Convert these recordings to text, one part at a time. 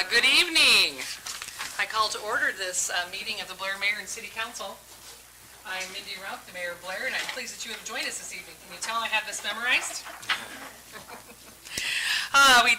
Good evening. I call to order this meeting of the Blair Mayor and City Council. I'm Mindy Rauch, the Mayor of Blair, and I'm pleased that you have joined us this evening. Can you tell I have this memorized?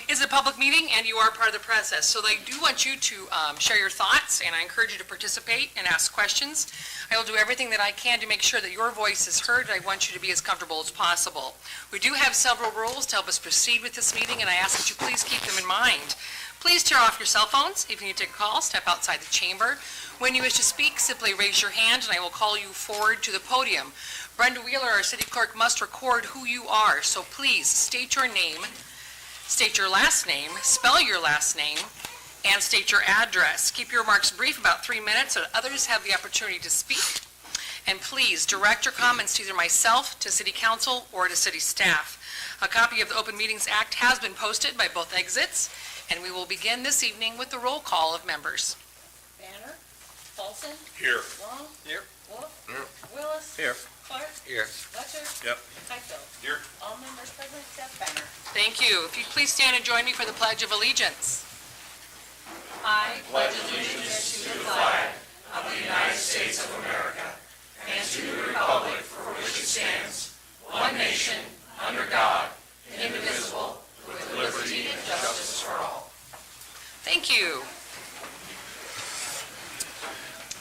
It's a public meeting, and you are part of the process. So I do want you to share your thoughts, and I encourage you to participate and ask questions. I will do everything that I can to make sure that your voice is heard, and I want you to be as comfortable as possible. We do have several rules to help us proceed with this meeting, and I ask that you please keep them in mind. Please turn off your cell phones. If you need to take a call, step outside the chamber. When you wish to speak, simply raise your hand, and I will call you forward to the podium. Brenda Wheeler, our city clerk, must record who you are, so please state your name, state your last name, spell your last name, and state your address. Keep your remarks brief, about 3 minutes, so that others have the opportunity to speak. And please direct your comments to either myself, to City Council, or to City staff. A copy of the Open Meetings Act has been posted by both exits, and we will begin this evening with the roll call of members. Banner, Paulson, Here. Long, Here. Wolf, Here. Willis, Here. Clark, Here. Fletcher, Yep. Highfield. Here. All members present except Banner. Thank you. If you'd please stand and join me for the Pledge of Allegiance. I pledge allegiance to the flag of the United States of America and to the republic for which it stands, one nation, under God, indivisible, with liberty and justice for all. Thank you.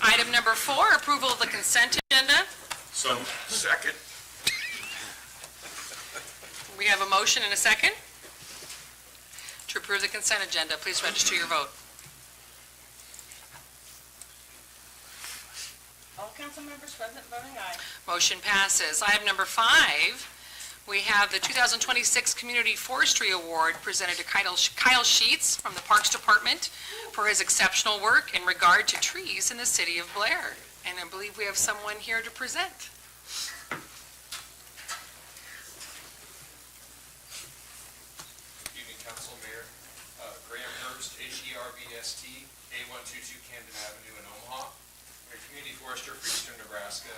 Item number 4, approval of the consent agenda. So, second. We have a motion and a second to approve the consent agenda. Please register your vote. All council members present voting aye. Motion passes. Item number 5, we have the 2026 Community Forestry Award presented to Kyle Sheets from the Parks Department for his exceptional work in regard to trees in the city of Blair. And I believe we have someone here to present. Good evening, Council. Mayor Graham Herbst, Herbst, A122 Camden Avenue in Omaha. I'm a community forester for Eastern Nebraska.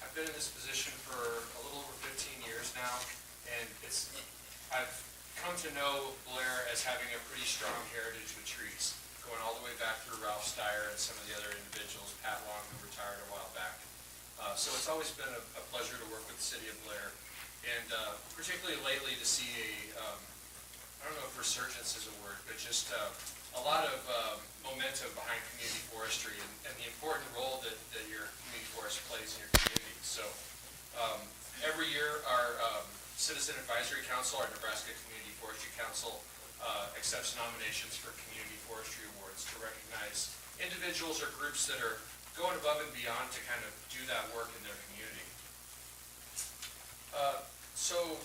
I've been in this position for a little over 15 years now, and I've come to know Blair as having a pretty strong heritage with trees, going all the way back through Ralph Steyer and some of the other individuals, Pat Long, who retired a while back. So it's always been a pleasure to work with the city of Blair, and particularly lately to see I don't know if resurgence is a word, but just a lot of momentum behind community forestry and the important role that your community forest plays in your community. So every year our Citizen Advisory Council, our Nebraska Community Forestry Council, accepts nominations for Community Forestry Awards to recognize individuals or groups that are going above and beyond to kind of do that work in their community. So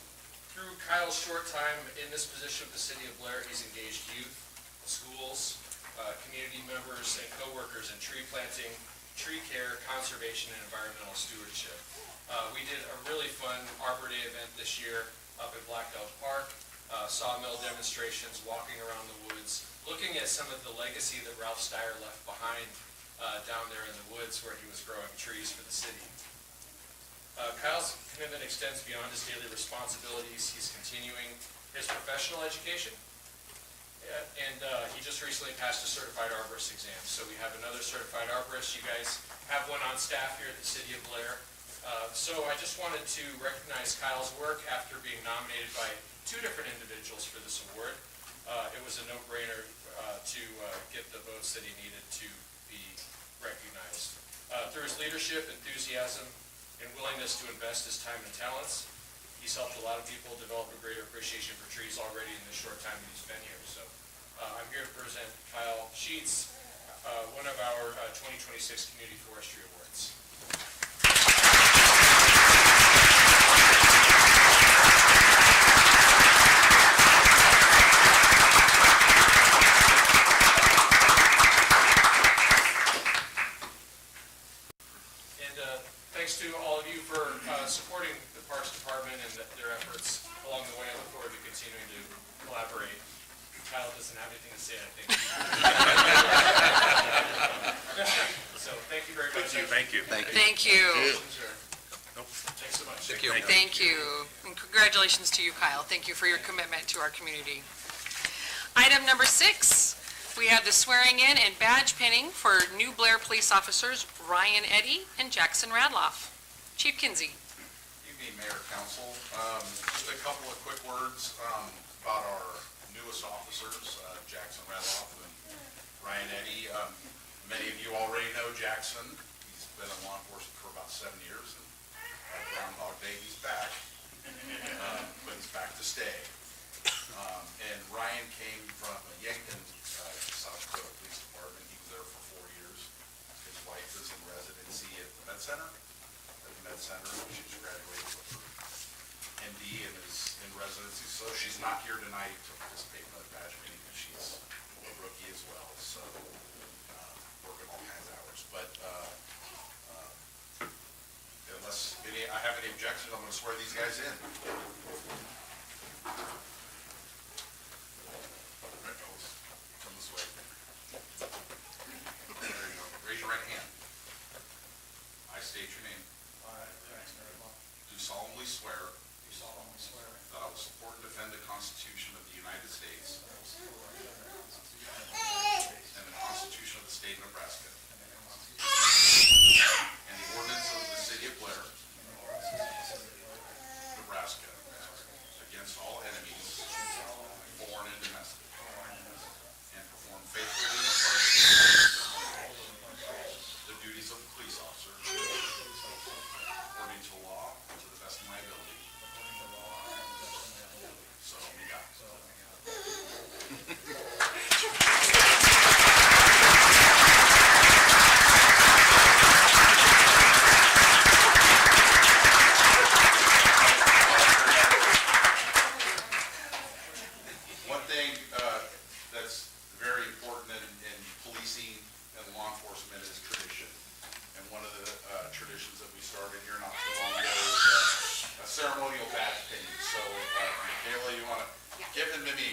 through Kyle's short time in this position with the city of Blair, he's engaged youth, schools, community members, and co-workers in tree planting, tree care, conservation, and environmental stewardship. We did a really fun Arbor Day event this year up at Black Elk Park, sawmill demonstrations, walking around the woods, looking at some of the legacy that Ralph Steyer left behind down there in the woods where he was growing trees for the city. Kyle's commitment extends beyond his daily responsibilities. He's continuing his professional education, and he just recently passed a certified arborist exam. So we have another certified arborist. You guys have one on staff here at the city of Blair. So I just wanted to recognize Kyle's work after being nominated by 2 different individuals for this award. It was a no-brainer to get the votes that he needed to be recognized. Through his leadership, enthusiasm, and willingness to invest his time and talents, he's helped a lot of people develop a greater appreciation for trees already in the short time that he's been here. So I'm here to present Kyle Sheets, one of our 2026 Community Forestry Awards. Thanks to all of you for supporting the Parks Department and their efforts along the way. I look forward to continuing to collaborate. Kyle doesn't have anything to say, I think. So thank you very much. Thank you. Thank you. Thank you. Thanks so much. Thank you. Thank you. And congratulations to you, Kyle. Thank you for your commitment to our community. Item number 6, We have the swearing in and badge pinning for new Blair police officers Ryan Eddy and Jackson Radloff. Chief Kinsey. Evening, Mayor, Council. Just a couple of quick words about our newest officers, Jackson Radloff and Ryan Eddy. Many of you already know Jackson. He's been in law enforcement for about 7 years, and Groundhog Day, he's back. But he's back to stay. And Ryan came from Yankton, South Dakota Police Department. He was there for 4 years. His wife is in residency at the Med Center. She's graduated with her MD and is in residency, so she's not here tonight to participate in the badge meeting, because she's a rookie as well, so working all kinds of hours. But unless I have any objections, I'm going to swear these guys in. Come this way. There you go. Raise your right hand. I state your name. Do solemnly swear that I will support and defend the Constitution of the United States and the Constitution of the State of Nebraska and the ordinance of the City of Blair, Nebraska, against all enemies, foreign and domestic, and perform faithfully and impartially the duties of a police officer according to law and to the best of my ability. So help me God. One thing that's very important in policing and law enforcement is tradition. And one of the traditions that we started here not too long ago is a ceremonial badge pinning. So, Michaela, you want to give him to me?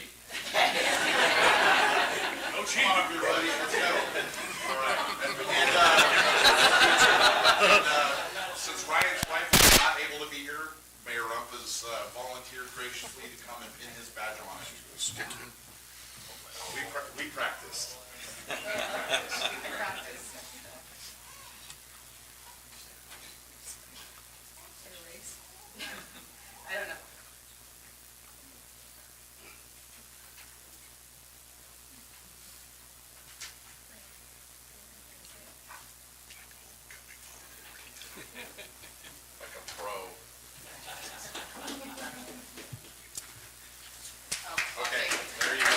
No cheating. Come on up, everybody. Let's go. All right. And since Ryan's wife is not able to be here, Mayor Rump has volunteered graciously to come and pin his badge on it. We practiced. I don't know. Like a pro. Okay, there you go.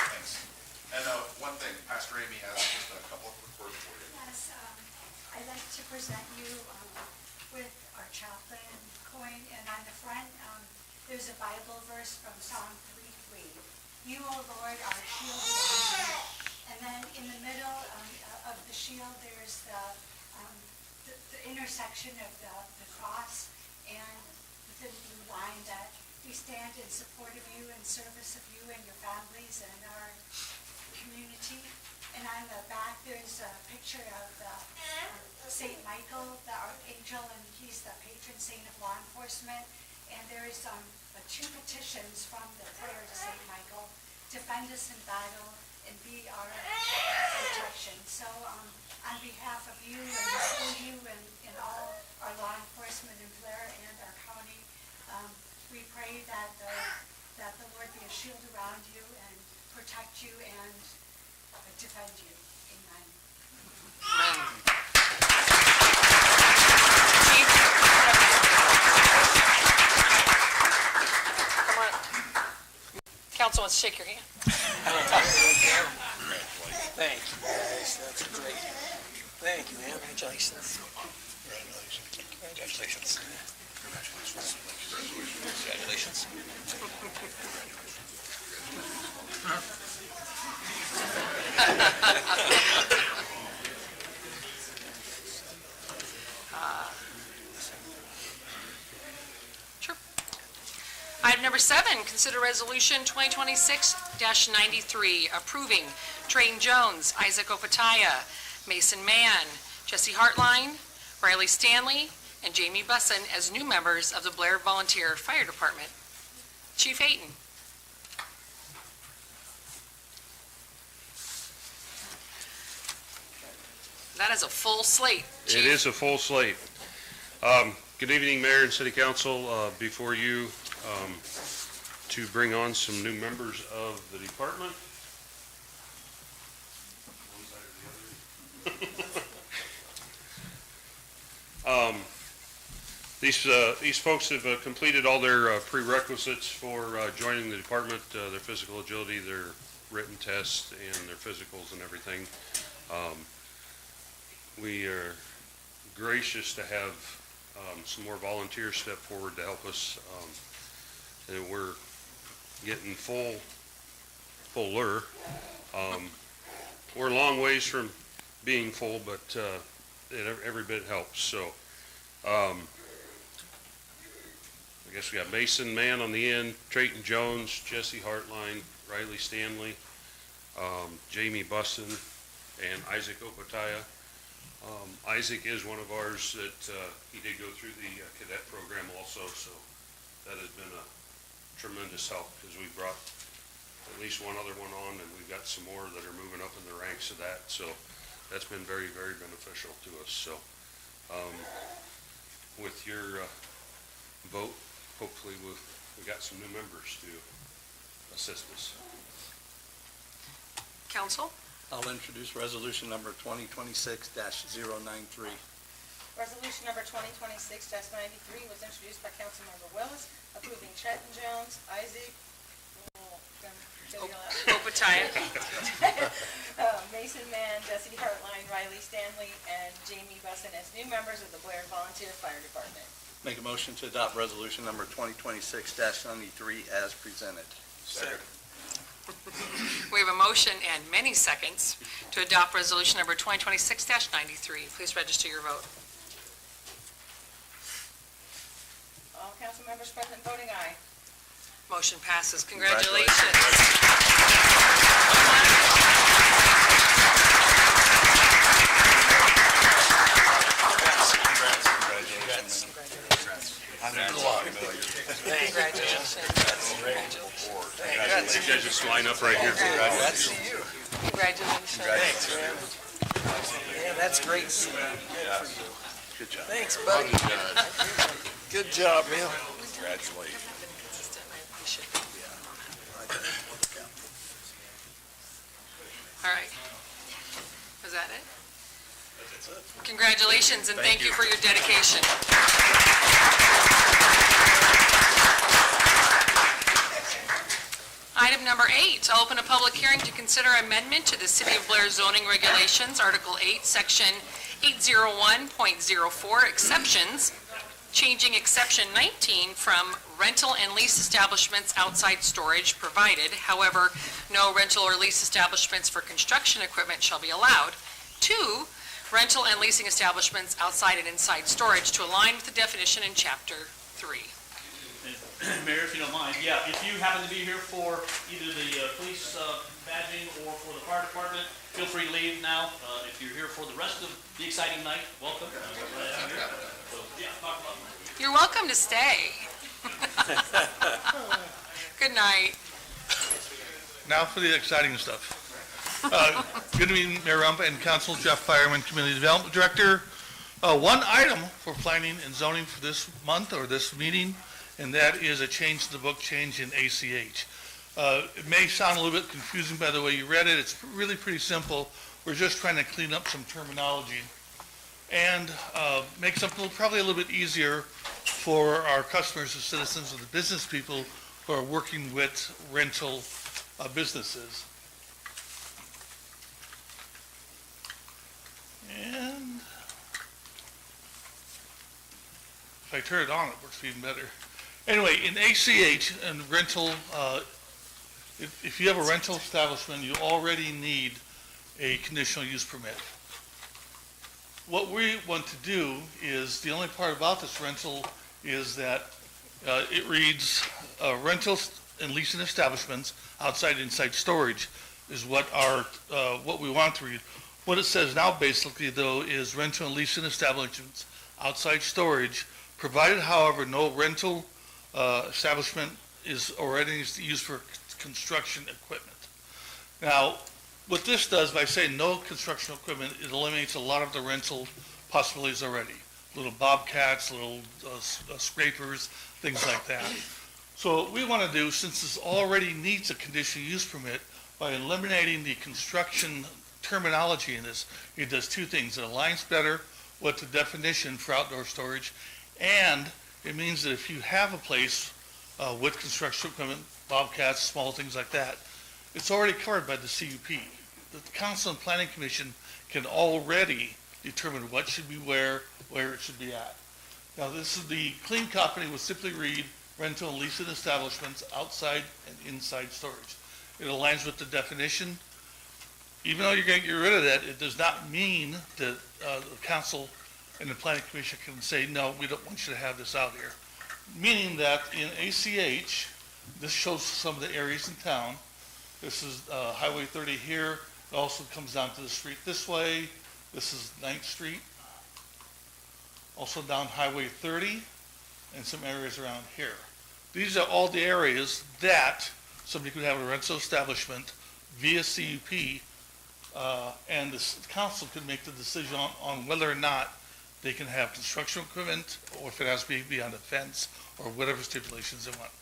Thanks. And one thing, Pastor Amy has just a couple of quick words for you. Yes, I'd like to present you with our chaplain coin, and on the front, there's a Bible verse from Psalm 3:3. You, O Lord, are a shield around me. And then in the middle of the shield, there's the intersection of the cross, and within the line that we stand in support of you, in service of you and your families and our community. And on the back, there's a picture of St. Michael, the archangel, and he's the patron saint of law enforcement. And there's two petitions from the prayer to St. Michael: defend us in battle and be our protection. So on behalf of you and all our law enforcement in Blair and our county, we pray that the Lord be a shield around you and protect you and defend you. Amen. Come on. Council wants to shake your hand. Thank you, guys. That's great. Thank you, man. Congratulations. Congratulations. Congratulations. Sure. Item number 7, consider resolution 2026-93, approving Trayton Jones, Isaac Opataya, Mason Mann, Jesse Hartline, Riley Stanley, and Jamie Bussin as new members of the Blair Volunteer Fire Department. Chief Ayton. That is a full slate, Chief. It is a full slate. Good evening, Mayor and City Council. Before you, to bring on some new members of the department. These folks have completed all their prerequisites for joining the department, their physical agility, their written tests, and their physicals and everything. We are gracious to have some more volunteers step forward to help us. And we're getting fuller. We're a long ways from being full, but every bit helps. So I guess we got Mason Mann on the end, Trayton Jones, Jesse Hartline, Riley Stanley, Jamie Bussin, and Isaac Opataya. Isaac is one of ours that he did go through the cadet program also, so that has been a tremendous help because we brought at least one other one on, and we've got some more that are moving up in the ranks of that. So that's been very, very beneficial to us. So with your vote, hopefully we got some new members to assist us. Council? I'll introduce resolution number 2026-093. Resolution number 2026-93 was introduced by Councilmember Willis, approving Trenton Jones, Isaac, Opataya. Mason Mann, Jesse Hartline, Riley Stanley, and Jamie Bussin as new members of the Blair Volunteer Fire Department. Make a motion to adopt resolution number 2026-93 as presented. Second. We have a motion and many seconds to adopt resolution number 2026-93. Please register your vote. All council members present voting aye. Motion passes. Congratulations. Congratulations. You guys just line up right here. That's to you. Congratulations. Thanks, man. Yeah, that's great. Good job. Thanks, buddy. Good job, man. Congratulations. All right. Was that it? Congratulations, and thank you for your dedication. Item number 8, I'll open a public hearing to consider amendment to the City of Blair zoning regulations, Article 8, Section 801.04, exceptions, changing exception 19 from rental and lease establishments outside storage provided. However, no rental or lease establishments for construction equipment shall be allowed. 2, rental and leasing establishments outside and inside storage to align with the definition in Chapter 3. Mayor, if you don't mind, yeah, if you happen to be here for either the police badging or for the fire department, feel free to leave now. If you're here for the rest of the exciting night, welcome. So, yeah, talk about that. You're welcome to stay. Good night. Now for the exciting stuff. Good evening, Mayor Rump and Council. Jeff Fireman, Community Development Director. One item for planning and zoning for this month or this meeting, and that is a change to the book change in ACH. It may sound a little bit confusing by the way you read it. It's really pretty simple. We're just trying to clean up some terminology and make something probably a little bit easier for our customers, the citizens, and the business people who are working with rental businesses. And if I turn it on, it works even better. Anyway, in ACH and rental, if you have a rental establishment, you already need a conditional use permit. What we want to do is, the only part about this rental is that it reads rentals and leasing establishments outside and inside storage is what we want to read. What it says now basically though is rental and leasing establishments outside storage, provided however no rental establishment is already used for construction equipment. Now, what this does by saying no construction equipment, it eliminates a lot of the rental possibilities already. Little bobcats, little scrapers, things like that. So what we want to do, since this already needs a conditional use permit, by eliminating the construction terminology in this, it does two things. It aligns better with the definition for outdoor storage, and it means that if you have a place with construction equipment, bobcats, small things like that, it's already covered by the CUP. The Council and Planning Commission can already determine what should be where it should be at. Now, this is the clean copy would simply read rental and leasing establishments outside and inside storage. It aligns with the definition. Even though you're going to get rid of that, it does not mean that the Council and the Planning Commission can say, no, we don't want you to have this out here. Meaning that in ACH, this shows some of the areas in town. This is Highway 30 here. It also comes down to the street this way. This is 9th Street. Also down Highway 30 and some areas around here. These are all the areas that somebody could have a rental establishment via CUP, and the council could make the decision on whether or not they can have construction equipment, or if it has to be beyond a fence, or whatever stipulations they want.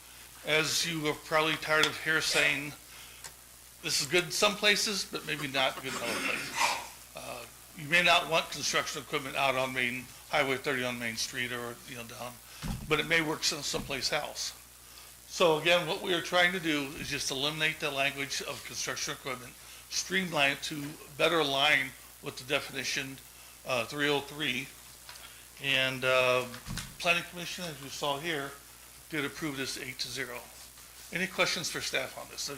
As you are probably tired of here saying, this is good in some places, but maybe not good in other places. You may not want construction equipment out on Highway 30 on Main Street, or down, but it may work someplace else. So again, what we are trying to do is just eliminate the language of construction equipment, streamline it to better align with the definition 303. And Planning Commission, as you saw here, did approve this 8-0. Any questions for staff on this?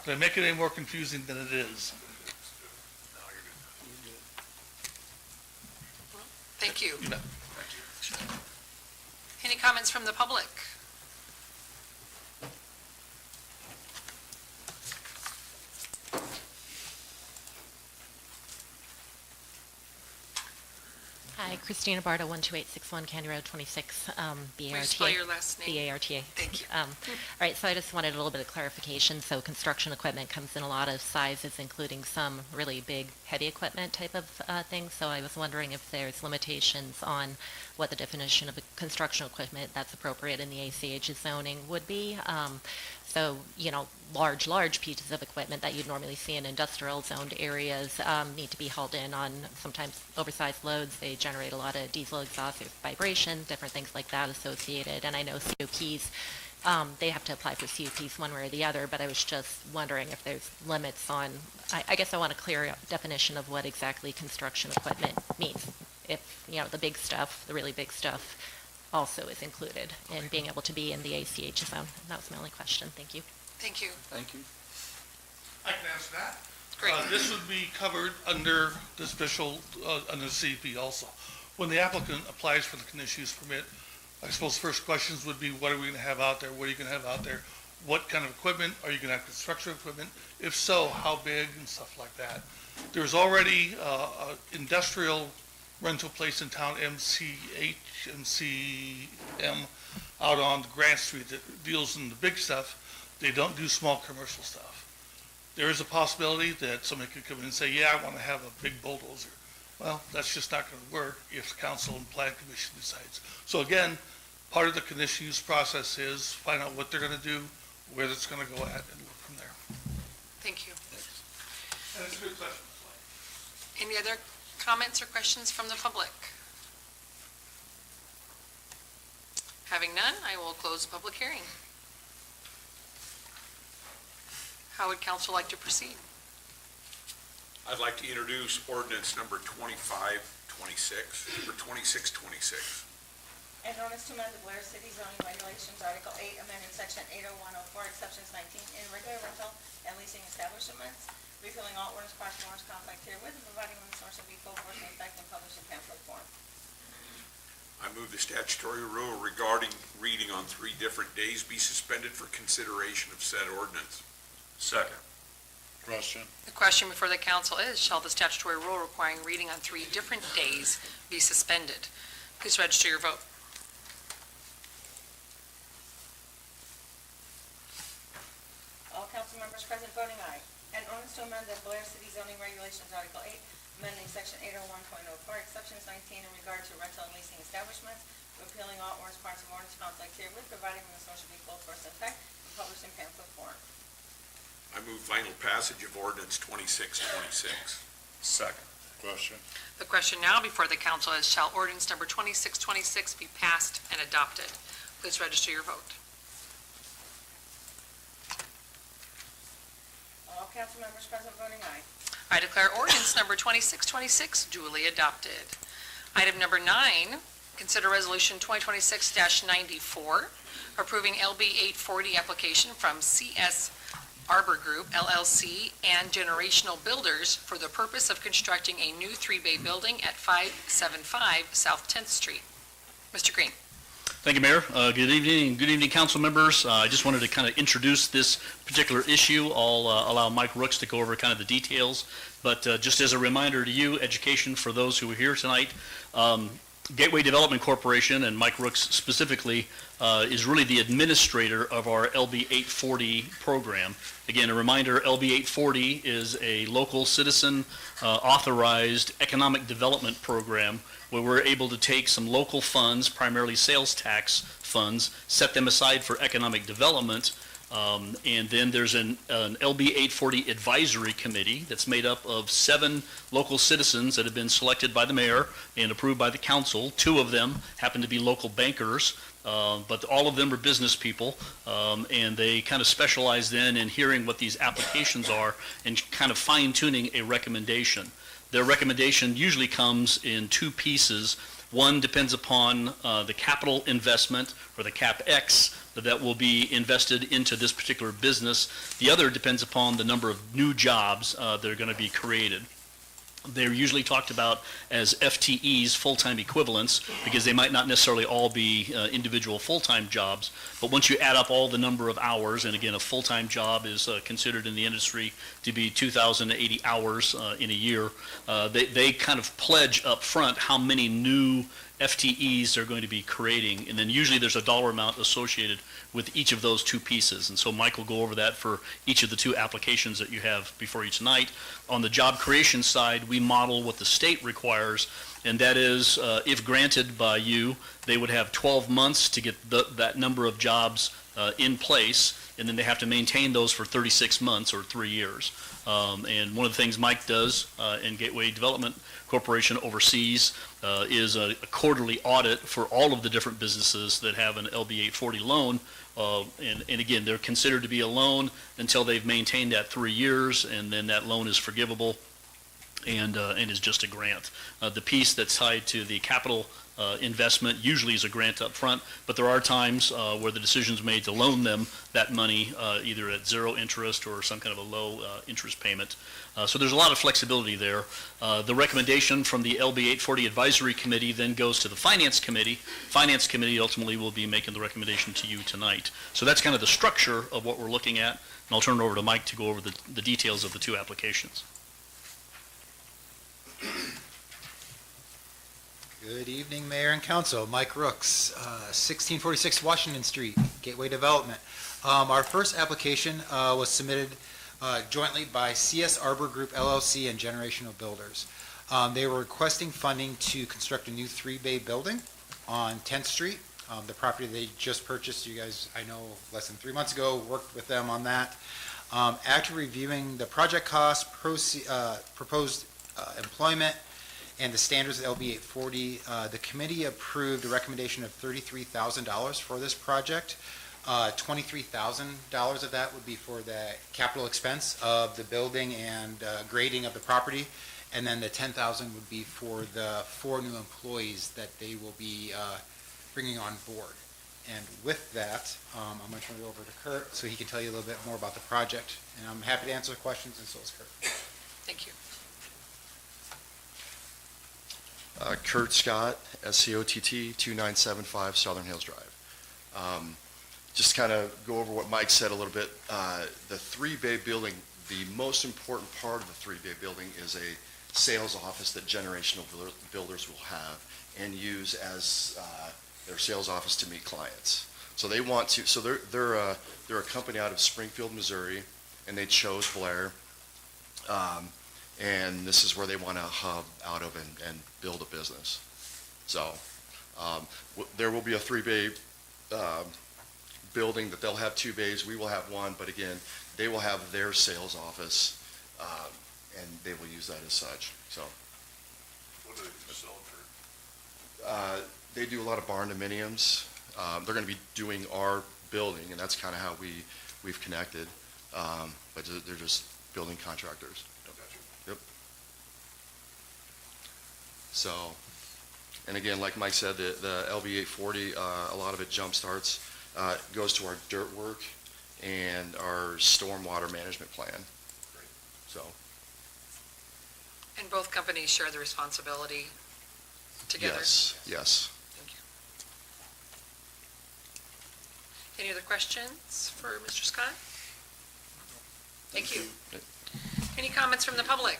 Did I make it any more confusing than it is? Thank you. You bet. Any comments from the public? Hi, Christina Barta, 12861 Candy Road, 26, Will you spell your last name? B-A-R-T-A. Thank you. All right, so I just wanted a little bit of clarification. So construction equipment comes in a lot of sizes, including some really big, heavy equipment type of things. So I was wondering if there's limitations on what the definition of a construction equipment that's appropriate in the ACH zoning would be. So, large pieces of equipment that you'd normally see in industrial zoned areas need to be hauled in on sometimes oversized loads. They generate a lot of diesel exhaust, vibration, different things like that associated. And I know CUPs, they have to apply for CUPs one way or the other, but I was just wondering if there's limits on, I guess I want a clear definition of what exactly construction equipment means. If, the big stuff, the really big stuff, also is included in being able to be in the ACH zone. That was my only question. Thank you. Thank you. Thank you. I can answer that. Great. This would be covered under the special, under the CUP also. When the applicant applies for the conditional use permit, I suppose first questions would be, what are we going to have out there? What are you going to have out there? What kind of equipment? Are you going to have construction equipment? If so, how big and stuff like that. There's already an industrial rental place in town, MCM, out on Grant Street that deals in the big stuff. They don't do small commercial stuff. There is a possibility that somebody could come in and say, yeah, I want to have a big bulldozer. Well, that's just not going to work if the council and planning commission decides. So again, part of the conditional use process is find out what they're going to do, where it's going to go at, and work from there. Thank you. And it's a good question. Any other comments or questions from the public? Having none, I will close the public hearing. How would council like to proceed? I'd like to introduce ordinance number 2526, or 2626. An ordinance to amend the Blair City zoning regulations, Article 8, amending Section 80104, exceptions 19, in regular rental and leasing establishments, repealing all ordinance, partial ordinance, conflict herewith, and providing when the source will be full force and effect and published in pamphlet form. I move the statutory rule regarding reading on 3 different days be suspended for consideration of said ordinance. Second. Question. The question before the council is, shall the statutory rule requiring reading on 3 different days be suspended? Please register your vote. All council members present voting aye. An ordinance to amend the Blair City zoning regulations, Article 8, amending Section 801.04, exceptions 19 in regard to rental and leasing establishments, repealing all ordinance parts of ordinance conflict herewith, providing when this motion be full force and effect, and published in pamphlet form. I move final passage of ordinance 2626. Second. Question. The question now before the council is, shall ordinance number 2626 be passed and adopted? Please register your vote. All council members present voting aye. I declare ordinance number 2626 duly adopted. Item number 9, consider resolution 2026-94, approving LB 840 application from CS Arbor Group LLC and Generational Builders for the purpose of constructing a new 3-bay building at 575 South 10th Street. Mr. Green. Thank you, Mayor. Good evening, council members. I just wanted to kind of introduce this particular issue. I'll allow Mike Rooks to go over kind of the details. But just as a reminder to you, education for those who are here tonight, Gateway Development Corporation, and Mike Rooks specifically, is really the administrator of our LB 840 program. Again, a reminder, LB 840 is a local citizen authorized economic development program where we're able to take some local funds, primarily sales tax funds, set them aside for economic development, and then there's an LB 840 advisory committee that's made up of 7 local citizens that have been selected by the mayor and approved by the council. 2 of them happen to be local bankers, but all of them are business people, and they kind of specialize then in hearing what these applications are and kind of fine-tuning a recommendation. Their recommendation usually comes in 2 pieces. One depends upon the capital investment, or the CapEx, that will be invested into this particular business. The other depends upon the number of new jobs that are going to be created. They're usually talked about as FTEs, full-time equivalents, because they might not necessarily all be individual full-time jobs, but once you add up all the number of hours, and again, a full-time job is considered in the industry to be 2,080 hours in a year, they kind of pledge up front how many new FTEs they're going to be creating, and then usually there's a dollar amount associated with each of those 2 pieces. And so Mike will go over that for each of the 2 applications that you have before you tonight. On the job creation side, we model what the state requires, and that is, if granted by you, they would have 12 months to get that number of jobs in place, and then they have to maintain those for 36 months or 3 years. And one of the things Mike does in Gateway Development Corporation oversees is a quarterly audit for all of the different businesses that have an LB 840 loan. And again, they're considered to be a loan until they've maintained that 3 years, and then that loan is forgivable and is just a grant. The piece that's tied to the capital investment usually is a grant up front, but there are times where the decision's made to loan them that money either at 0 interest or some kind of a low interest payment. So there's a lot of flexibility there. The recommendation from the LB 840 Advisory Committee then goes to the Finance Committee. Finance Committee ultimately will be making the recommendation to you tonight. So that's kind of the structure of what we're looking at, and I'll turn it over to Mike to go over the details of the 2 applications. Good evening, Mayor and Council. Mike Rooks, 1646 Washington Street, Gateway Development. Our first application was submitted jointly by CS Arbor Group LLC and Generational Builders. They were requesting funding to construct a new 3-bay building on 10th Street. The property they just purchased, you guys, I know, less than 3 months ago, worked with them on that. After reviewing the project costs, proposed employment, and the standards of LB 840, the committee approved a recommendation of $33,000 for this project. $23,000 of that would be for the capital expense of the building and grading of the property, and then the $10,000 would be for the 4 new employees that they will be bringing on board. And with that, I'm going to turn it over to Kurt so he can tell you a little bit more about the project. And I'm happy to answer questions, and so is Kurt. Thank you. Kurt Scott, SCOTT, 2975 Southern Hills Drive. Just kind of go over what Mike said a little bit. The 3-bay building, the most important part of the 3-bay building is a sales office that generational builders will have and use as their sales office to meet clients. So they want to, so they're a company out of Springfield, Missouri, and they chose Blair. And this is where they want to hub out of and build a business. So there will be a 3-bay building that they'll have 2 bays. We will have 1, but again, they will have their sales office, and they will use that as such. So What do they sell for? they do a lot of barn dominiums. They're going to be doing our building, and that's kind of how we've connected. But they're just building contractors. Yep. So, and again, like Mike said, the LB 840, a lot of it jump starts, goes to our dirt work and our stormwater management plan. So. And both companies share the responsibility together? Yes. Thank you. Any other questions for Mr. Scott? Thank you. Any comments from the public?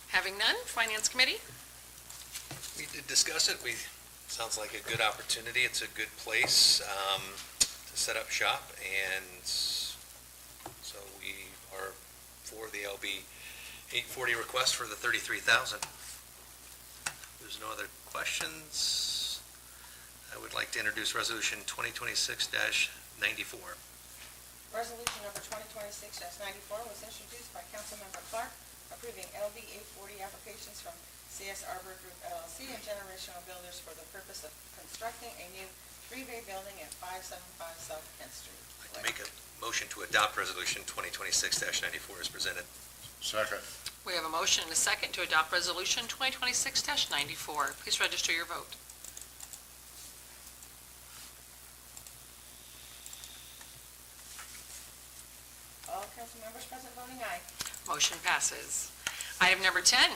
Having none, Finance Committee? We did discuss it. Sounds like a good opportunity. It's a good place to set up shop, and so we are for the LB 840 request for the $33,000. There's no other questions. I would like to introduce Resolution 2026-94. Resolution number 2026-94 was introduced by Councilmember Clark, approving LB 840 applications from CS Arbor Group LLC and Generational Builders for the purpose of constructing a new 3-bay building at 575 South Kent Street. I'd like to make a motion to adopt Resolution 2026-94 as presented. Second. We have a motion and a second to adopt Resolution 2026-94. Please register your vote. All council members present voting aye. Motion passes. Item number 10,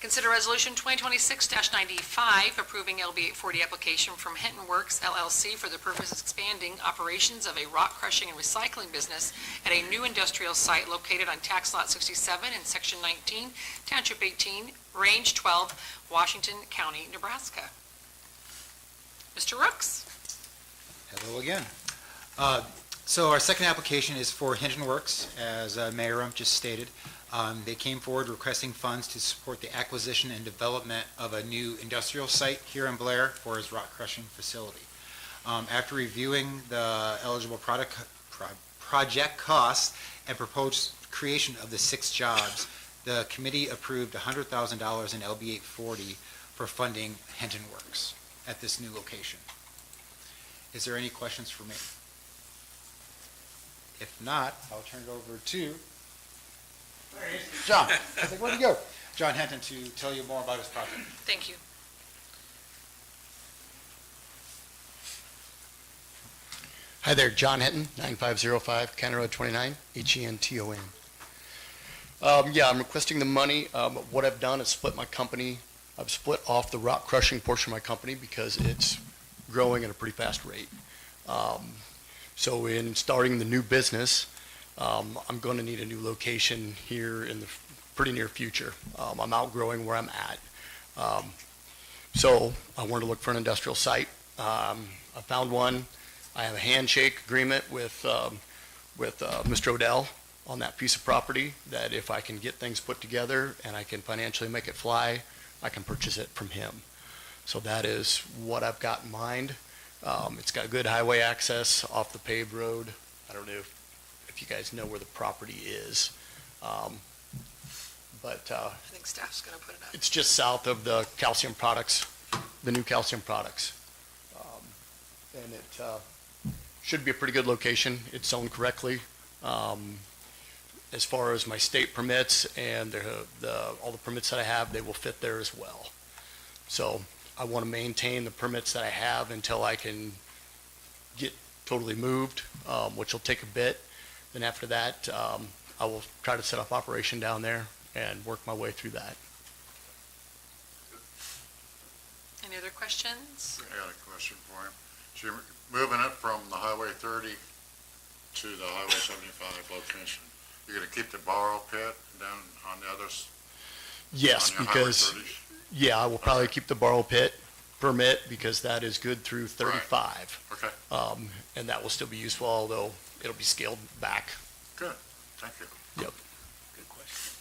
consider Resolution 2026-95, approving LB 840 application from Hinton Works LLC for the purpose of expanding operations of a rock crushing and recycling business at a new industrial site located on Tax Lot 67 in Section 19, Township 18, Range 12, Washington County, Nebraska. Mr. Rooks? Hello again. So our second application is for Hinton Works, as Mayor Rump just stated. They came forward requesting funds to support the acquisition and development of a new industrial site here in Blair for his rock crushing facility. After reviewing the eligible project costs and proposed creation of the 6 jobs, the committee approved $100,000 in LB 840 for funding Hinton Works at this new location. Is there any questions for me? If not, I'll turn it over to John. I was like, where'd he go? John Henton to tell you more about his project. Thank you. Hi there, John Henton, 9505 County Road 29, Henton. I'm requesting the money. What I've done is split my company. I've split off the rock crushing portion of my company because it's growing at a pretty fast rate. So in starting the new business, I'm going to need a new location here in the pretty near future. I'm outgrowing where I'm at. So I wanted to look for an industrial site. I found one. I have a handshake agreement with Mr. Odell on that piece of property that if I can get things put together and I can financially make it fly, I can purchase it from him. So that is what I've got in mind. It's got good highway access off the paved road. I don't know if you guys know where the property is. But I think staff's going to put it up. it's just south of the calcium products, the new calcium products. And it should be a pretty good location. It's zoned correctly. As far as my state permits and all the permits that I have, they will fit there as well. So I want to maintain the permits that I have until I can get totally moved, which will take a bit. Then after that, I will try to set up operation down there and work my way through that. Any other questions? I got a question for him. So you're moving it from the Highway 30 to the Highway 75 location. You're gonna keep the borrow pit down on the others? Yes, on your Highway because, 30s? yeah, I will probably keep the borrow pit permit because that is good through Right. 35. Okay, And that will still be useful, although it'll be scaled back. good, thank you. Yep. Good question.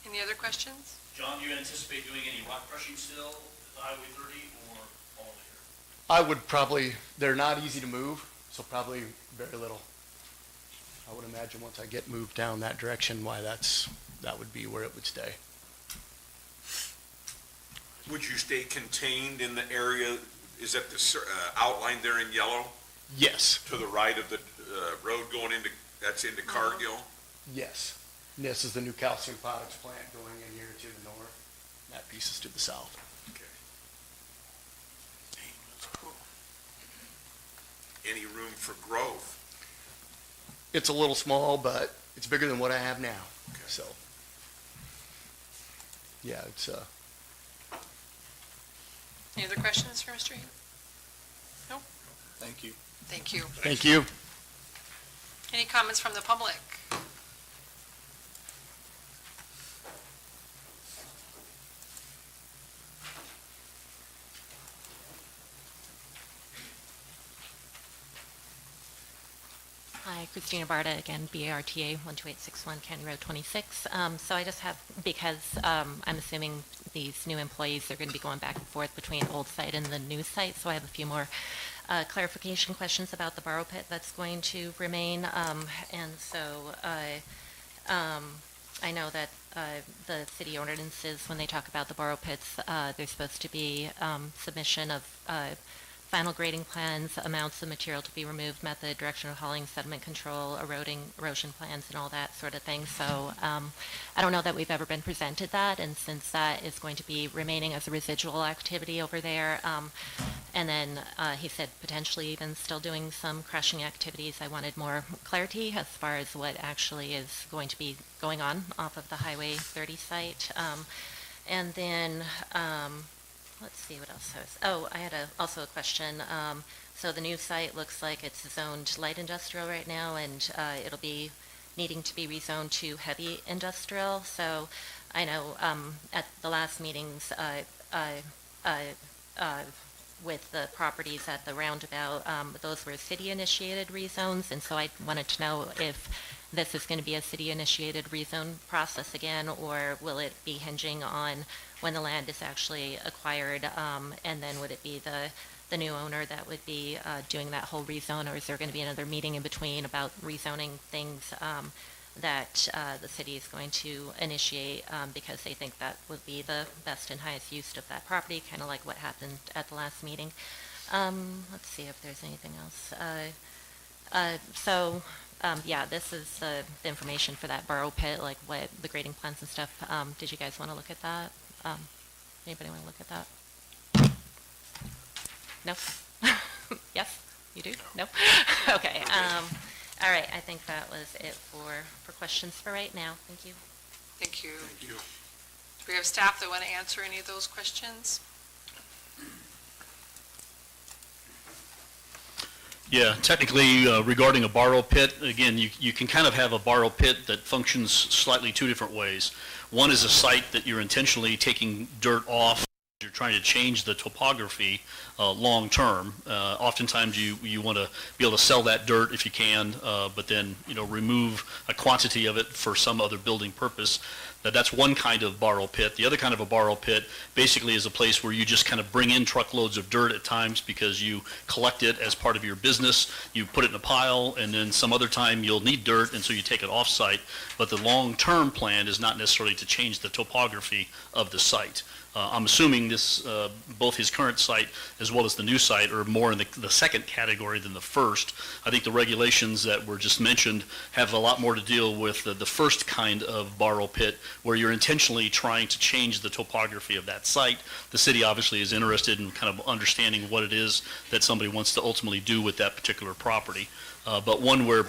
Any other questions? John, do you anticipate doing any rock crushing still at the Highway 30 or all later? I would probably, they're not easy to move, so probably very little. I would imagine once I get moved down that direction, that would be where it would stay. Would you stay contained in the area, is that the outline there in yellow? Yes, To the right of the road going into, that's into Cargill? yes. And this is the new calcium products plant going in here to the north. That piece is to the south. Okay. Any room for growth? It's a little small, but it's bigger than what I have now, so. Yeah, it's, Any other questions for Mr. Heath? No? Thank you. Thank you. thank you. Any comments from the public? Hi, Christina Barta, again, BARTA 12861 County Road 26. So I just have, because I'm assuming these new employees are going to be going back and forth between old site and the new site, so I have a few more clarification questions about the borrow pit that's going to remain. And so I know that the city ordinances, when they talk about the borrow pits, there's supposed to be submission of final grading plans, amounts of material to be removed, method, direction of hauling, sediment control, erosion plans, and all that sort of thing. So I don't know that we've ever been presented that, and since that is going to be remaining as a residual activity over there, and then he said potentially even still doing some crushing activities, I wanted more clarity as far as what actually is going to be going on off of the Highway 30 site. And then let's see what else I had also a question. So the new site looks like it's zoned light industrial right now, and it'll be needing to be rezoned to heavy industrial. So I know at the last meetings with the properties at the roundabout, those were city-initiated rezones, and so I wanted to know if this is going to be a city-initiated rezone process again, or will it be hinging on when the land is actually acquired, and then would it be the new owner that would be doing that whole rezone, or is there going to be another meeting in between about rezoning things that the city is going to initiate because they think that would be the best and highest use of that property, kind of like what happened at the last meeting. Let's see if there's anything else. Yeah, this is the information for that borrow pit, like what the grading plans and stuff. Did you guys want to look at that? Anybody want to look at that? No? Yes? You do? No? Okay. All right, I think that was it for questions for right now. Thank you. Thank you. Thank you. Do we have staff that want to answer any of those questions? Yeah, technically, regarding a borrow pit, again, you can kind of have a borrow pit that functions slightly two different ways. One is a site that you're intentionally taking dirt off. You're trying to change the topography long-term. Oftentimes, you want to be able to sell that dirt if you can, but then, remove a quantity of it for some other building purpose. That's one kind of borrow pit. The other kind of a borrow pit basically is a place where you just kind of bring in truckloads of dirt at times because you collect it as part of your business. You put it in a pile, and then some other time you'll need dirt, and so you take it off-site. But the long-term plan is not necessarily to change the topography of the site. I'm assuming this, both his current site as well as the new site are more in the second category than the first. I think the regulations that were just mentioned have a lot more to deal with the first kind of borrow pit, where you're intentionally trying to change the topography of that site. The city obviously is interested in kind of understanding what it is that somebody wants to ultimately do with that particular property. But one where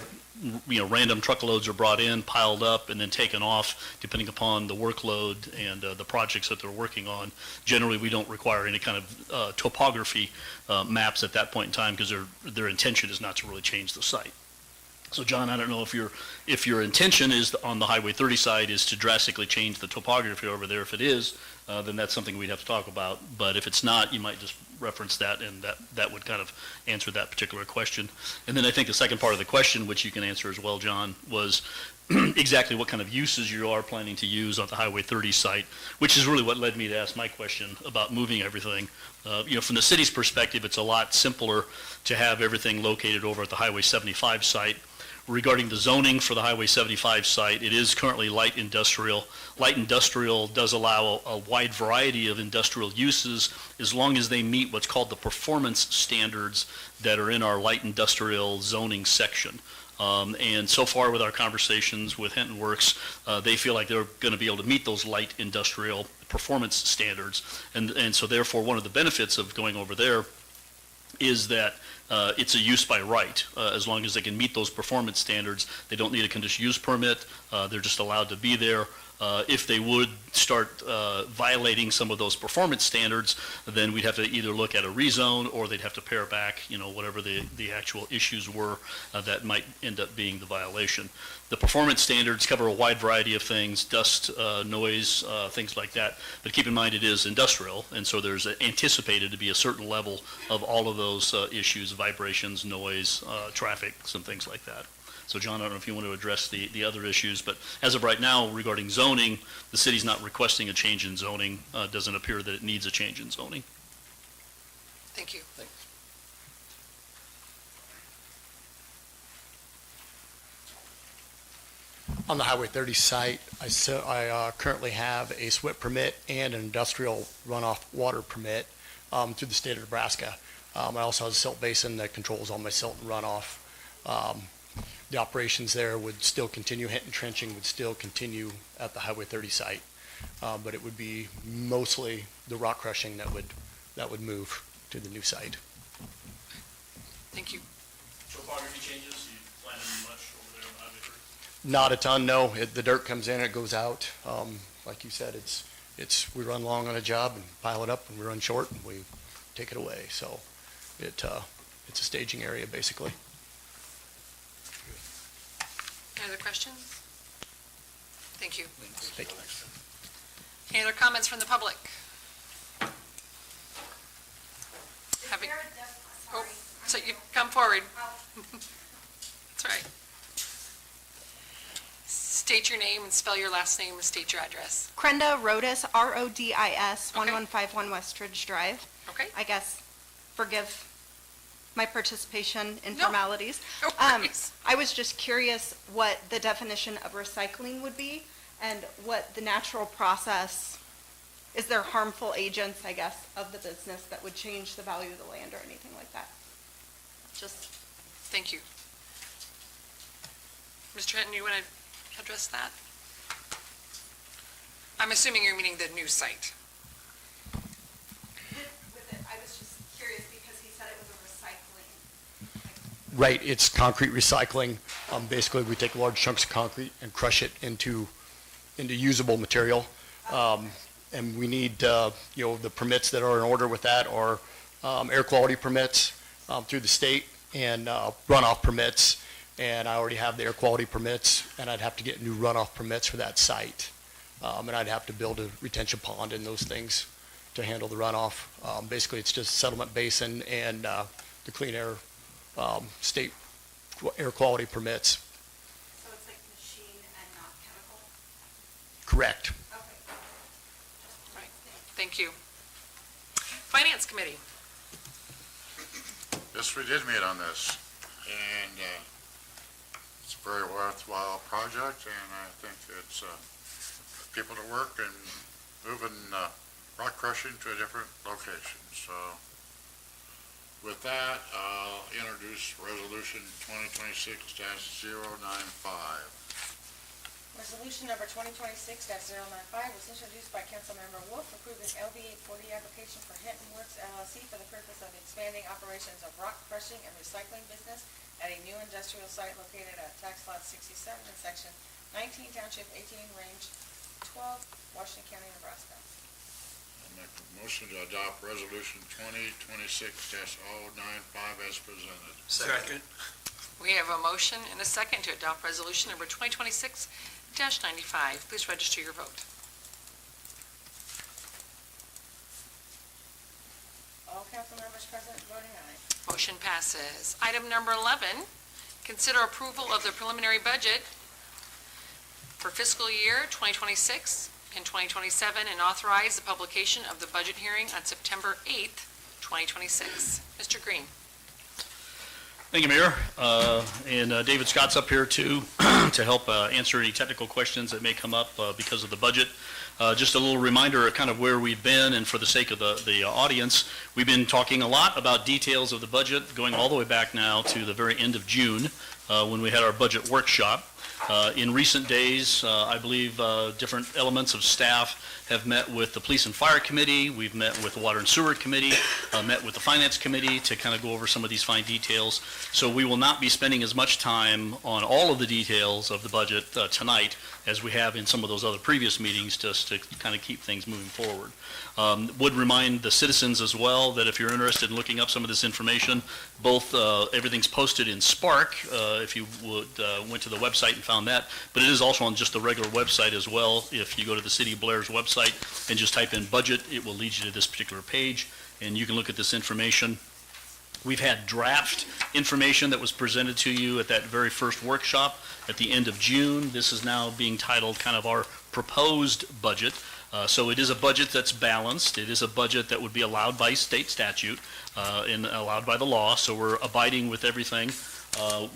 random truckloads are brought in, piled up, and then taken off, depending upon the workload and the projects that they're working on. Generally, we don't require any kind of topography maps at that point in time because their intention is not to really change the site. So John, I don't know if your intention is on the Highway 30 side is to drastically change the topography over there. If it is, then that's something we'd have to talk about. But if it's not, you might just reference that, and that would kind of answer that particular question. And then I think the second part of the question, which you can answer as well, John, was exactly what kind of uses you are planning to use on the Highway 30 site, which is really what led me to ask my question about moving everything. From the city's perspective, it's a lot simpler to have everything located over at the Highway 75 site. Regarding the zoning for the Highway 75 site, it is currently light industrial. Light industrial does allow a wide variety of industrial uses as long as they meet what's called the performance standards that are in our light industrial zoning section. And so far with our conversations with Hinton Works, they feel like they're going to be able to meet those light industrial performance standards. And so therefore, one of the benefits of going over there is that it's a use by right. As long as they can meet those performance standards, they don't need a conditional use permit. They're just allowed to be there. If they would start violating some of those performance standards, then we'd have to either look at a rezone, or they'd have to pare back, whatever the actual issues were that might end up being the violation. The performance standards cover a wide variety of things, dust, noise, things like that. But keep in mind, it is industrial, and so there's anticipated to be a certain level of all of those issues, vibrations, noise, traffic, some things like that. So John, I don't know if you want to address the other issues, but as of right now, regarding zoning, the city's not requesting a change in zoning. It doesn't appear that it needs a change in zoning. Thank you. Thanks. On the Highway 30 site, I currently have a SWIP permit and an industrial runoff water permit through the state of Nebraska. I also have a silt basin that controls all my silt and runoff. The operations there would still continue, Hinton trenching would still continue at the Highway 30 site, but it would be mostly the rock crushing that would move to the new site. Thank you. Topography changes, you planning much over there on Highway 30? Not a ton, no. The dirt comes in, it goes out. Like you said, we run long on a job and pile it up, and we run short and we take it away. So it's a staging area basically. Any other questions? Thank you. Thank you. Any other comments from the public? So you come forward. That's right. State your name and spell your last name and state your address. Krenda Rodis, R-O-D-I-S, Okay. 1151 Westridge Drive. Okay? I guess, forgive my participation in No. formalities. No worries. I was just curious what the definition of recycling would be and what the natural process, is there harmful agents, I guess, of the business that would change the value of the land or anything like that? Just, Thank you. Mr. Hinton, you want to address that? I'm assuming you're meaning the new site. I was just curious because he said it was a recycling. Right, it's concrete recycling. Basically, we take large chunks of concrete and crush it into usable material. And we need, the permits that are in order with that are air quality permits through the state and runoff permits. And I already have the air quality permits, and I'd have to get new runoff permits for that site. And I'd have to build a retention pond and those things to handle the runoff. Basically, it's just settlement basin and the clean air state air quality permits. So it's like machine and not chemical? Correct. Okay. Right. Thank you. Finance Committee. Yes, we did meet on this, and it's a very worthwhile project, and I think it's people to work and moving rock crushing to a different location. So with that, I'll introduce Resolution 2026-095. Resolution number 2026-095 was introduced by Councilmember Wolf, approving LB 840 application for Hinton Works LLC for the purpose of expanding operations of rock crushing and recycling business at a new industrial site located at Tax Lot 67 in Section 19, Township 18, Range 12, Washington County, Nebraska. I'll make a motion to adopt Resolution 2026-095 as presented. Second. We have a motion and a second to adopt resolution number 2026-95. Please register your vote. All council members present voting aye. Motion passes. Item number 11, consider approval of the preliminary budget for fiscal year 2026 and 2027 and authorize the publication of the budget hearing on September 8th, 2026. Mr. Green. Thank you, Mayor. David Scott's up here too to help answer any technical questions that may come up because of the budget. Just a little reminder of kind of where we've been, and for the sake of the audience, we've been talking a lot about details of the budget, going all the way back now to the very end of June when we had our budget workshop. In recent days, I believe different elements of staff have met with the Police and Fire Committee. We've met with the Water and Sewer Committee, met with the Finance Committee to kind of go over some of these fine details. So we will not be spending as much time on all of the details of the budget tonight as we have in some of those other previous meetings, just to kind of keep things moving forward. Would remind the citizens as well that if you're interested in looking up some of this information, both everything's posted in Spark, if you would went to the website and found that, but it is also on just the regular website as well. If you go to the City of Blair's website and just type in budget, it will lead you to this particular page, and you can look at this information. We've had draft information that was presented to you at that very first workshop at the end of June. This is now being titled kind of our proposed budget. So it is a budget that's balanced. It is a budget that would be allowed by state statute and allowed by the law, so we're abiding with everything.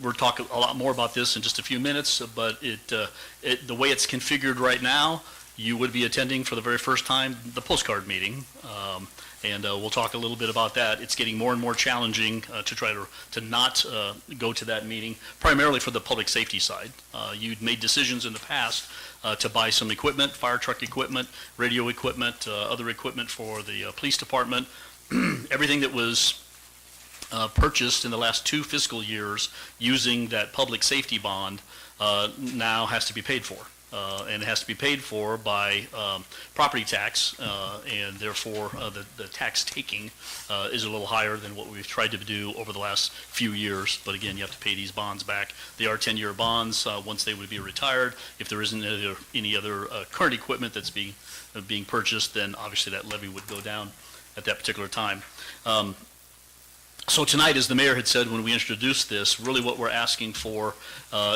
We'll talk a lot more about this in just a few minutes, but the way it's configured right now, you would be attending for the very first time the postcard meeting, and we'll talk a little bit about that. It's getting more and more challenging to try to not go to that meeting, primarily for the public safety side. You'd made decisions in the past to buy some equipment, fire truck equipment, radio equipment, other equipment for the police department. Everything that was purchased in the last 2 fiscal years using that public safety bond now has to be paid for. And it has to be paid for by property tax, and therefore the tax taking is a little higher than what we've tried to do over the last few years. But again, you have to pay these bonds back. They are 10-year bonds once they would be retired. If there isn't any other current equipment that's being purchased, then obviously that levy would go down at that particular time. So tonight, as the mayor had said when we introduced this, really what we're asking for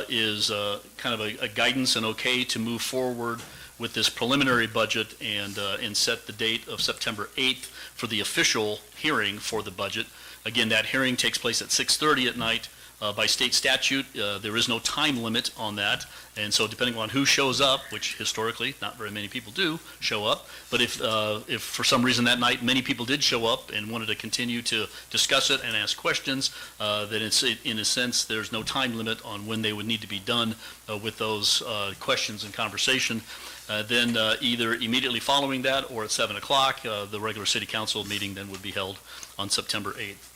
is kind of a guidance and okay to move forward with this preliminary budget and set the date of September 8th for the official hearing for the budget. Again, that hearing takes place at 6:30 at night. By state statute, there is no time limit on that, and so depending on who shows up, which historically not very many people do show up, but if for some reason that night many people did show up and wanted to continue to discuss it and ask questions, then it's in a sense there's no time limit on when they would need to be done with those questions and conversation. Then either immediately following that or at 7 o'clock, the regular city council meeting then would be held on September 8th.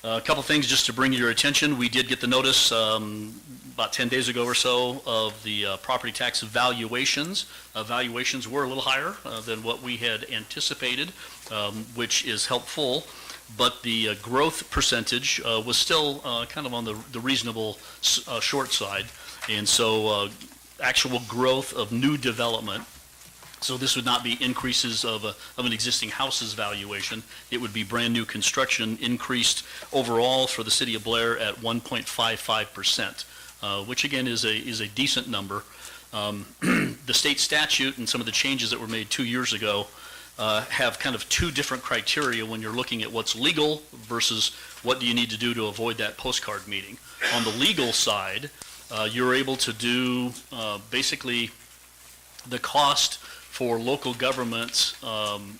A couple things just to bring your attention. We did get the notice about 10 days ago or so of the property tax valuations. Valuations were a little higher than what we had anticipated, which is helpful, but the growth percentage was still kind of on the reasonable short side. And so actual growth of new development, so this would not be increases of an existing house's valuation. It would be brand new construction increased overall for the city of Blair at 1.55%, which again is a decent number. The state statute and some of the changes that were made 2 years ago have kind of 2 different criteria when you're looking at what's legal versus what do you need to do to avoid that postcard meeting. On the legal side, you're able to do basically the cost for local government's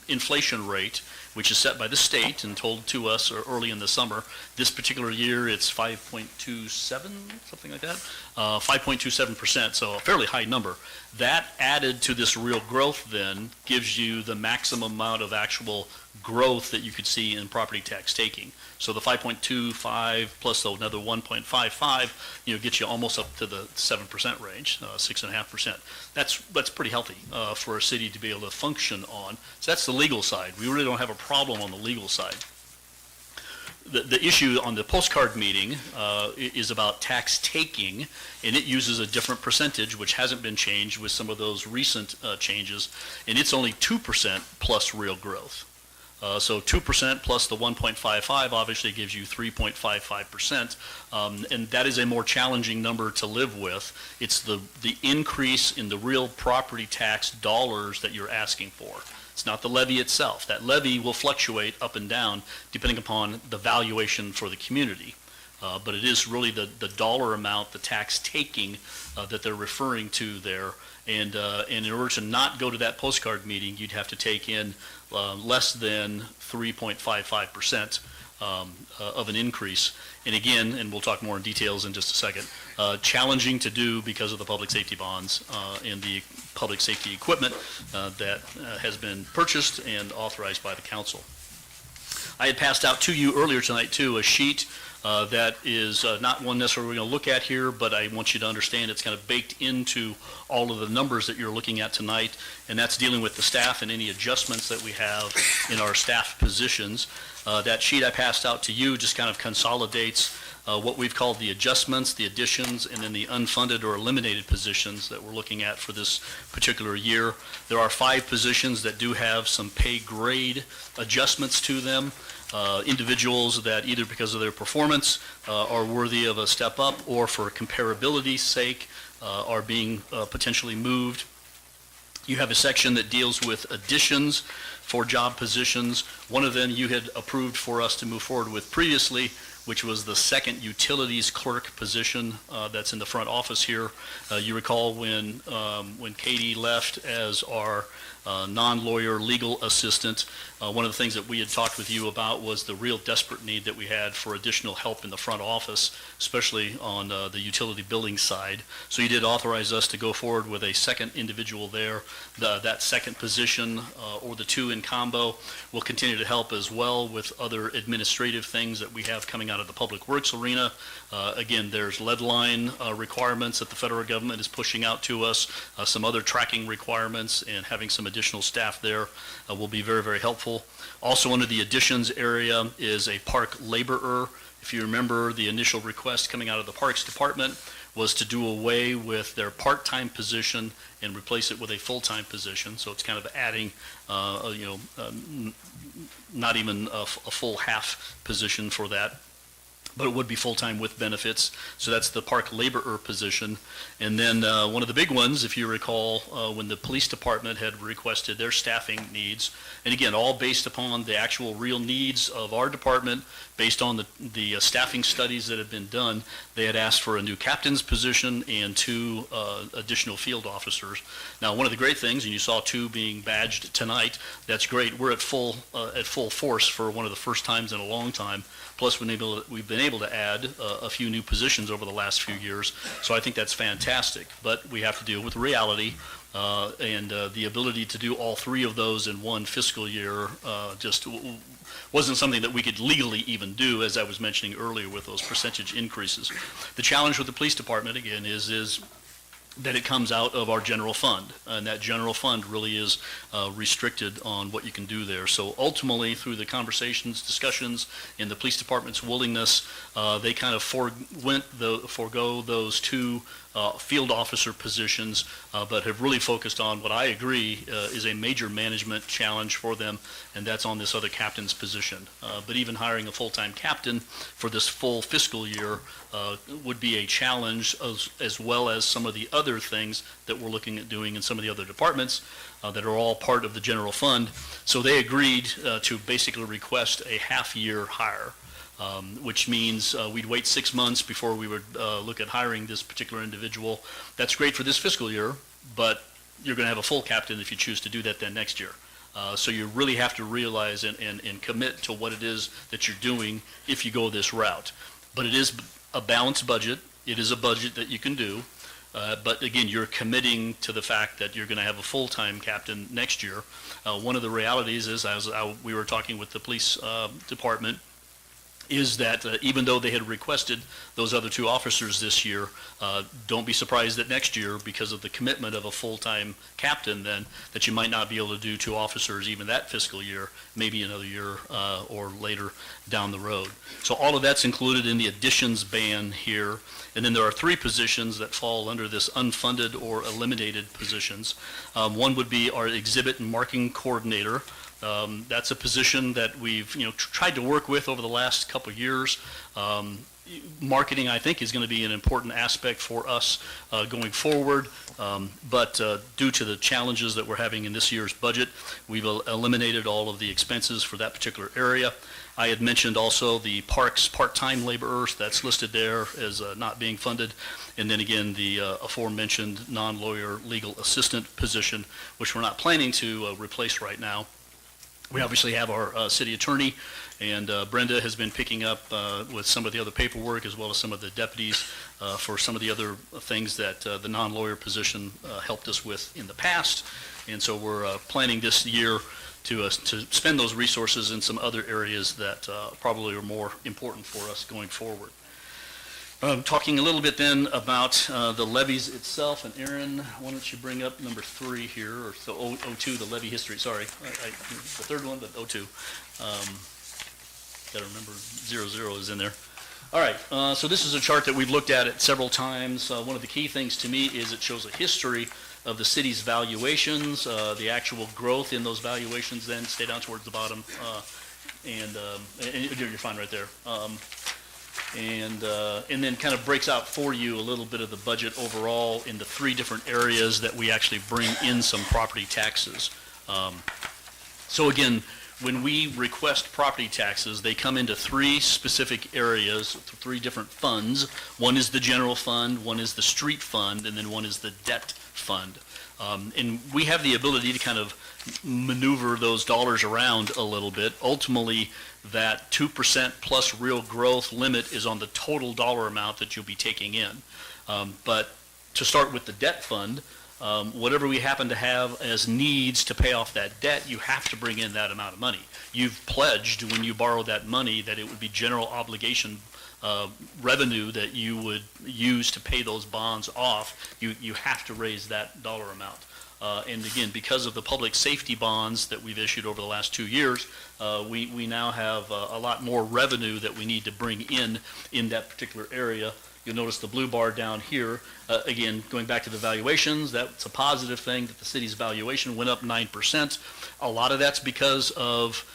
inflation rate, which is set by the state and told to us early in the summer. This particular year, it's 5.27, something like that, 5.27%, so a fairly high number. That added to this real growth then gives you the maximum amount of actual growth that you could see in property tax taking. So the 5.25 plus another 1.55, gets you almost up to the 7% range, 6.5%. That's pretty healthy for a city to be able to function on. So that's the legal side. We really don't have a problem on the legal side. the issue on the postcard meeting is about tax taking, and it uses a different percentage, which hasn't been changed with some of those recent changes, and it's only 2% plus real growth. So 2% plus the 1.55 obviously gives you 3.55%, and that is a more challenging number to live with. It's the increase in the real property tax dollars that you're asking for. It's not the levy itself. That levy will fluctuate up and down depending upon the valuation for the community. But it is really the dollar amount, the tax taking that they're referring to there. And in order to not go to that postcard meeting, you'd have to take in less than 3.55% of an increase. And again, and we'll talk more in details in just a second, challenging to do because of the public safety bonds and the public safety equipment that has been purchased and authorized by the council. I had passed out to you earlier tonight too a sheet that is not one necessarily we're going to look at here, but I want you to understand it's kind of baked into all of the numbers that you're looking at tonight, and that's dealing with the staff and any adjustments that we have in our staff positions. That sheet I passed out to you just kind of consolidates what we've called the adjustments, the additions, and then the unfunded or eliminated positions that we're looking at for this particular year. There are 5 positions that do have some pay grade adjustments to them. Individuals that either because of their performance are worthy of a step up or for comparability's sake are being potentially moved. You have a section that deals with additions for job positions. One of them you had approved for us to move forward with previously, which was the second utilities clerk position that's in the front office here. You recall when Katie left as our non-lawyer legal assistant, one of the things that we had talked with you about was the real desperate need that we had for additional help in the front office, especially on the utility billing side. So you did authorize us to go forward with a second individual there. That second position, or the 2 in combo, will continue to help as well with other administrative things that we have coming out of the public works arena. Again, there's lead line requirements that the federal government is pushing out to us, some other tracking requirements, and having some additional staff there will be very, very helpful. Also under the additions area is a park laborer. If you remember, the initial request coming out of the Parks Department was to do away with their part-time position and replace it with a full-time position. So it's kind of adding, not even a full half position for that, but it would be full-time with benefits. So that's the park laborer position. And then one of the big ones, if you recall, when the police department had requested their staffing needs, and again, all based upon the actual real needs of our department, based on the staffing studies that have been done, they had asked for a new captain's position and 2 additional field officers. Now, one of the great things, and you saw 2 being badged tonight, that's great. We're at full force for one of the first times in a long time. Plus, we've been able to add a few new positions over the last few years. So I think that's fantastic. But we have to deal with reality, and the ability to do all 3 of those in one fiscal year just wasn't something that we could legally even do, as I was mentioning earlier with those percentage increases. The challenge with the police department, again, is that it comes out of our general fund, and that general fund really is restricted on what you can do there. So ultimately, through the conversations, discussions, and the police department's willingness, they kind of forego those 2 field officer positions, but have really focused on what I agree is a major management challenge for them, and that's on this other captain's position. But even hiring a full-time captain for this full fiscal year would be a challenge, as well as some of the other things that we're looking at doing in some of the other departments that are all part of the general fund. So they agreed to basically request a half-year hire. Which means we'd wait 6 months before we would look at hiring this particular individual. That's great for this fiscal year, but you're going to have a full captain if you choose to do that then next year. So you really have to realize and commit to what it is that you're doing if you go this route. But it is a balanced budget. It is a budget that you can do. But again, you're committing to the fact that you're going to have a full-time captain next year. One of the realities is, as we were talking with the police department, is that even though they had requested those other 2 officers this year, don't be surprised that next year, because of the commitment of a full-time captain, then that you might not be able to do 2 officers even that fiscal year, maybe another year or later down the road. So all of that's included in the additions ban here. And then there are 3 positions that fall under this unfunded or eliminated positions. One would be our exhibit and marking coordinator. That's a position that we've tried to work with over the last couple of years. Marketing, I think, is going to be an important aspect for us going forward, but due to the challenges that we're having in this year's budget, we've eliminated all of the expenses for that particular area. I had mentioned also the parks part-time laborers, that's listed there as not being funded, and then again the aforementioned non-lawyer legal assistant position, which we're not planning to replace right now. We obviously have our city attorney, and Brenda has been picking up with some of the other paperwork as well as some of the deputies for some of the other things that the non-lawyer position helped us with in the past. And so we're planning this year to spend those resources in some other areas that probably are more important for us going forward. Talking a little bit then about the levies itself, and Aaron, why don't you bring up number 3 here, or so 02, the levy history, sorry. The third one, but 02. Got to remember 00 is in there. All right, so this is a chart that we've looked at it several times. One of the key things to me is it shows a history of the city's valuations, the actual growth in those valuations, then stay down towards the bottom, and you're fine right there. And then kind of breaks out for you a little bit of the budget overall in the 3 different areas that we actually bring in some property taxes. So again, when we request property taxes, they come into 3 specific areas, 3 different funds. One is the general fund, one is the street fund, and then one is the debt fund. And we have the ability to kind of maneuver those dollars around a little bit. Ultimately, that 2% plus real growth limit is on the total dollar amount that you'll be taking in. But to start with the debt fund, whatever we happen to have as needs to pay off that debt, you have to bring in that amount of money. You've pledged when you borrow that money that it would be general obligation revenue that you would use to pay those bonds off. You have to raise that dollar amount. And again, because of the public safety bonds that we've issued over the last 2 years, we now have a lot more revenue that we need to bring in that particular area. You'll notice the blue bar down here. Again, going back to the valuations, that's a positive thing that the city's valuation went up 9%. A lot of that's because of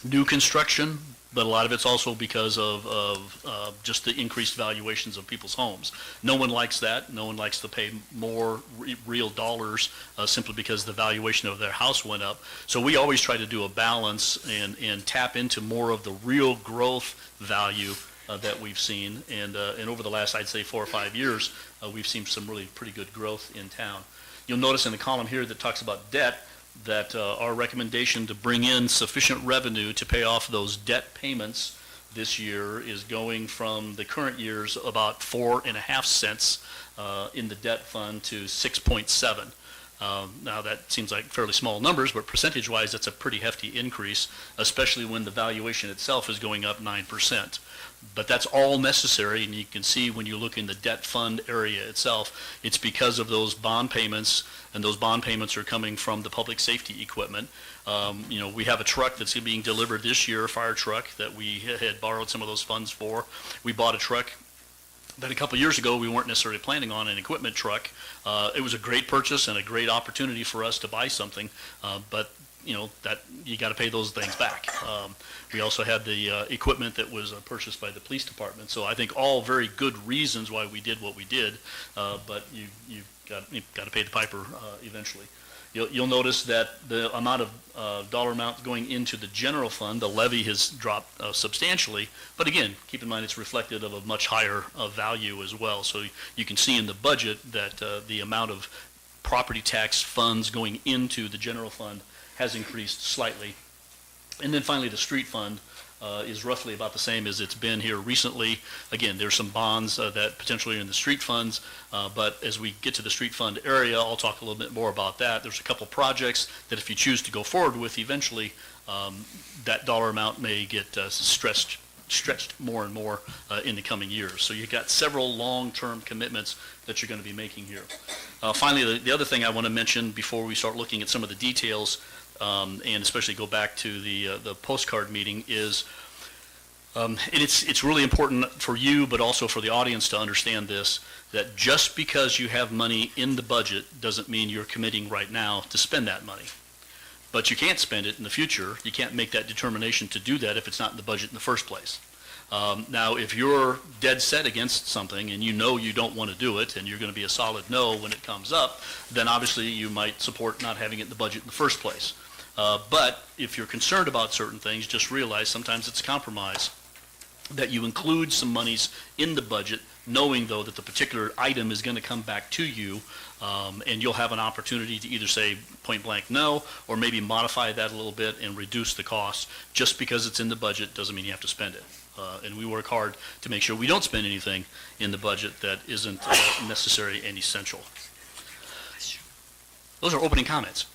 new construction, but a lot of it's also because of just the increased valuations of people's homes. No one likes that. No one likes to pay more real dollars simply because the valuation of their house went up. So we always try to do a balance and tap into more of the real growth value that we've seen. And over the last, I'd say, 4 or 5 years, we've seen some really pretty good growth in town. You'll notice in the column here that talks about debt, that our recommendation to bring in sufficient revenue to pay off those debt payments this year is going from the current year's about 4.5 cents in the debt fund to 6.7. Now that seems like fairly small numbers, but percentage-wise, that's a pretty hefty increase, especially when the valuation itself is going up 9%. But that's all necessary, and you can see when you look in the debt fund area itself, it's because of those bond payments, and those bond payments are coming from the public safety equipment. We have a truck that's being delivered this year, a fire truck, that we had borrowed some of those funds for. We bought a truck that a couple years ago we weren't necessarily planning on, an equipment truck. It was a great purchase and a great opportunity for us to buy something, but that you got to pay those things back. We also had the equipment that was purchased by the police department. So I think all very good reasons why we did what we did, but you've got to pay the piper eventually. You'll notice that the amount of dollar amount going into the general fund, the levy has dropped substantially. But again, keep in mind it's reflective of a much higher value as well. So you can see in the budget that the amount of property tax funds going into the general fund has increased slightly. And then finally, the street fund, is roughly about the same as it's been here recently. Again, there's some bonds that potentially are in the street funds, but as we get to the street fund area, I'll talk a little bit more about that. There's a couple projects that if you choose to go forward with eventually, that dollar amount may get stretched more and more in the coming years. So you've got several long-term commitments that you're going to be making here. Finally, the other thing I want to mention before we start looking at some of the details, and especially go back to the postcard meeting, is, and it's really important for you, but also for the audience to understand this, that just because you have money in the budget doesn't mean you're committing right now to spend that money. But you can't spend it in the future. You can't make that determination to do that if it's not in the budget in the first place. Now, if you're dead set against something and you know you don't want to do it and you're going to be a solid no when it comes up, then obviously you might support not having it in the budget in the first place. But if you're concerned about certain things, just realize sometimes it's a compromise that you include some monies in the budget, knowing though that the particular item is going to come back to you, and you'll have an opportunity to either say point blank no, or maybe modify that a little bit and reduce the cost. Just because it's in the budget doesn't mean you have to spend it. And we work hard to make sure we don't spend anything in the budget that isn't necessary and essential. Those are opening comments.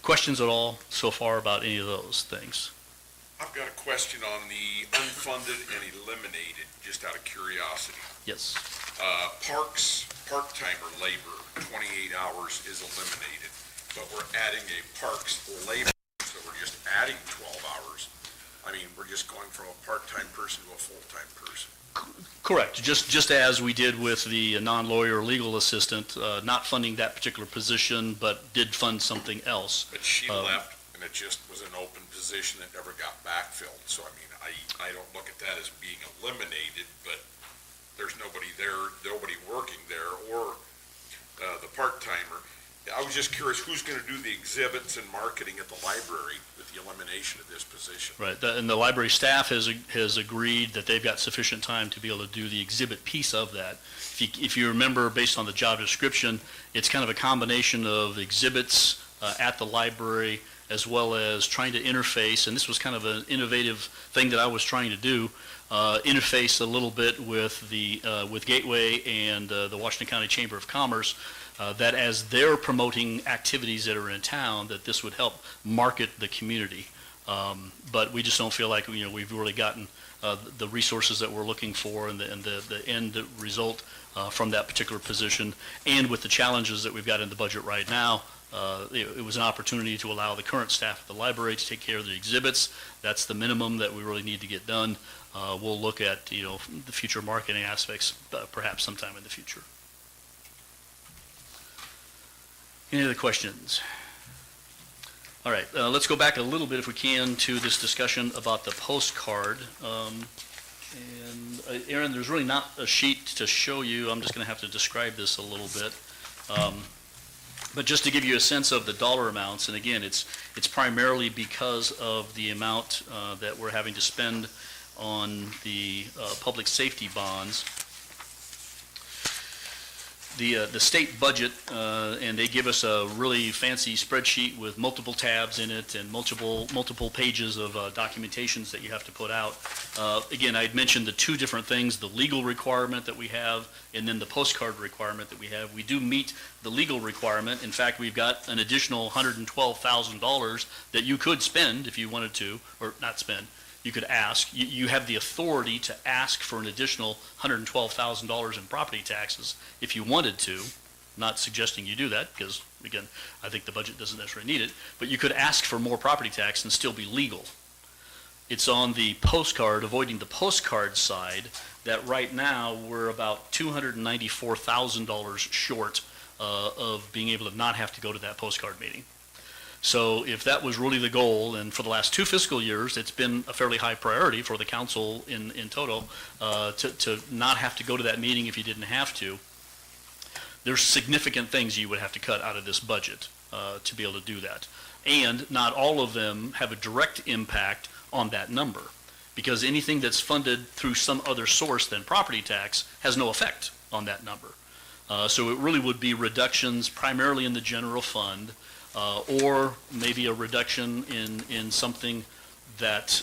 Questions at all so far about any of those things? I've got a question on the unfunded and eliminated, just out of curiosity. Yes. Parks, part-timer labor, 28 hours is eliminated, but we're adding a parks labor, so we're just adding 12 hours. I mean, we're just going from a part-time person to a full-time person. Correct. Just as we did with the non-lawyer legal assistant, not funding that particular position, but did fund something else. But she left, and it just was an open position that never got backfilled. So, I mean, I don't look at that as being eliminated, but there's nobody there, nobody working there, or the part-timer. I was just curious, who's going to do the exhibits and marketing at the library with the elimination of this position? Right, and the library staff has agreed that they've got sufficient time to be able to do the exhibit piece of that. If you remember, based on the job description, it's kind of a combination of exhibits at the library, as well as trying to interface, and this was kind of an innovative thing that I was trying to do, interface a little bit with with Gateway and the Washington County Chamber of Commerce, that as they're promoting activities that are in town, that this would help market the community. But we just don't feel like we've really gotten the resources that we're looking for and the end result from that particular position. And with the challenges that we've got in the budget right now, it was an opportunity to allow the current staff at the library to take care of the exhibits. That's the minimum that we really need to get done. We'll look at the future marketing aspects perhaps sometime in the future. Any other questions? All right, let's go back a little bit, if we can, to this discussion about the postcard. Aaron, there's really not a sheet to show you. I'm just going to have to describe this a little bit. But just to give you a sense of the dollar amounts, and again, it's primarily because of the amount that we're having to spend on the public safety bonds. The state budget, and they give us a really fancy spreadsheet with multiple tabs in it and multiple pages of documentations that you have to put out. Again, I'd mentioned the two different things, the legal requirement that we have and then the postcard requirement that we have. We do meet the legal requirement. In fact, we've got an additional $112,000 that you could spend if you wanted to, or not spend. You could ask. You have the authority to ask for an additional $112,000 in property taxes if you wanted to. Not suggesting you do that because, again, I think the budget doesn't necessarily need it. But you could ask for more property tax and still be legal. It's on the postcard, avoiding the postcard side, that right now we're about $294,000 short of being able to not have to go to that postcard meeting. So if that was really the goal, and for the last 2 fiscal years, it's been a fairly high priority for the council in total to not have to go to that meeting if you didn't have to. There's significant things you would have to cut out of this budget to be able to do that. And not all of them have a direct impact on that number, because anything that's funded through some other source than property tax has no effect on that number. So it really would be reductions primarily in the general fund, or maybe a reduction in something that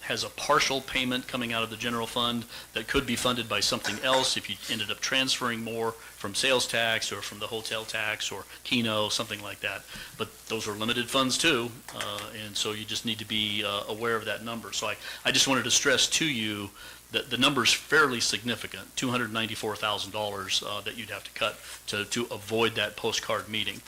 has a partial payment coming out of the general fund that could be funded by something else if you ended up transferring more from sales tax or from the hotel tax or Keno, something like that. But those are limited funds too, and so you just need to be aware of that number. So I just wanted to stress to you that the number's fairly significant, $294,000 that you'd have to cut to avoid that postcard meeting.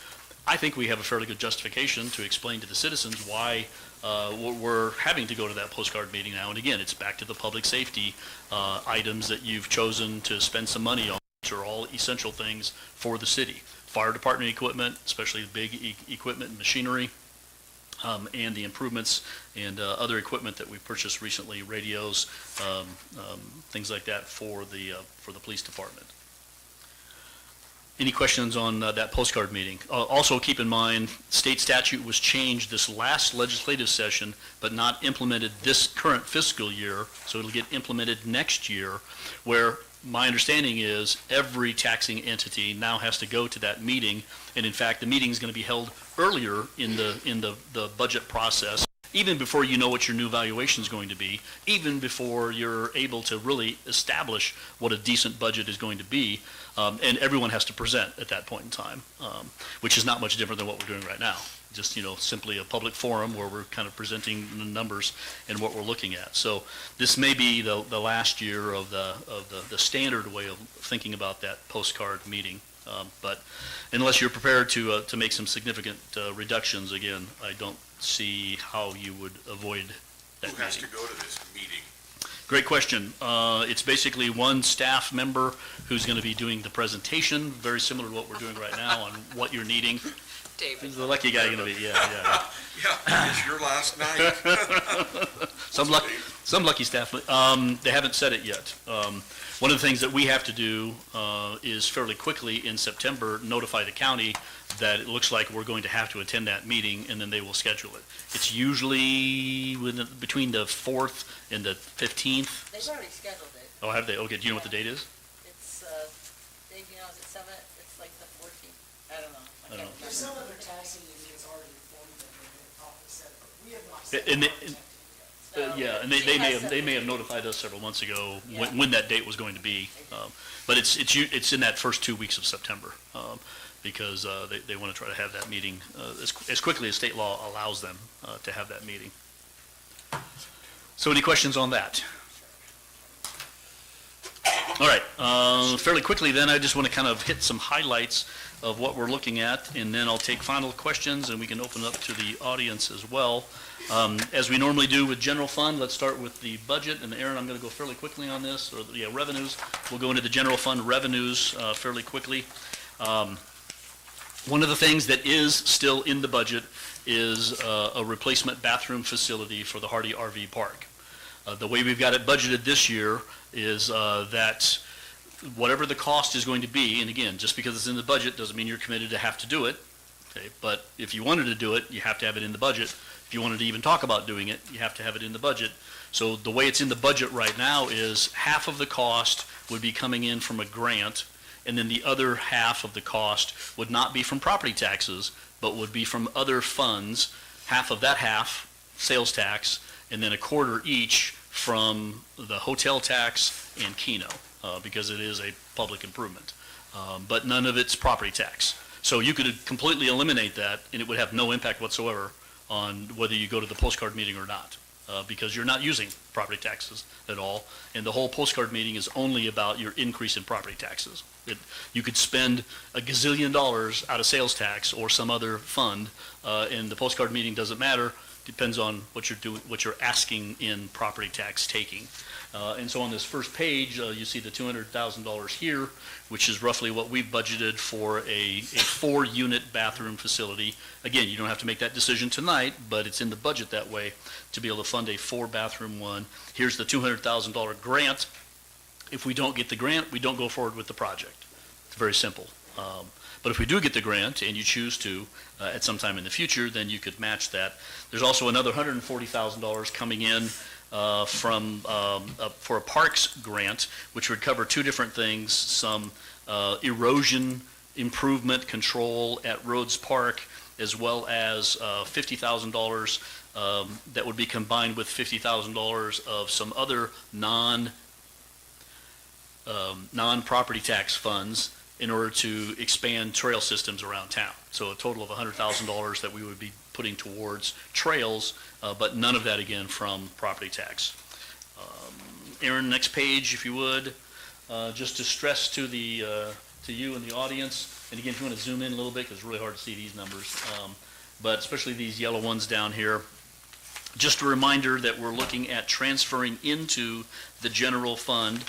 I think we have a fairly good justification to explain to the citizens why we're having to go to that postcard meeting now. And again, it's back to the public safety items that you've chosen to spend some money on, which are all essential things for the city. Fire department equipment, especially big equipment and machinery, and the improvements and other equipment that we purchased recently, radios, things like that for the police department. Any questions on that postcard meeting? Also keep in mind, state statute was changed this last legislative session, but not implemented this current fiscal year, so it'll get implemented next year, where my understanding is every taxing entity now has to go to that meeting, and in fact, the meeting is going to be held earlier in the budget process, even before you know what your new valuation is going to be, even before you're able to really establish what a decent budget is going to be, and everyone has to present at that point in time, which is not much different than what we're doing right now. Just, simply a public forum where we're kind of presenting the numbers and what we're looking at. So this may be the last year of the standard way of thinking about that postcard meeting. But unless you're prepared to make some significant reductions, again, I don't see how you would avoid that meeting. Who has to go to this meeting? Great question. It's basically one staff member who's going to be doing the presentation, very similar to what we're doing right now on what you're needing. David. Who's the lucky guy going to be? Yeah. Yeah, it's your last night. Some lucky staff. They haven't said it yet. One of the things that we have to do is fairly quickly in September notify the county that it looks like we're going to have to attend that meeting, and then they will schedule it. It's usually between the 4th and the 15th. They've already scheduled it. Oh, have they? Okay, do you know what the date is? It's, Dave, is it 7? It's like the 14th. I don't know. I don't know. There's some other taxing unions already informed them that they probably said it, but we have not said Yeah, and they may have notified us several months ago when that date was going to be. But it's in that first 2 weeks of September, because they want to try to have that meeting as quickly as state law allows them to have that meeting. So any questions on that? All right, fairly quickly then, I just want to kind of hit some highlights of what we're looking at, and then I'll take final questions, and we can open up to the audience as well. As we normally do with general fund, let's start with the budget, and Aaron, I'm going to go fairly quickly on this, or revenues. We'll go into the general fund revenues fairly quickly. One of the things that is still in the budget is a replacement bathroom facility for the Hardy RV Park. The way we've got it budgeted this year is that whatever the cost is going to be, and again, just because it's in the budget doesn't mean you're committed to have to do it, okay? But if you wanted to do it, you have to have it in the budget. If you wanted to even talk about doing it, you have to have it in the budget. So the way it's in the budget right now is half of the cost would be coming in from a grant, and then the other half of the cost would not be from property taxes, but would be from other funds, half of that half, sales tax, and then a quarter each from the hotel tax and Keno, because it is a public improvement. But none of it's property tax. So you could completely eliminate that, and it would have no impact whatsoever on whether you go to the postcard meeting or not, because you're not using property taxes at all, and the whole postcard meeting is only about your increase in property taxes. You could spend $1 gazillion out of sales tax or some other fund, and the postcard meeting doesn't matter. Depends on what you're doing, what you're asking in property tax taking. And so on this first page, you see the $200,000 here, which is roughly what we've budgeted for a 4-unit bathroom facility. Again, you don't have to make that decision tonight, but it's in the budget that way to be able to fund a 4-bathroom one. Here's the $200,000 grant. If we don't get the grant, we don't go forward with the project. It's very simple. But if we do get the grant and you choose to at some time in the future, then you could match that. There's also another $140,000 coming in for a parks grant, which would cover 2 different things: some erosion improvement control at Rhodes Park, as well as $50,000 that would be combined with $50,000 of some other non-property tax funds in order to expand trail systems around town. So a total of $100,000 that we would be putting towards trails, but none of that again from property tax. Aaron, next page, if you would, just to stress to you and the audience, and again, if you want to zoom in a little bit, because it's really hard to see these numbers, but especially these yellow ones down here. Just a reminder that we're looking at transferring into the general fund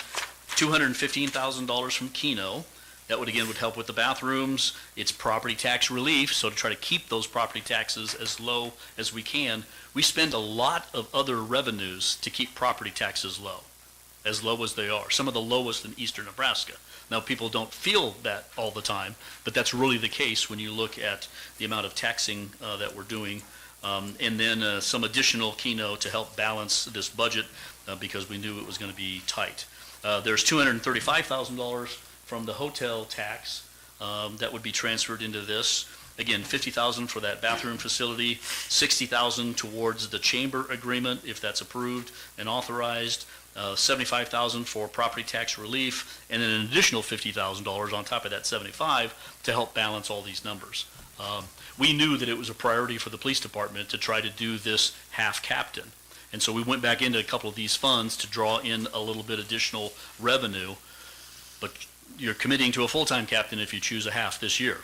$215,000 from Keno. That would help with the bathrooms. It's property tax relief, so to try to keep those property taxes as low as we can. We spend a lot of other revenues to keep property taxes low as they are, some of the lowest in eastern Nebraska. Now, people don't feel that all the time, but that's really the case when you look at the amount of taxing that we're doing. And then some additional Keno to help balance this budget because we knew it was going to be tight. There's $235,000 from the hotel tax that would be transferred into this. Again, $50,000 for that bathroom facility, $60,000 towards the chamber agreement if that's approved and authorized, $75,000 for property tax relief, and then an additional $50,000 on top of that $75,000 to help balance all these numbers. We knew that it was a priority for the police department to try to do this half-captain. And so we went back into a couple of these funds to draw in a little bit additional revenue, but you're committing to a full-time captain if you choose a half this year.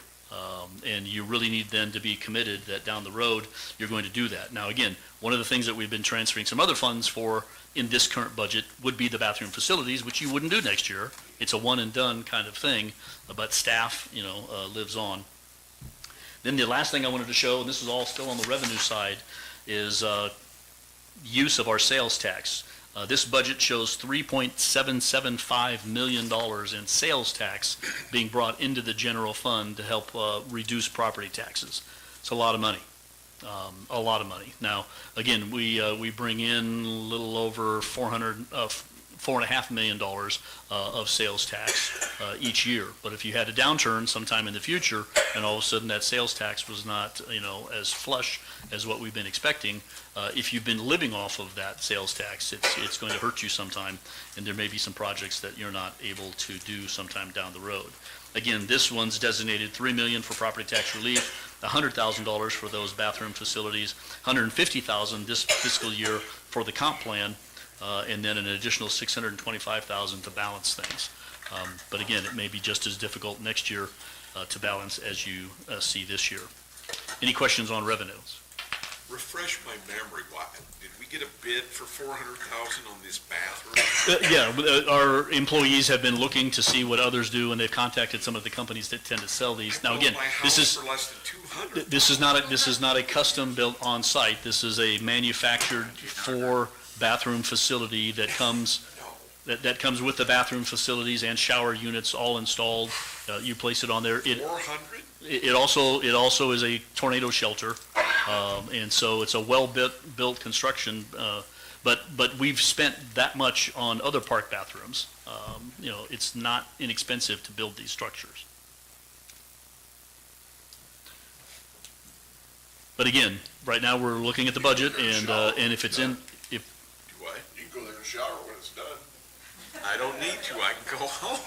And you really need then to be committed that down the road you're going to do that. Now again, one of the things that we've been transferring some other funds for in this current budget would be the bathroom facilities, which you wouldn't do next year. It's a one and done kind of thing, but staff, lives on. Then the last thing I wanted to show, and this is all still on the revenue side, is use of our sales tax. This budget shows $3.775 million in sales tax being brought into the general fund to help reduce property taxes. It's a lot of money. A lot of money. Now, again, we bring in a little over $4.5 million of sales tax each year. But if you had a downturn sometime in the future, and all of a sudden that sales tax was not, as flush as what we've been expecting, if you've been living off of that sales tax, it's going to hurt you sometime, and there may be some projects that you're not able to do sometime down the road. Again, this one's designated $3 million for property tax relief, $100,000 for those bathroom facilities, $150,000 this fiscal year for the comp plan, and then an additional $625,000 to balance things. But again, it may be just as difficult next year to balance as you see this year. Any questions on revenues? Refresh my memory, did we get a bid for $400,000 on this bathroom? Our employees have been looking to see what others do, and they've contacted some of the companies that tend to sell these. Now again, this is for less than $200. This is not a custom built on site. This is a manufactured for bathroom facility that comes with the bathroom facilities and shower units all installed. You place it on there. 400? It also is a tornado shelter, and so it's a well-built construction. But we've spent that much on other park bathrooms. It's not inexpensive to build these structures. But again, right now we're looking at the budget, and if it's in, Do what? You can go there and shower when it's done. I don't need to. I can go home.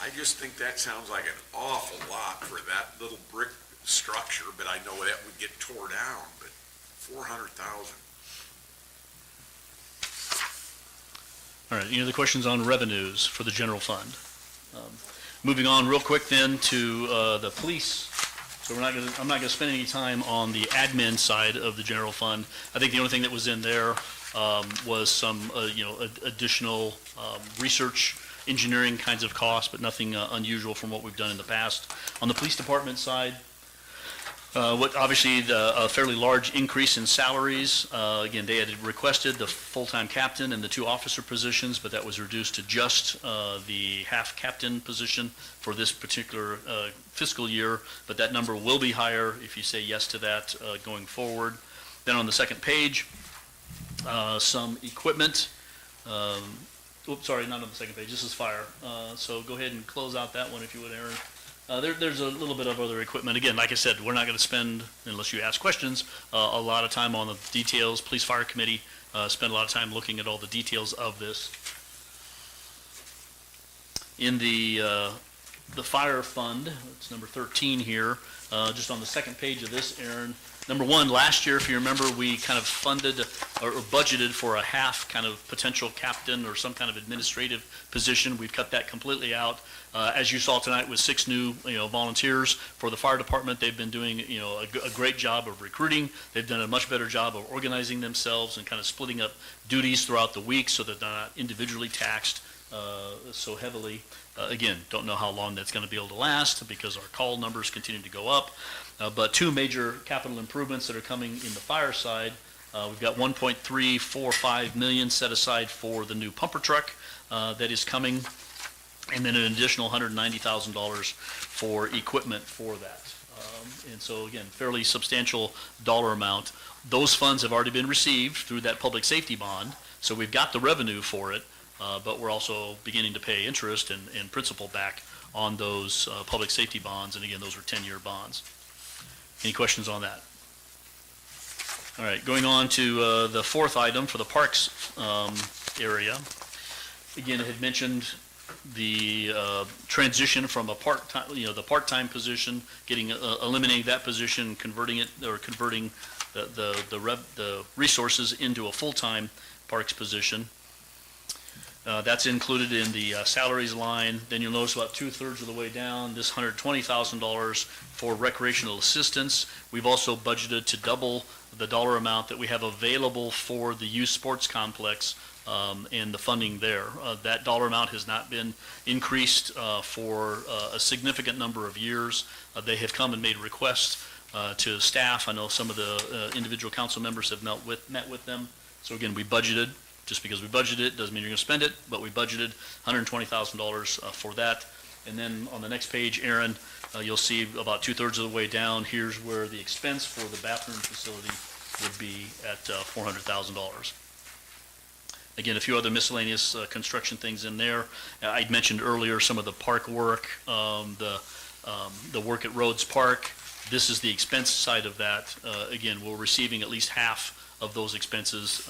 I just think that sounds like an awful lot for that little brick structure, but I know that would get tore down, but $400,000. All right, any other questions on revenues for the general fund? Moving on real quick then to the police. So I'm not gonna spend any time on the admin side of the general fund. I think the only thing that was in there was some, additional research, engineering kinds of costs, but nothing unusual from what we've done in the past. On the police department side, obviously a fairly large increase in salaries. Again, they had requested the full-time captain and the 2 officer positions, but that was reduced to just the half-captain position for this particular fiscal year. But that number will be higher if you say yes to that going forward. Then on the second page, some equipment. Oops, sorry, not on the second page. This is fire. So go ahead and close out that one if you would, Aaron. There's a little bit of other equipment. Again, like I said, we're not going to spend, unless you ask questions, a lot of time on the details. Police Fire Committee spent a lot of time looking at all the details of this. In the fire fund, it's number 13 here, just on the second page of this, Aaron. Number one, last year, if you remember, we kind of funded or budgeted for a half kind of potential captain or some kind of administrative position. We've cut that completely out. As you saw tonight with 6 new, volunteers for the fire department, they've been doing, a great job of recruiting. They've done a much better job of organizing themselves and kind of splitting up duties throughout the week so that they're not individually taxed so heavily. Again, don't know how long that's going to be able to last because our call numbers continue to go up. But 2 major capital improvements that are coming in the fire side. We've got $1.345 million set aside for the new pumper truck that is coming, and then an additional $190,000 for equipment for that. And so again, fairly substantial dollar amount. Those funds have already been received through that public safety bond, so we've got the revenue for it, but we're also beginning to pay interest and principal back on those public safety bonds, and again, those are 10-year bonds. Any questions on that? All right, going on to the fourth item for the parks area. Again, I had mentioned the transition from a part-time, the part-time position, eliminating that position, converting the resources into a full-time parks position. That's included in the salaries line. Then you'll notice about 2/3 of the way down, this $120,000 for recreational assistance. We've also budgeted to double the dollar amount that we have available for the youth sports complex and the funding there. That dollar amount has not been increased for a significant number of years. They have come and made requests to staff. I know some of the individual council members have met with them. So again, we budgeted. Just because we budgeted it doesn't mean you're going to spend it, but we budgeted $120,000 for that. And then on the next page, Aaron, you'll see about 2/3 of the way down, here's where the expense for the bathroom facility would be at $400,000. Again, a few other miscellaneous construction things in there. I'd mentioned earlier some of the park work, the work at Rhodes Park. This is the expense side of that. Again, we're receiving at least half of those expenses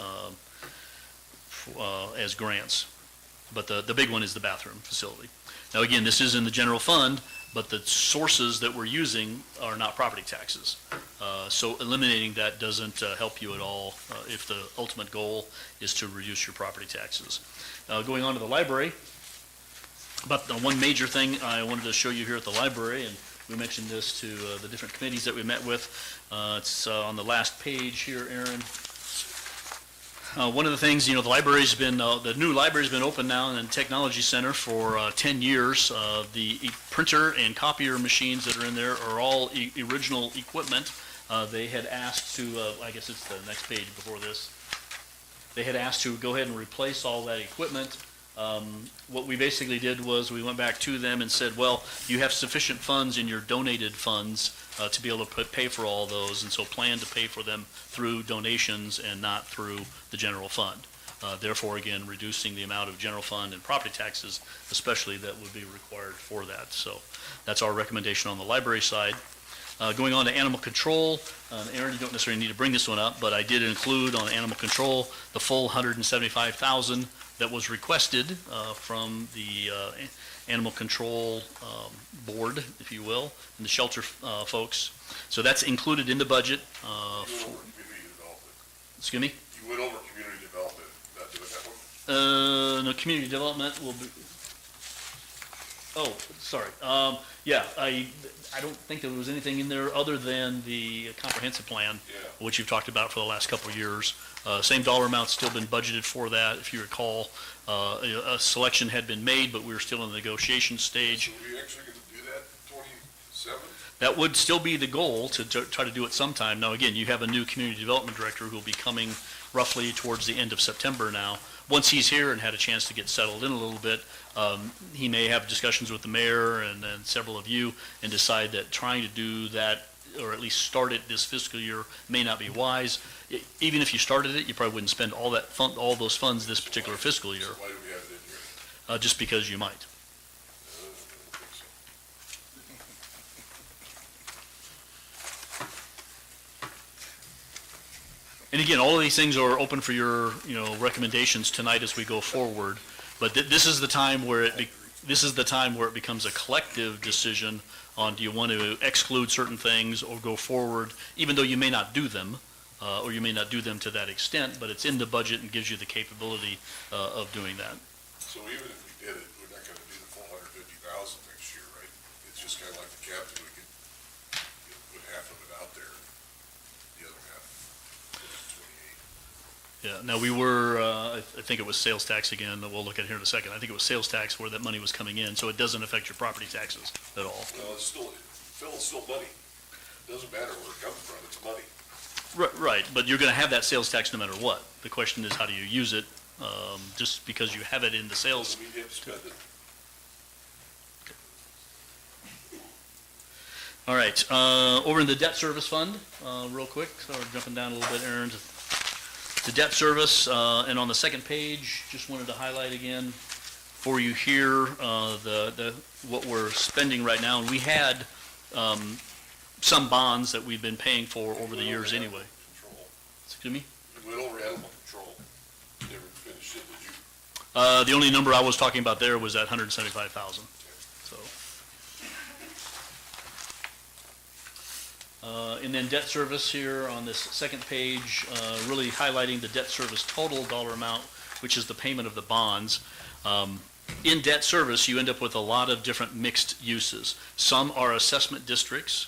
as grants. But the big one is the bathroom facility. Now again, this is in the general fund, but the sources that we're using are not property taxes. So eliminating that doesn't help you at all if the ultimate goal is to reduce your property taxes. Going on to the library, but the one major thing I wanted to show you here at the library, and we mentioned this to the different committees that we met with, it's on the last page here, Aaron. One of the things, the library's been, the new library's been open now in the technology center for 10 years. The printer and copier machines that are in there are all original equipment. They had asked to, I guess it's the next page before this, they had asked to go ahead and replace all that equipment. What we basically did was we went back to them and said, well, you have sufficient funds in your donated funds to be able to pay for all those, and so plan to pay for them through donations and not through the general fund. Therefore, again, reducing the amount of general fund and property taxes, especially, that would be required for that. So that's our recommendation on the library side. Going on to animal control, Aaron, you don't necessarily need to bring this one up, but I did include on animal control the full $175,000 that was requested from the animal control board, if you will, and the shelter folks. So that's included in the budget. Excuse me? You went over community development, that one? No, community development will be, oh, sorry. Yeah, I don't think there was anything in there other than the comprehensive plan, which you've talked about for the last couple of years. Same dollar amount's still been budgeted for that. If you recall, a selection had been made, but we were still in the negotiation stage. So are we actually going to do that in 27? That would still be the goal, to try to do it sometime. Now, again, you have a new community development director who will be coming roughly towards the end of September now. Once he's here and had a chance to get settled in a little bit, he may have discussions with the mayor and several of you and decide that trying to do that, or at least start it this fiscal year, may not be wise. Even if you started it, you probably wouldn't spend all those funds this particular fiscal year. So why do we have it in here? Just because you might. And again, all of these things are open for your, recommendations tonight as we go forward. But this is the time where it becomes a collective decision on, do you want to exclude certain things or go forward, even though you may not do them, or you may not do them to that extent, but it's in the budget and gives you the capability of doing that. So even if we did it, we're not gonna do the full 150,000 next year, right? It's just kinda like the captain, we could put half of it out there, the other half, 28. Yeah, now we were, I think it was sales tax again, that we'll look at here in a second. I think it was sales tax where that money was coming in, so it doesn't affect your property taxes at all. Well, it's still, Phil, it's still money. Doesn't matter where it comes from, it's money. Right, but you're gonna have that sales tax no matter what. The question is, how do you use it? Just because you have it in the sales. We didn't spend it. All right, over in the debt service fund, real quick, so we're jumping down a little bit, Aaron, to debt service, and on the second page, just wanted to highlight again for you here, what we're spending right now, and we had, some bonds that we've been paying for over the years anyway. Control. Excuse me? We went over animal control. Never finished it, did you? The only number I was talking about there was that 175,000, so. And then debt service here on this second page, really highlighting the debt service total dollar amount, which is the payment of the bonds. In debt service, you end up with a lot of different mixed uses. Some are assessment districts,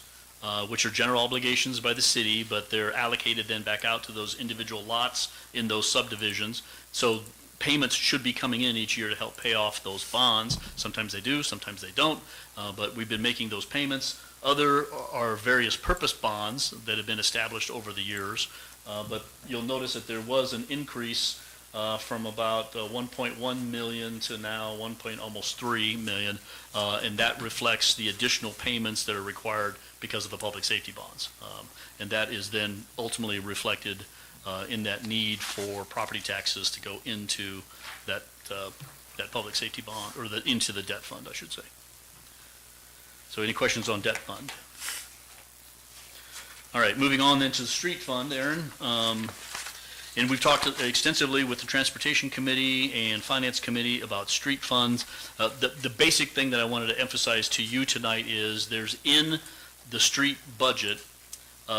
which are general obligations by the city, but they're allocated then back out to those individual lots in those subdivisions. So payments should be coming in each year to help pay off those bonds. Sometimes they do, sometimes they don't, but we've been making those payments. Other are various purpose bonds that have been established over the years, but you'll notice that there was an increase from about 1.1 million to now almost 3 million, and that reflects the additional payments that are required because of the public safety bonds. And that is then ultimately reflected in that need for property taxes to go into that public safety bond, or into the debt fund, I should say. So any questions on debt fund? All right, moving on then to the street fund, Aaron. And we've talked extensively with the Transportation Committee and Finance Committee about street funds. The basic thing that I wanted to emphasize to you tonight is there's in the street budget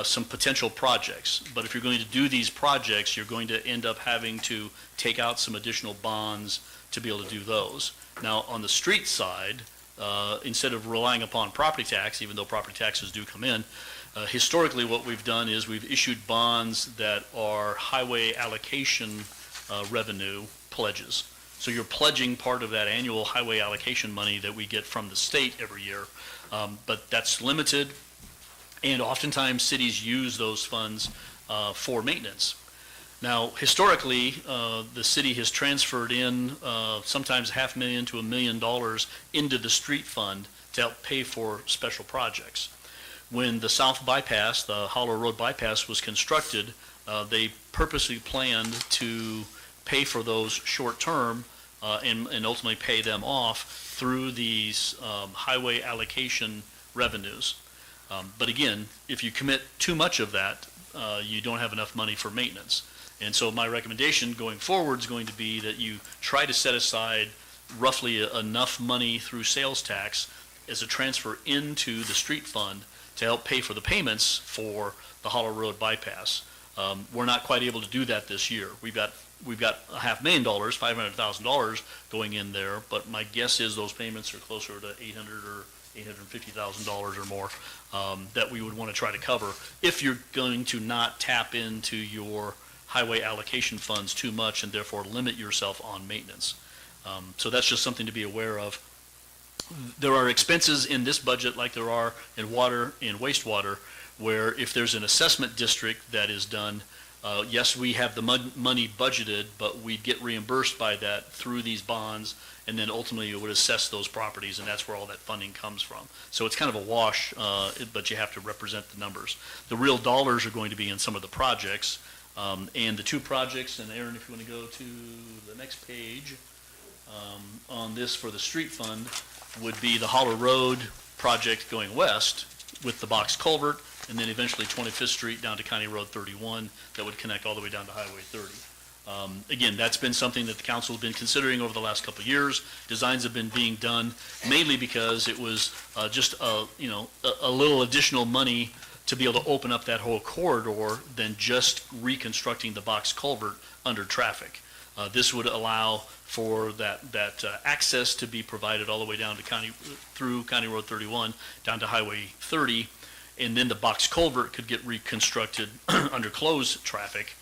some potential projects. But if you're going to do these projects, you're going to end up having to take out some additional bonds to be able to do those. Now, on the street side, instead of relying upon property tax, even though property taxes do come in, historically, what we've done is we've issued bonds that are highway allocation revenue pledges. So you're pledging part of that annual highway allocation money that we get from the state every year. But that's limited, and oftentimes cities use those funds for maintenance. Now, historically, the city has transferred in sometimes $500,000 to $1 million into the street fund to help pay for special projects. When the South Bypass, the Hollow Road Bypass, was constructed, they purposely planned to pay for those short-term and ultimately pay them off through these highway allocation revenues. But again, if you commit too much of that, you don't have enough money for maintenance. And so my recommendation going forward is going to be that you try to set aside roughly enough money through sales tax as a transfer into the street fund to help pay for the payments for the Hollow Road Bypass. We're not quite able to do that this year. We've got $500,000, $500,000 going in there, but my guess is those payments are closer to $800,000 or $850,000 or more that we would want to try to cover if you're going to not tap into your highway allocation funds too much and therefore limit yourself on maintenance. So that's just something to be aware of. There are expenses in this budget like there are in water and wastewater, where if there's an assessment district that is done, yes, we have the money budgeted, but we get reimbursed by that through these bonds, and then ultimately it would assess those properties, and that's where all that funding comes from. So it's kind of a wash, but you have to represent the numbers. The real dollars are going to be in some of the projects, and the two projects, and Aaron, if you want to go to the next page, on this for the street fund, would be the Hollow Road project going west, with the box culvert, and then eventually 25th Street down to County Road 31 that would connect all the way down to Highway 30. Again, that's been something that the council has been considering over the last couple of years. Designs have been being done mainly because it was just a little additional money to be able to open up that whole corridor than just reconstructing the box culvert under traffic. This would allow for that access to be provided all the way down to through County Road 31 down to Highway 30, and then the box culvert could get reconstructed under closed traffic,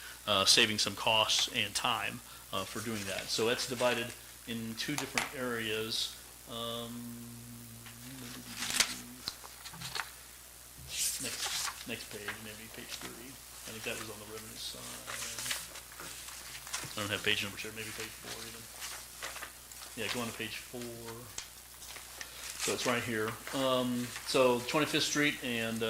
saving some costs and time for doing that. So that's divided in two different areas. Next page, maybe page 30. I think that was on the revenue side. I don't have page numbers here, maybe page 4 even. Yeah, go on to page 4. So it's right here. So 25th Street, and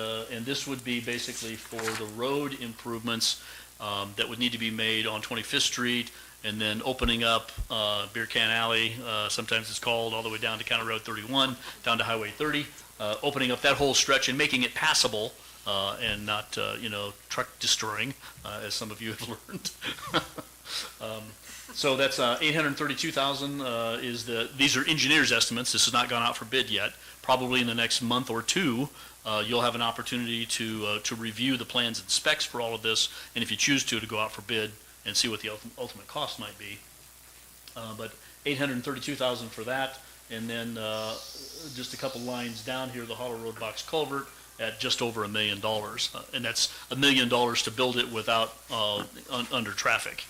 this would be basically for the road improvements that would need to be made on 25th Street, and then opening up Beer Can Alley, sometimes it's called, all the way down to County Road 31, down to Highway 30, opening up that whole stretch and making it passable and not, truck destroying, as some of you have learned. So that's $832,000 these are engineers' estimates. This has not gone out for bid yet. Probably in the next month or two, you'll have an opportunity to review the plans and specs for all of this, and if you choose to go out for bid and see what the ultimate cost might be. But $832,000 for that, and then just a couple lines down here, the Hollow Road box culvert at just over $1 million, and that's $1 million to build it without under traffic.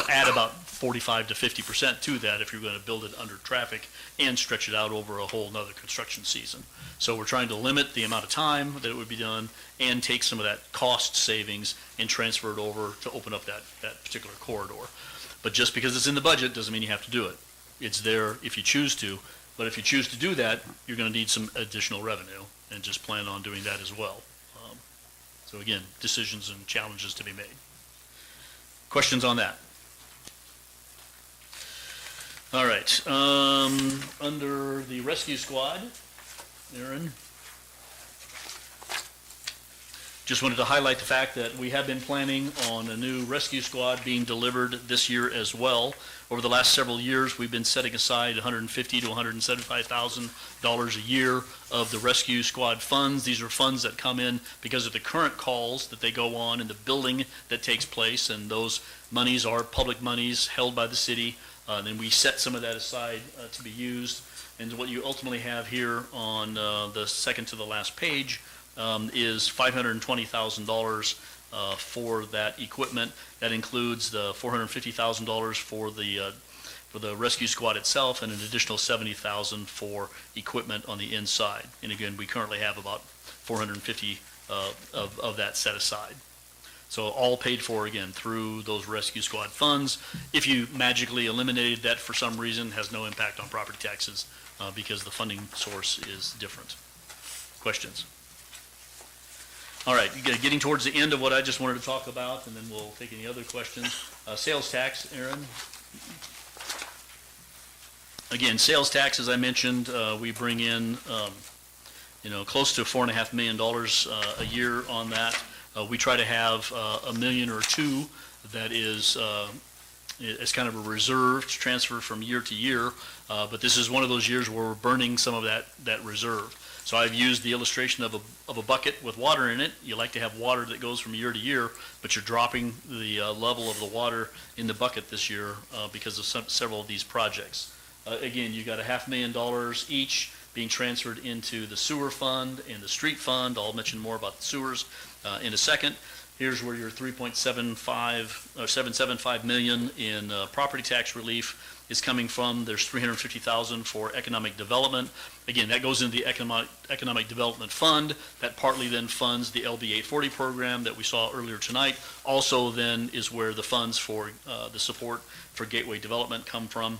Add about 45 to 50% to that if you're going to build it under traffic and stretch it out over a whole nother construction season. So we're trying to limit the amount of time that it would be done and take some of that cost savings and transfer it over to open up that particular corridor. But just because it's in the budget doesn't mean you have to do it. It's there if you choose to, but if you choose to do that, you're going to need some additional revenue, and just plan on doing that as well. So again, decisions and challenges to be made. Questions on that? All right. Under the rescue squad, Aaron, just wanted to highlight the fact that we have been planning on a new rescue squad being delivered this year as well. Over the last several years, we've been setting aside $150,000 to $175,000 a year of the rescue squad funds. These are funds that come in because of the current calls that they go on and the building that takes place, and those monies are public monies held by the city. Then we set some of that aside to be used. And what you ultimately have here on the second to the last page is $520,000 for that equipment. That includes the $450,000 for the rescue squad itself, and an additional $70,000 for equipment on the inside. And again, we currently have about $450 of that set aside. So all paid for, again, through those rescue squad funds. If you magically eliminated that for some reason, has no impact on property taxes because the funding source is different. Questions? All right, getting towards the end of what I just wanted to talk about, and then we'll take any other questions. Sales tax, Aaron. Again, sales tax, as I mentioned, we bring in, close to $4.5 million a year on that. We try to have $1 million or $2 million that is as kind of a reserve to transfer from year to year, but this is one of those years where we're burning some of that reserve. So I've used the illustration of a bucket with water in it. You like to have water that goes from year to year, but you're dropping the level of the water in the bucket this year because of several of these projects. Again, you got $500,000 each being transferred into the sewer fund and the street fund. I'll mention more about the sewers in a second. Here's where your $3.75 million in property tax relief is coming from. There's $350,000 for economic development. Again, that goes into the economic development fund. That partly then funds the LB 840 program that we saw earlier tonight. Also then is where the funds for the support for gateway development come from.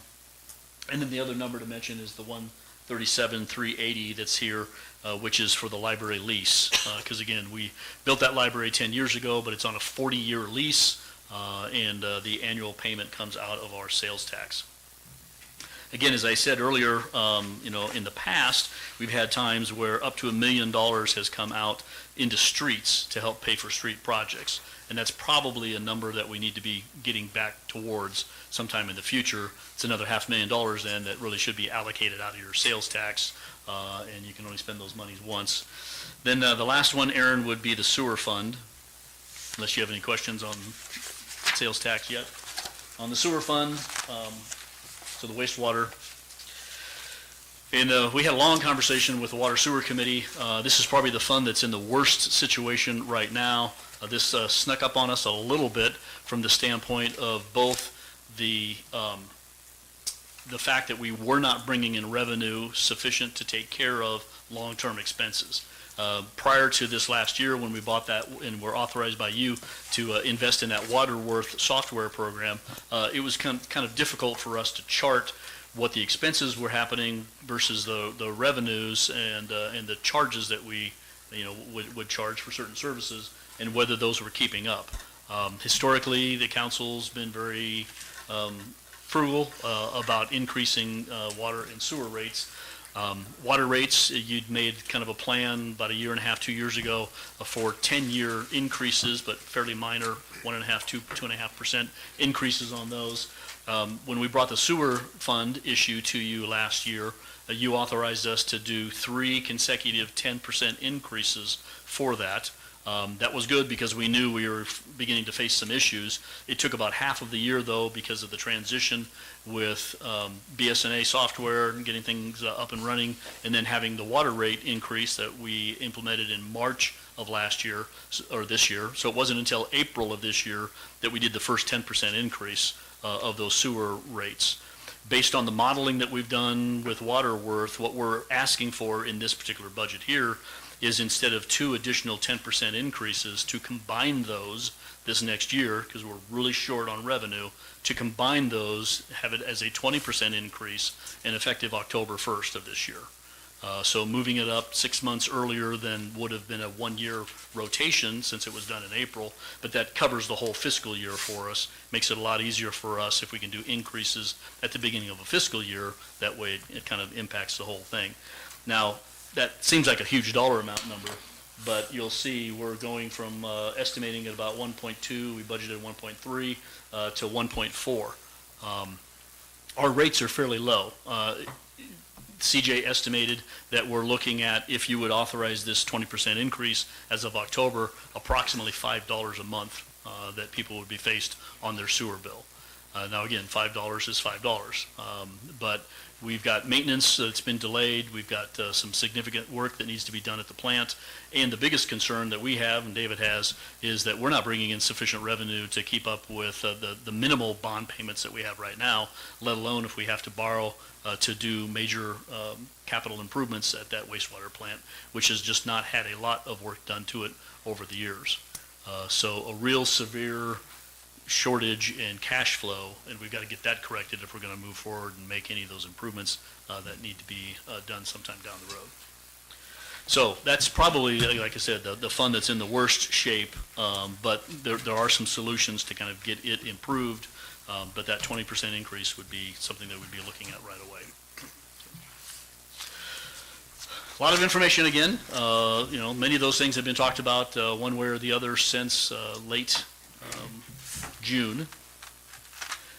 And then the other number to mention is the $137,380 that's here, which is for the library lease. Because again, we built that library 10 years ago, but it's on a 40-year lease, and the annual payment comes out of our sales tax. Again, as I said earlier, in the past, we've had times where up to $1 million has come out into streets to help pay for street projects. And that's probably a number that we need to be getting back towards sometime in the future. It's another $500,000 then that really should be allocated out of your sales tax, and you can only spend those monies once. Then the last one, Aaron, would be the sewer fund, unless you have any questions on sales tax yet. On the sewer fund, so the wastewater, and we had a long conversation with the Water Sewer Committee. This is probably the fund that's in the worst situation right now. This snuck up on us a little bit from the standpoint of both the fact that we were not bringing in revenue sufficient to take care of long-term expenses. Prior to this last year, when we bought that and were authorized by you to invest in that Waterworth software program, it was kind of difficult for us to chart what the expenses were happening versus the revenues and the charges that we would charge for certain services, and whether those were keeping up. Historically, the council's been very frugal about increasing water and sewer rates. Water rates, you'd made kind of a plan about 1.5 years, 2 years ago for 10-year increases, but fairly minor, 1.5%, 2.5% increases on those. When we brought the sewer fund issue to you last year, you authorized us to do 3 consecutive 10% increases for that. That was good because we knew we were beginning to face some issues. It took about half of the year, though, because of the transition with BSNA software and getting things up and running, and then having the water rate increase that we implemented in March of last year, or this year. So it wasn't until April of this year that we did the first 10% increase of those sewer rates. Based on the modeling that we've done with Waterworth, what we're asking for in this particular budget here is, instead of 2 additional 10% increases, to combine those this next year, because we're really short on revenue, to combine those, have it as a 20% increase, and effective October 1st of this year. So moving it up 6 months earlier than would have been a 1-year rotation, since it was done in April, but that covers the whole fiscal year for us. Makes it a lot easier for us if we can do increases at the beginning of a fiscal year. That way it kind of impacts the whole thing. Now, that seems like a huge dollar amount number, but you'll see we're going from estimating at about 1.2, we budgeted 1.3 to 1.4. Our rates are fairly low. CJ estimated that we're looking at, if you would authorize this 20% increase as of October, approximately $5 a month that people would be faced on their sewer bill. Now again, $5 is $5, but we've got maintenance that's been delayed. We've got some significant work that needs to be done at the plant. And the biggest concern that we have, and David has, is that we're not bringing in sufficient revenue to keep up with the minimal bond payments that we have right now, let alone if we have to borrow to do major capital improvements at that wastewater plant, which has just not had a lot of work done to it over the years. So a real severe shortage in cash flow, and we've got to get that corrected if we're going to move forward and make any of those improvements that need to be done sometime down the road. So that's probably, like I said, the fund that's in the worst shape, but there are some solutions to kind of get it improved, but that 20% increase would be something that we'd be looking at right away. A lot of information again. Many of those things have been talked about one way or the other since late June.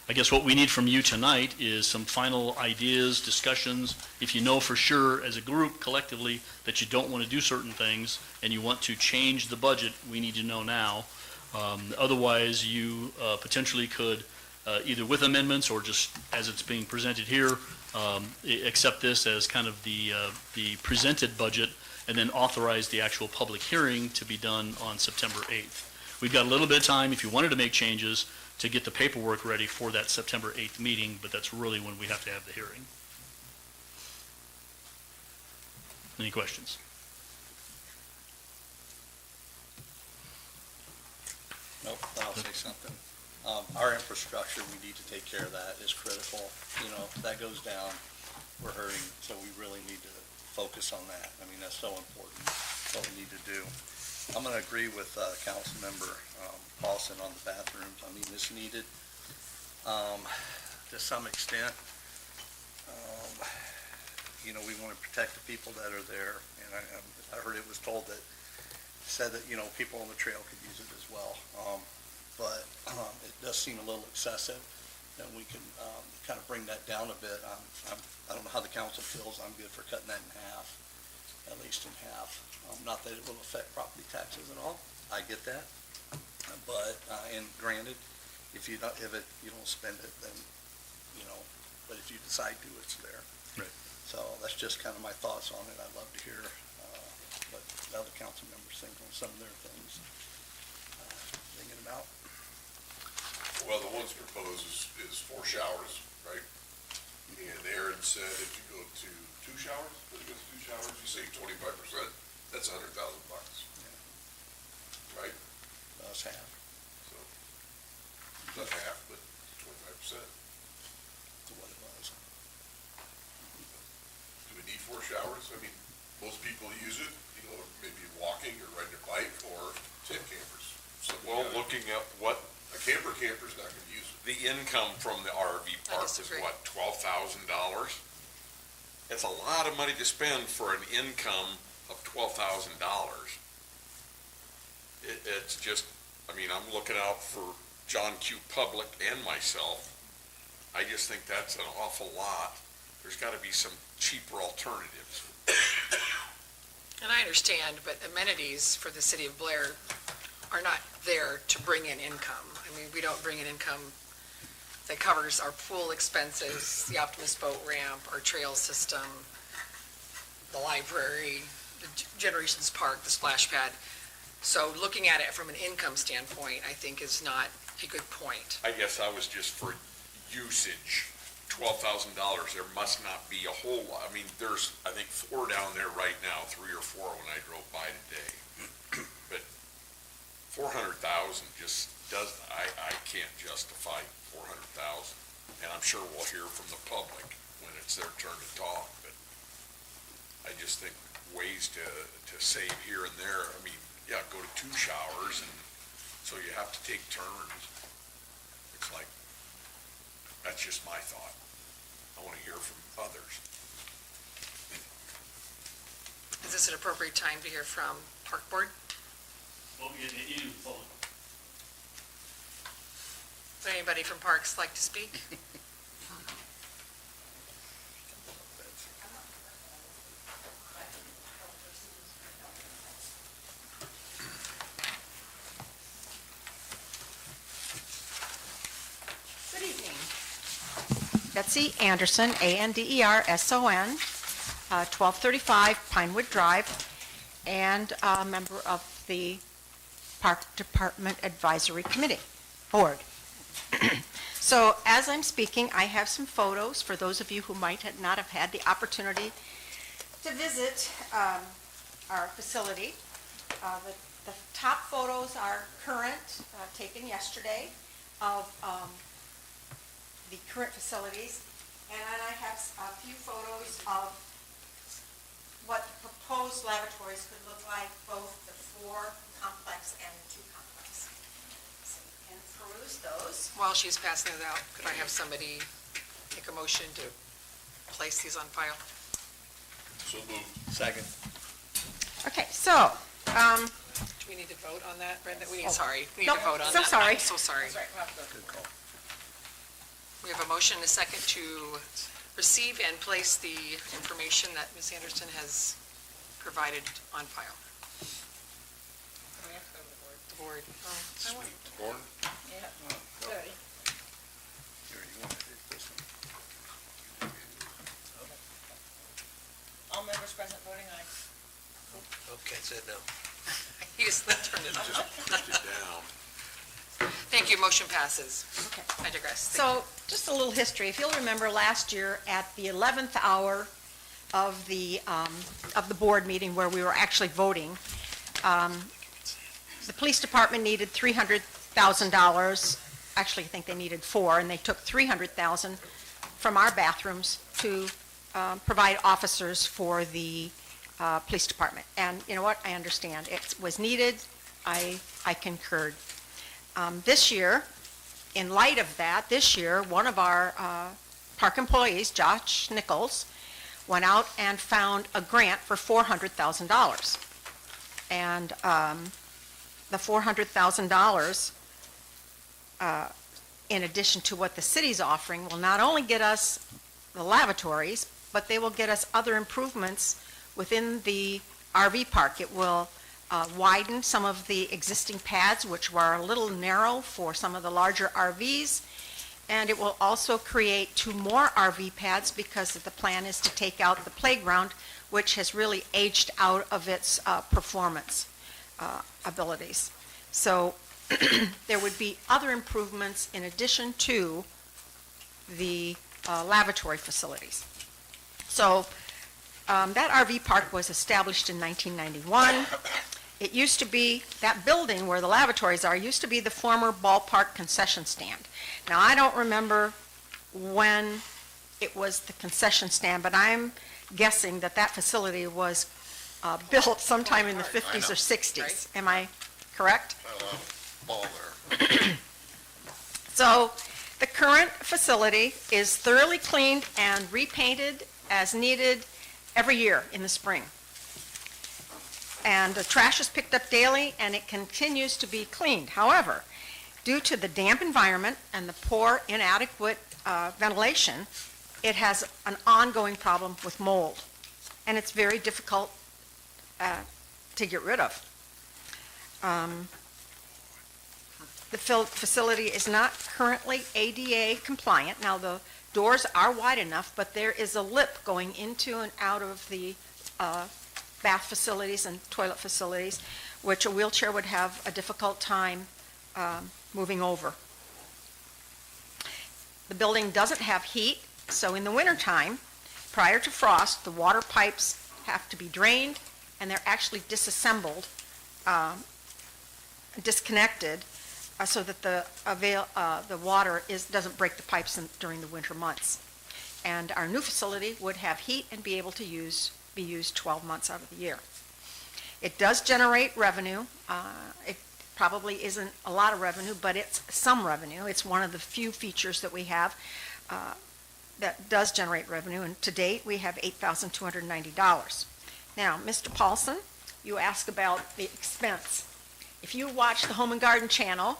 I guess what we need from you tonight is some final ideas, discussions. If you know for sure as a group collectively that you don't want to do certain things and you want to change the budget, we need to know now. Otherwise, you potentially could, either with amendments or just as it's being presented here, accept this as kind of the presented budget and then authorize the actual public hearing to be done on September 8th. We've got a little bit of time if you wanted to make changes to get the paperwork ready for that September 8th meeting, but that's really when we have to have the hearing. Any questions? Nope, I'll say something. Our infrastructure, we need to take care of that, is critical. If that goes down, we're hurting, so we really need to focus on that. I mean, that's so important, what we need to do. I'm going to agree with Councilmember Paulson on the bathrooms. I mean, it's needed to some extent. You know, we want to protect the people that are there, and I heard it was told that, said that, you know, people on the trail could use it as well. But it does seem a little excessive, and we can kind of bring that down a bit. I don't know how the council feels. I'm good for cutting that in half, at least in half. Not that it will affect property taxes at all. I get that. But, and granted, if you don't spend it, then, you know, but if you decide to, it's there. Right. So that's just kind of my thoughts on it. I'd love to hear what the other council members think on some of their things. Thinking about. Well, the ones proposed is 4 showers, right? And Aaron said if you go to 2 showers, you save 25%, that's $100,000. Right? That's half. So, not half, but 25%. To what it was. Do we need 4 showers? I mean, most people use it, you know, maybe walking or riding their bike or tent campers. Well, looking at what, a camper's not gonna use it. The income from the RV park is what, $12,000? It's a lot of money to spend for an income of $12,000. It's just, I mean, I'm looking out for John Q. Public and myself. I just think that's an awful lot. There's gotta be some cheaper alternatives. And I understand, but amenities for the city of Blair are not there to bring in income. I mean, we don't bring in income that covers our pool expenses, the Optimus boat ramp, our trail system, the library, the Generations Park, the splash pad. So looking at it from an income standpoint, I think is not a good point. I guess I was just for usage, $12,000, there must not be a whole lot. I mean, there's, I think, 4 down there right now, 3 or 4 when I drove by today. But 400,000 just does, I can't justify 400,000. And I'm sure we'll hear from the public when it's their turn to talk, but I just think ways to save here and there. I mean, yeah, go to 2 showers, and so you have to take turns. It's like, that's just my thought. I want to hear from others. Is this an appropriate time to hear from Park Board? Well, you vote. Would anybody from Parks like to speak? Good evening. Betsy Anderson, Anderson, 1235 Pinewood Drive, and a member of the Park Department Advisory Committee Board. So as I'm speaking, I have some photos for those of you who might not have had the opportunity to visit our facility. The top photos are current, taken yesterday, of the current facilities, and then I have a few photos of what the proposed lavatories could look like, both the 4 complex and the 2 complex. So you can peruse those. While she's passing it out, could I have somebody make a motion to place these on file? So moved. Second. Okay, so, Do we need to vote on that, Brenda? We need, sorry, we need to Nope, vote on so that. sorry. I'm so sorry. That's right, Rob, Good call. We have a motion and a second to receive and place the information that Ms. Anderson has provided on file. we have to go to the board. The board. Oh, I want- Born? Yeah. Good. Here, you want to do this one? All members present voting aye. Okay, said no. He just turned it Just off. pushed it down. Thank you, motion passes. okay. I digress. Thank you. So, just a little history. If you'll remember last year at the 11th hour of the board meeting where we were actually voting, the police department needed $300,000. Actually, I think they needed 4, and they took $300,000 from our bathrooms to provide officers for the police department. And you know what? I understand. It was needed. I concurred. This year, in light of that, this year, one of our park employees, Josh Nichols, went out and found a grant for $400,000. And the $400,000, in addition to what the city's offering, will not only get us the lavatories, but they will get us other improvements within the RV park. It will widen some of the existing pads, which were a little narrow for some of the larger RVs, and it will also create 2 more RV pads because the plan is to take out the playground, which has really aged out of its performance abilities. So there would be other improvements in addition to the lavatory facilities. So that RV park was established in 1991. It used to be, that building where the lavatories are, used to be the former ballpark concession stand. Now, I don't remember when it was the concession stand, but I'm guessing that that facility was built sometime in the 50s or 60s. Am I correct? Ball there. So the current facility is thoroughly cleaned and repainted as needed every year in the spring. And the trash is picked up daily and it continues to be cleaned. However, due to the damp environment and the poor, inadequate ventilation, it has an ongoing problem with mold. And it's very difficult to get rid of. The facility is not currently ADA compliant. Now, the doors are wide enough, but there is a lip going into and out of the bath facilities and toilet facilities, which a wheelchair would have a difficult time moving over. The building doesn't have heat, so in the wintertime, prior to frost, the water pipes have to be drained, and they're actually disassembled, disconnected, so that the water doesn't break the pipes during the winter months. And our new facility would have heat and be able to be used 12 months out of the year. It does generate revenue. It probably isn't a lot of revenue, but it's some revenue. It's one of the few features that we have that does generate revenue, and to date we have $8,290. Now, Mr. Paulson, you asked about the expense. If you watch the Home and Garden channel,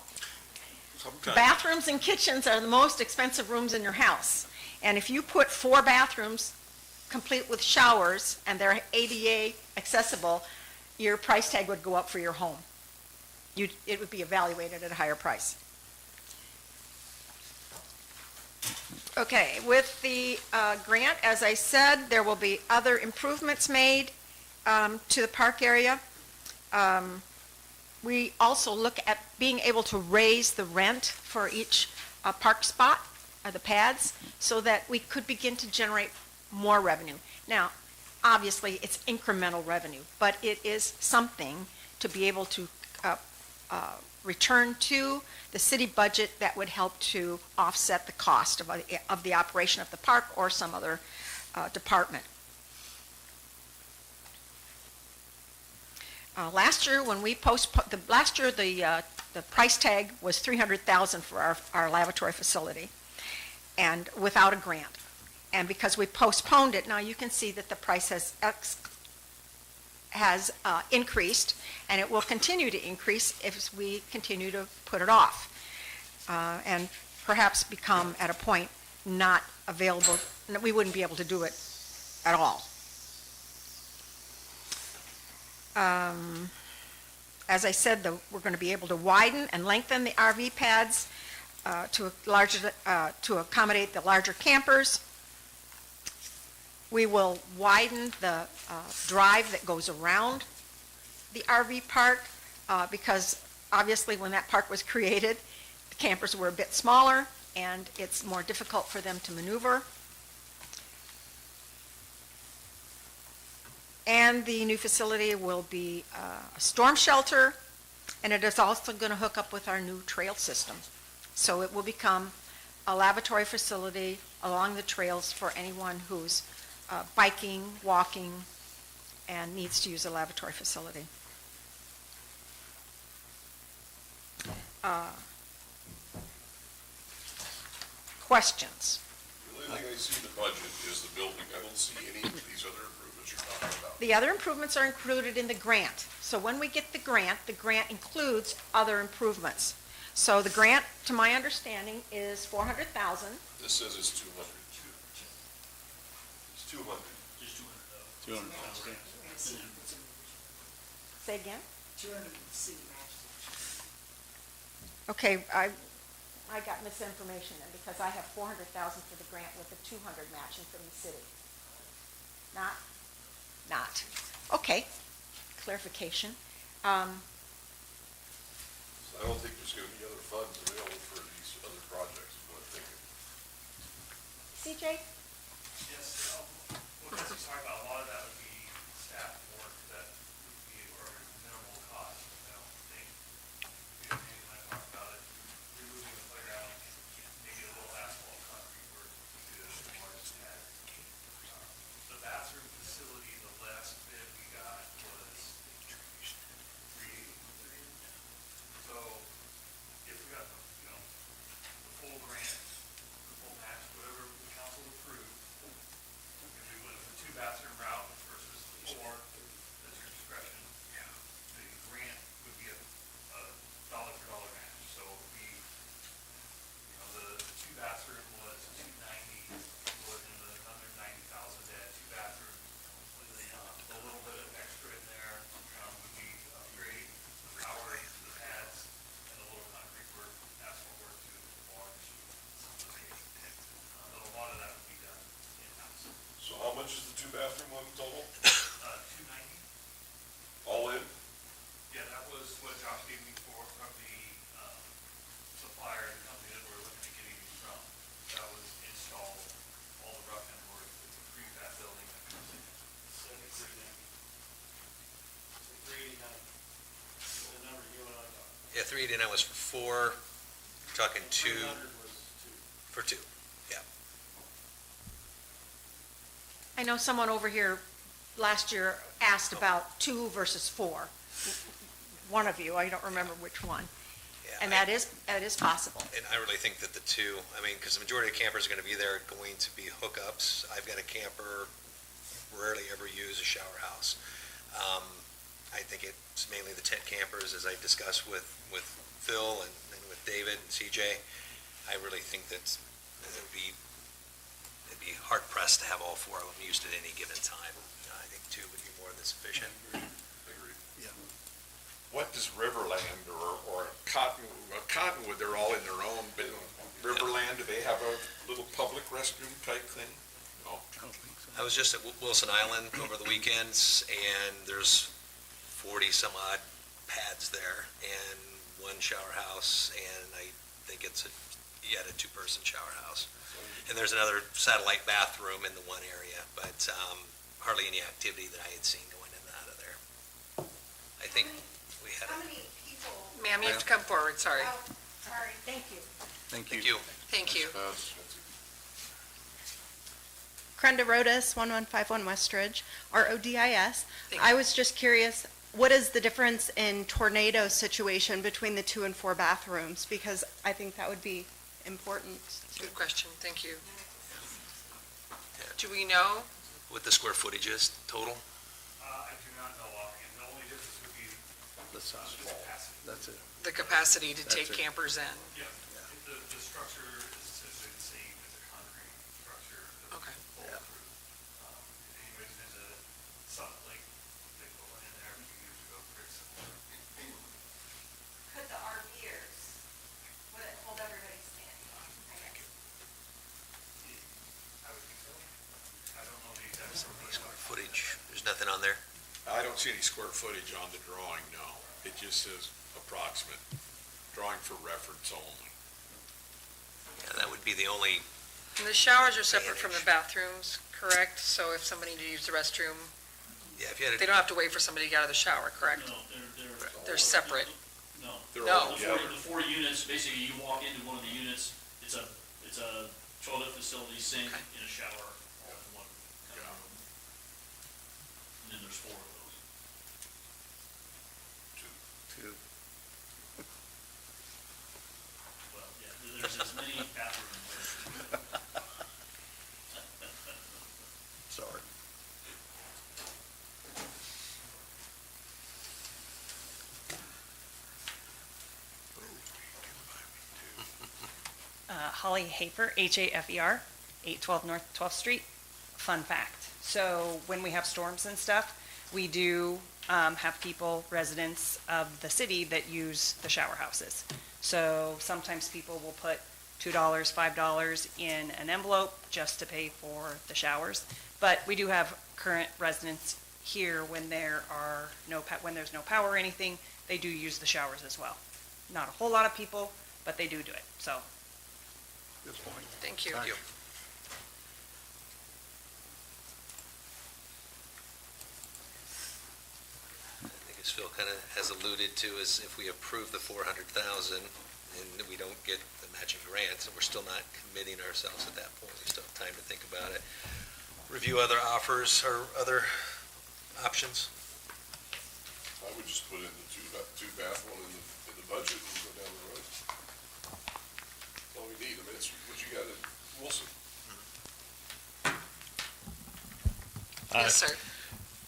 bathrooms and kitchens are the most expensive rooms in your house. And if you put 4 bathrooms complete with showers and they're ADA accessible, your price tag would go up for your home. It would be evaluated at a higher price. Okay, with the grant, as I said, there will be other improvements made to the park area. We also look at being able to raise the rent for each park spot, the pads, so that we could begin to generate more revenue. Now, obviously, it's incremental revenue, but it is something to be able to return to the city budget that would help to offset the cost of the operation of the park or some other department. Last year, when we last year the price tag was $300,000 for our lavatory facility, and without a grant. And because we postponed it, now you can see that the price has increased, and it will continue to increase if we continue to put it off, and perhaps become at a point not available. We wouldn't be able to do it at all. As I said, we're going to be able to widen and lengthen the RV pads to accommodate the larger campers. We will widen the drive that goes around the RV park because obviously when that park was created, the campers were a bit smaller and it's more difficult for them to maneuver. And the new facility will be a storm shelter, and it is also going to hook up with our new trail system. So it will become a lavatory facility along the trails for anyone who's biking, walking, and needs to use a lavatory facility. Questions? Like I see the budget is the building. I don't see any of these other improvements you're talking about. The other improvements are included in the grant. So when we get the grant includes other improvements. So the grant, to my understanding, is $400,000. This says it's 200. It's 200. Just 200,000. Say again? 200 from the city matches. Okay, I got misinformation then, because I have $400,000 for the grant with the 200 matching from the city. Not. Okay, clarification. I don't think there's going to be other funds available for these other projects, is what I'm thinking. CJ? Yes, what Jesse's talking about, a lot of that would be staff work that would be, or minimal cost. I don't think, Andy and I talked about it, removing the playground, maybe a little asphalt concrete work to the largest pad. The bathroom facility, the last bid we got was $383. So if we got the, the full grant, the full match, whatever the council approved, if we went with the 2-bathroom route versus the 4, that's your discretion. The grant would be a dollar for dollar match. So it would be, the 2-bathroom was $290, was in the under $90,000 to add 2 bathrooms. A little bit of extra in there would be upgrade the power to the pads and a little concrete work, asphalt work to the large location. But a lot of that would be done in-house. So how much is the 2-bathroom one total? $290. All in? Yeah, that was what Josh gave me from the supplier, the company that we're looking at getting these from. That was installed, all the rough end work, the prefab building that comes in. The number you and I got. Yeah, 389 was for 4, talking 2, 300 was 2. for 2, yeah. I know someone over here last year asked about 2 versus 4. One of you, I don't remember which one. Yeah, And that is possible. And I really think that the 2, because the majority of campers are going to be there, going to be hookups. I've got a camper, rarely ever use a shower house. I think it's mainly the tent campers, as I discussed with Phil and with David and CJ. I really think that it'd be hard pressed to have all 4 of them used at any given time. I think 2 would be more than sufficient. Yeah. What does Riverland or Cottonwood, they're all in their own, but Riverland, do they have a little public restroom type thing? No? I was just at Wilson Island over the weekends, and there's 40 some odd pads there, and 1 shower house, and I think it's yet a 2-person shower house. And there's another satellite bathroom in the one area, but hardly any activity that I had seen going in and out of there. I think we had. How many people? Ma'am, you have to come forward, sorry. Oh, sorry, thank you. Thank you. Thank you. Krenda Rodas, 1151 Westridge, RODIS. Thank I was just curious, what is the difference in tornado situation between the 2 and 4 bathrooms? Because I think that would be important. Good question, thank you. Do we know? What the square footage is total? I do not know offhand. The only difference would be The size. capacity. That's it. The capacity to take That's it. campers in? Yeah, the structure is essentially the same as a concrete structure. that Okay. would fall through. If anybody's been to Salt Lake, they put one in there a few years ago, very similar. Could the RVers, would it hold everybody standing? I would think so. I don't know the exact. Square footage, there's nothing on there? I don't see any square footage on the drawing, no. It just says approximate, drawing for reference only. Yeah, that would be the only, And the showers are separate from the bathrooms, correct? So if somebody needs to use the restroom, yeah, if you had they a, don't have to wait for somebody to get out of the shower, correct? No, They're separate. No. They're No. all together. The 4 units, basically you walk into one of the units, it's a toilet facility, sink, Okay. and a shower, all in one kind of room. And then there's 4 of those. Two. Well, yeah, there's as many bathrooms. Holly Hafer, Hafer, 812 North 12th Street. Fun fact. So when we have storms and stuff, we do have people, residents of the city that use the shower houses. So sometimes people will put $2, $5 in an envelope just to pay for the showers. But we do have current residents here when when there's no power or anything, they do use the showers as well. Not a whole lot of people, but they do it, so. Good point. Thank you. Thank you. I think as Phil kind of has alluded to, is if we approve the 400,000 and we don't get the matching grants, and we're still not committing ourselves at that point, we still have time to think about it. Review other offers or other options. I would just put in the two bath one in the budget and go down the road. That's all we need. I mean, it's what you got in Wilson. Yes, sir.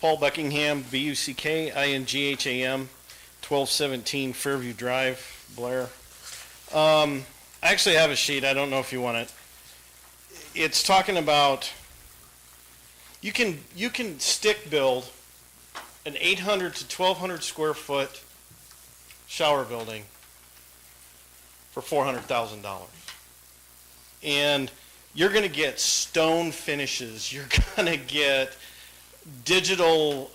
Paul Buckingham, Buckingham, 1217 Fairview Drive, Blair. I actually have a sheet. I don't know if you want it. It's talking about you can stick build an 800 to 1,200 square foot shower building for $400,000. And you're going to get stone finishes. You're going to get digital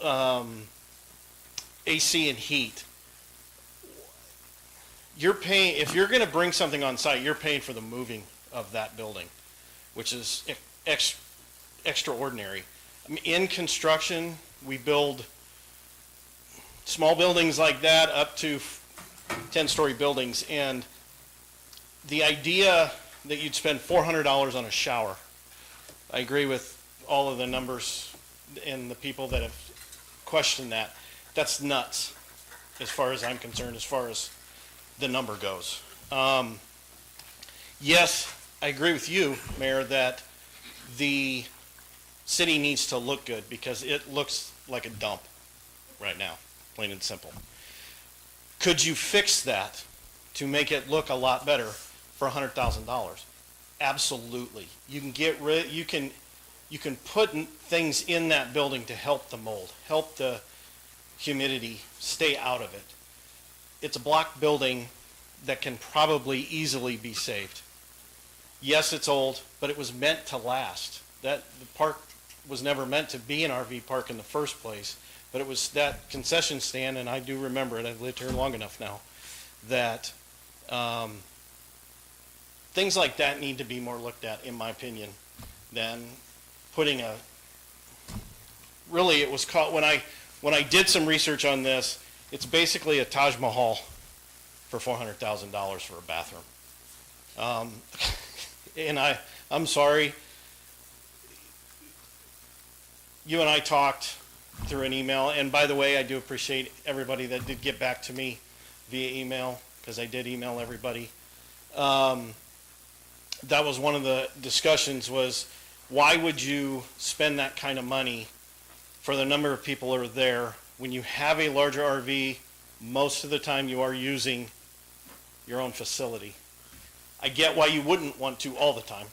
AC and heat. You're paying, if you're going to bring something on site, you're paying for the moving of that building, which is extraordinary. I mean, in construction, we build small buildings like that up to 10-story buildings, and the idea that you'd spend $400 on a shower, I agree with all of the numbers and the people that have questioned that. That's nuts, as far as I'm concerned, as far as the number goes. Yes, I agree with you, Mayor, that the city needs to look good because it looks like a dump right now, plain and simple. Could you fix that to make it look a lot better for $100,000? Absolutely. You can get rid, you can put things in that building to help the mold, help the humidity stay out of it. It's a block building that can probably easily be saved. Yes, it's old, but it was meant to last. The park was never meant to be an RV park in the first place, but it was that concession stand, and I do remember it, I've lived here long enough now, that things like that need to be more looked at, in my opinion, than putting really it was called, when I did some research on this, it's basically a Taj Mahal for $400,000 for a bathroom. And I'm sorry, you and I talked through an email, and by the way, I do appreciate everybody that did get back to me via email, because I did email everybody. That was one of the discussions, was why would you spend that kind of money for the number of people that are there when you have a larger RV? Most of the time you are using your own facility. I get why you wouldn't want to all the time,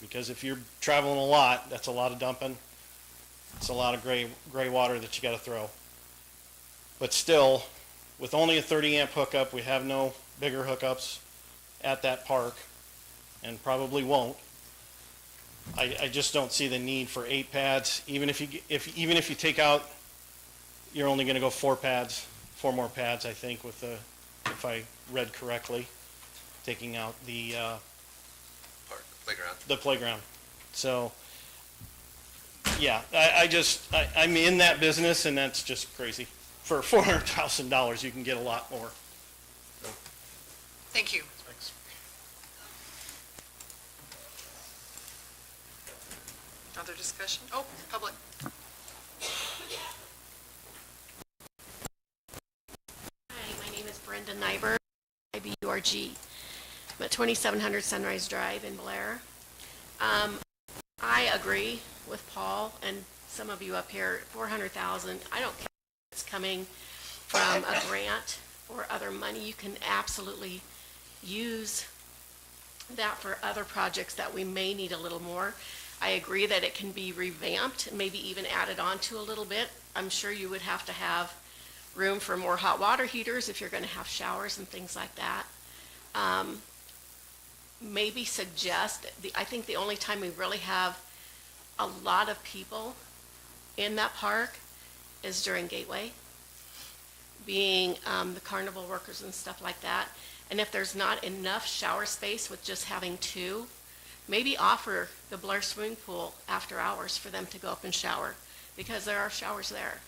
because if you're traveling a lot, that's a lot of dumping. It's a lot of gray water that you got to throw. But still, with only a 30 amp hookup, we have no bigger hookups at that park, and probably won't. I just don't see the need for 8 pads. Even if you take out, you're only going to go 4 more pads, I think, with if I read correctly, taking out the Park, playground. the playground. So, yeah, I'm in that business, and that's just crazy. For $400,000, you can get a lot more. Thank you. Thanks. Other discussion? Oh, public. Hi, my name is Brenda Nyberg, IBURG. I'm at 2700 Sunrise Drive in Blair. I agree with Paul and some of you up here, 400,000. I don't care if it's coming from a grant or other money. You can absolutely use that for other projects that we may need a little more. I agree that it can be revamped, maybe even added on to a little bit. I'm sure you would have to have room for more hot water heaters if you're going to have showers and things like that. Maybe suggest, I think the only time we really have a lot of people in that park is during Gateway, being the carnival workers and stuff like that. And if there's not enough shower space with just having two, maybe offer the Blair swimming pool after hours for them to go up and shower, because there are showers there.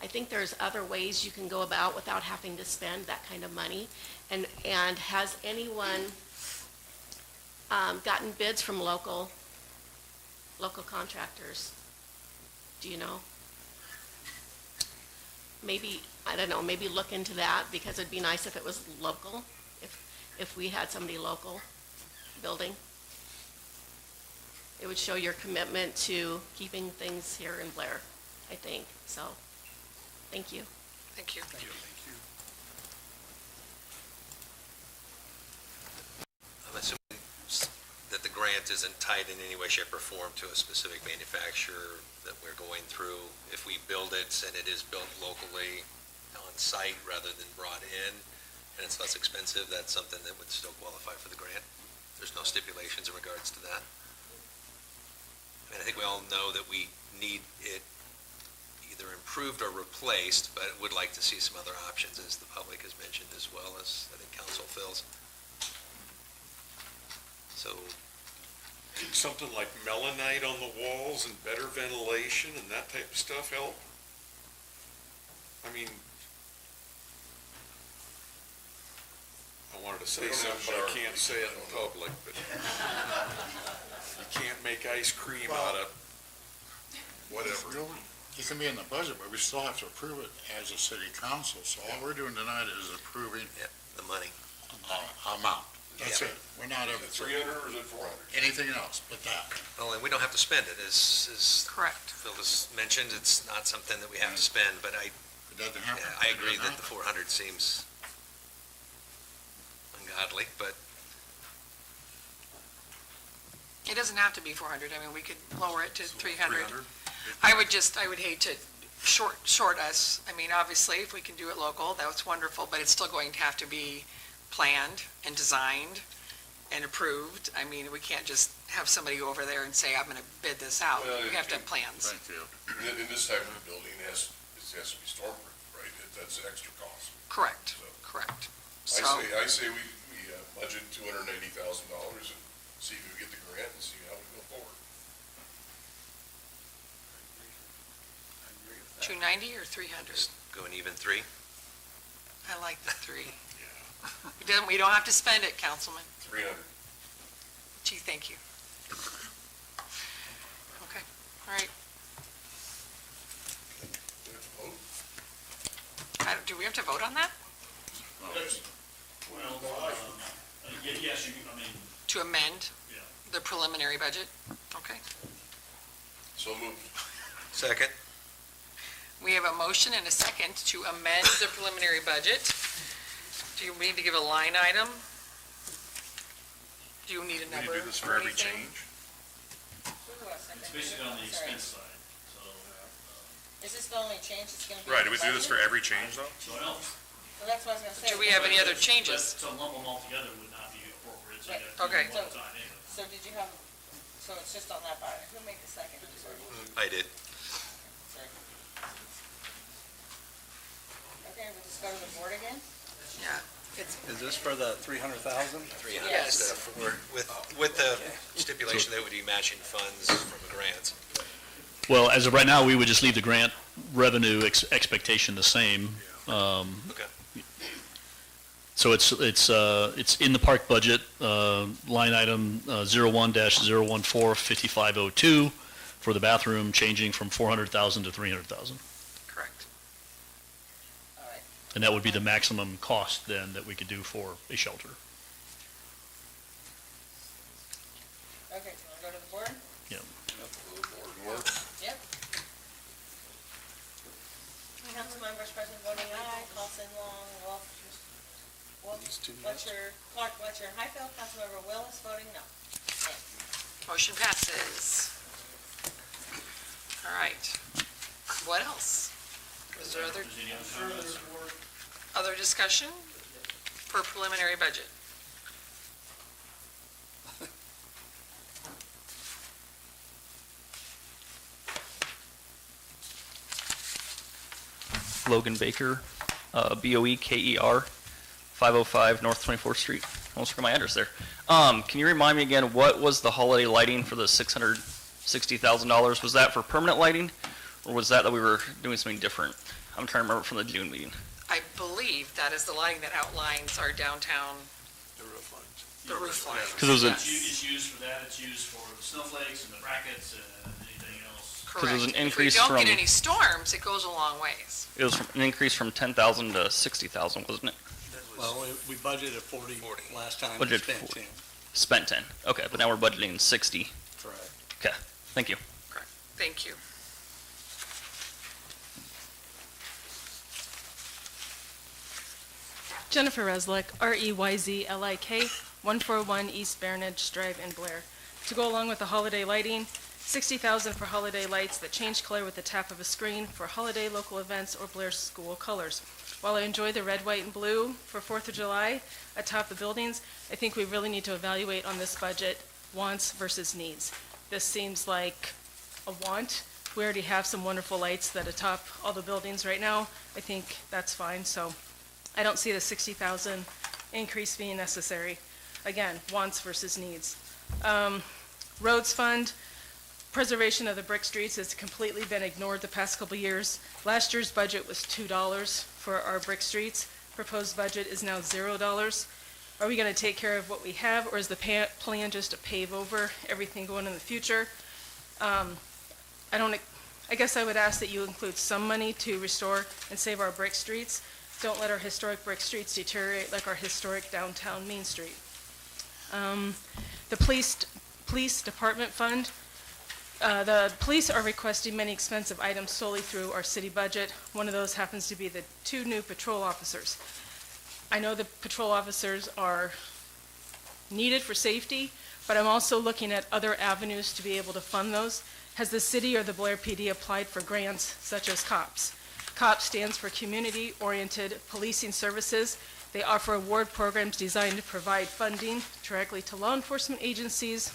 I think there's other ways you can go about without having to spend that kind of money. And has anyone gotten bids from local contractors? Do you know? Maybe, I don't know, maybe look into that, because it'd be nice if it was local, if we had somebody local building. It would show your commitment to keeping things here in Blair, I think. So, thank you. Thank you. I'm assuming that the grant isn't tied in any way, shape, or form to a specific manufacturer that we're going through. If we build it and it is built locally on site rather than brought in, and it's less expensive, that's something that would still qualify for the grant. There's no stipulations in regards to that. I mean, I think we all know that we need it either improved or replaced, but would like to see some other options, as the public has mentioned, as well as I think council feels. So, Could something like melanite on the walls and better ventilation and that type of stuff help? I mean, I wanted to say something, but I can't say it in public, but you can't make ice cream out of whatever. You can be in the budget, but we still have to approve it as a city council, so all we're doing tonight is approving the money. Amount. That's it. We're not ever. 300 or is it 400? Anything else but that. Well, and we don't have to spend it, as Correct. Phil has mentioned, it's not something that we have to spend, but I agree that the 400 seems ungodly, but It doesn't have to be 400. I mean, we could lower it to 300. I would hate to short us. I mean, obviously, if we can do it local, that's wonderful, but it's still going to have to be planned and designed and approved. I mean, we can't just have somebody go over there and say, I'm going to bid this out. Well, We have to have plans. Thank you. In this type of building, it has to be stormproof, right? That's extra cost. Correct, correct. So, I say we budget $280,000 and see if we get the grant and see how we go forward. 290 or 300? going even 3. I like the 3. We don't have to spend it, Councilman. 300. Gee, thank you. Okay, all right. Do we have to vote on that? Yes, I mean. To amend Yeah. the preliminary budget? Okay. So moved. Second. We have a motion and a second to amend the preliminary budget. Do you need to give a line item? Do you need a number? We do this for every anything? change? It's basically on the expense side, so. Is this the only change that's gonna be? Right, do we do this for every change though? So no. Well, that's what I was gonna say. Do we have any other changes? But to lump them all together would not be appropriate, so you Right. have to Okay. do them one time anyway. So did you have, so it's just on that part, who made the second? I'm sorry. I did. Okay, we'll just go to the board again? Yeah. Is this for the 300,000? 300 Yes. stuff, with the stipulation that would be matching funds from the grants. Well, as of right now, we would just leave the grant revenue expectation the same. Okay. So it's in the park budget, line item 01-014-5502 for the bathroom, changing from 400,000 to 300,000. Correct. All right. And that would be the maximum cost then that we could do for a shelter. Okay, do you wanna go to the board? Yeah. Yep. Councilmembers present voting aye, Carlson, Long, Wolf, Clark, Fletcher, and Highfield. Councilmember Willis voting no. Motion passes. All right. What else? Was there other discussion for preliminary budget? Logan Baker, BOEKER, 505 North 24th Street. Almost forgot my address there. Can you remind me again, what was the holiday lighting for the $660,000? Was that for permanent lighting, or was that we were doing something different? I'm trying to remember from the June meeting. I believe that is the lighting that outlines our downtown. The roof lines. Because it was It's used for that, it's used for the snowflakes and the brackets and anything else. Correct. it was an increase If we don't from get any storms, it goes a long ways. it was an increase from 10,000 to 60,000, wasn't it? Well, we budgeted 40 last time. Budgeted spent 40. 10. Spent 10. Okay, but now we're budgeting 60. Correct. Okay, thank you. Correct. Thank you. Jennifer Reslick, REYZLIK, 141 East Baronage Drive in Blair. To go along with the holiday lighting, $60,000 for holiday lights that change color with the tap of a screen for holiday local events or Blair school colors. While I enjoy the red, white, and blue for 4th of July atop the buildings, I think we really need to evaluate on this budget wants versus needs. This seems like a want. We already have some wonderful lights that atop all the buildings right now. I think that's fine, so I don't see the 60,000 increase being necessary. Again, wants versus needs. Roads fund, preservation of the brick streets has completely been ignored the past couple years. Last year's budget was $2 for our brick streets. Proposed budget is now $0. Are we going to take care of what we have, or is the plan just to pave over everything going in the future? I guess I would ask that you include some money to restore and save our brick streets. Don't let our historic brick streets deteriorate like our historic downtown Main Street. The police department fund. The police are requesting many expensive items solely through our city budget. One of those happens to be the 2 new patrol officers. I know the patrol officers are needed for safety, but I'm also looking at other avenues to be able to fund those. Has the city or the Blair PD applied for grants such as COPS? COPS stands for Community-Oriented Policing Services. They offer award programs designed to provide funding directly to law enforcement agencies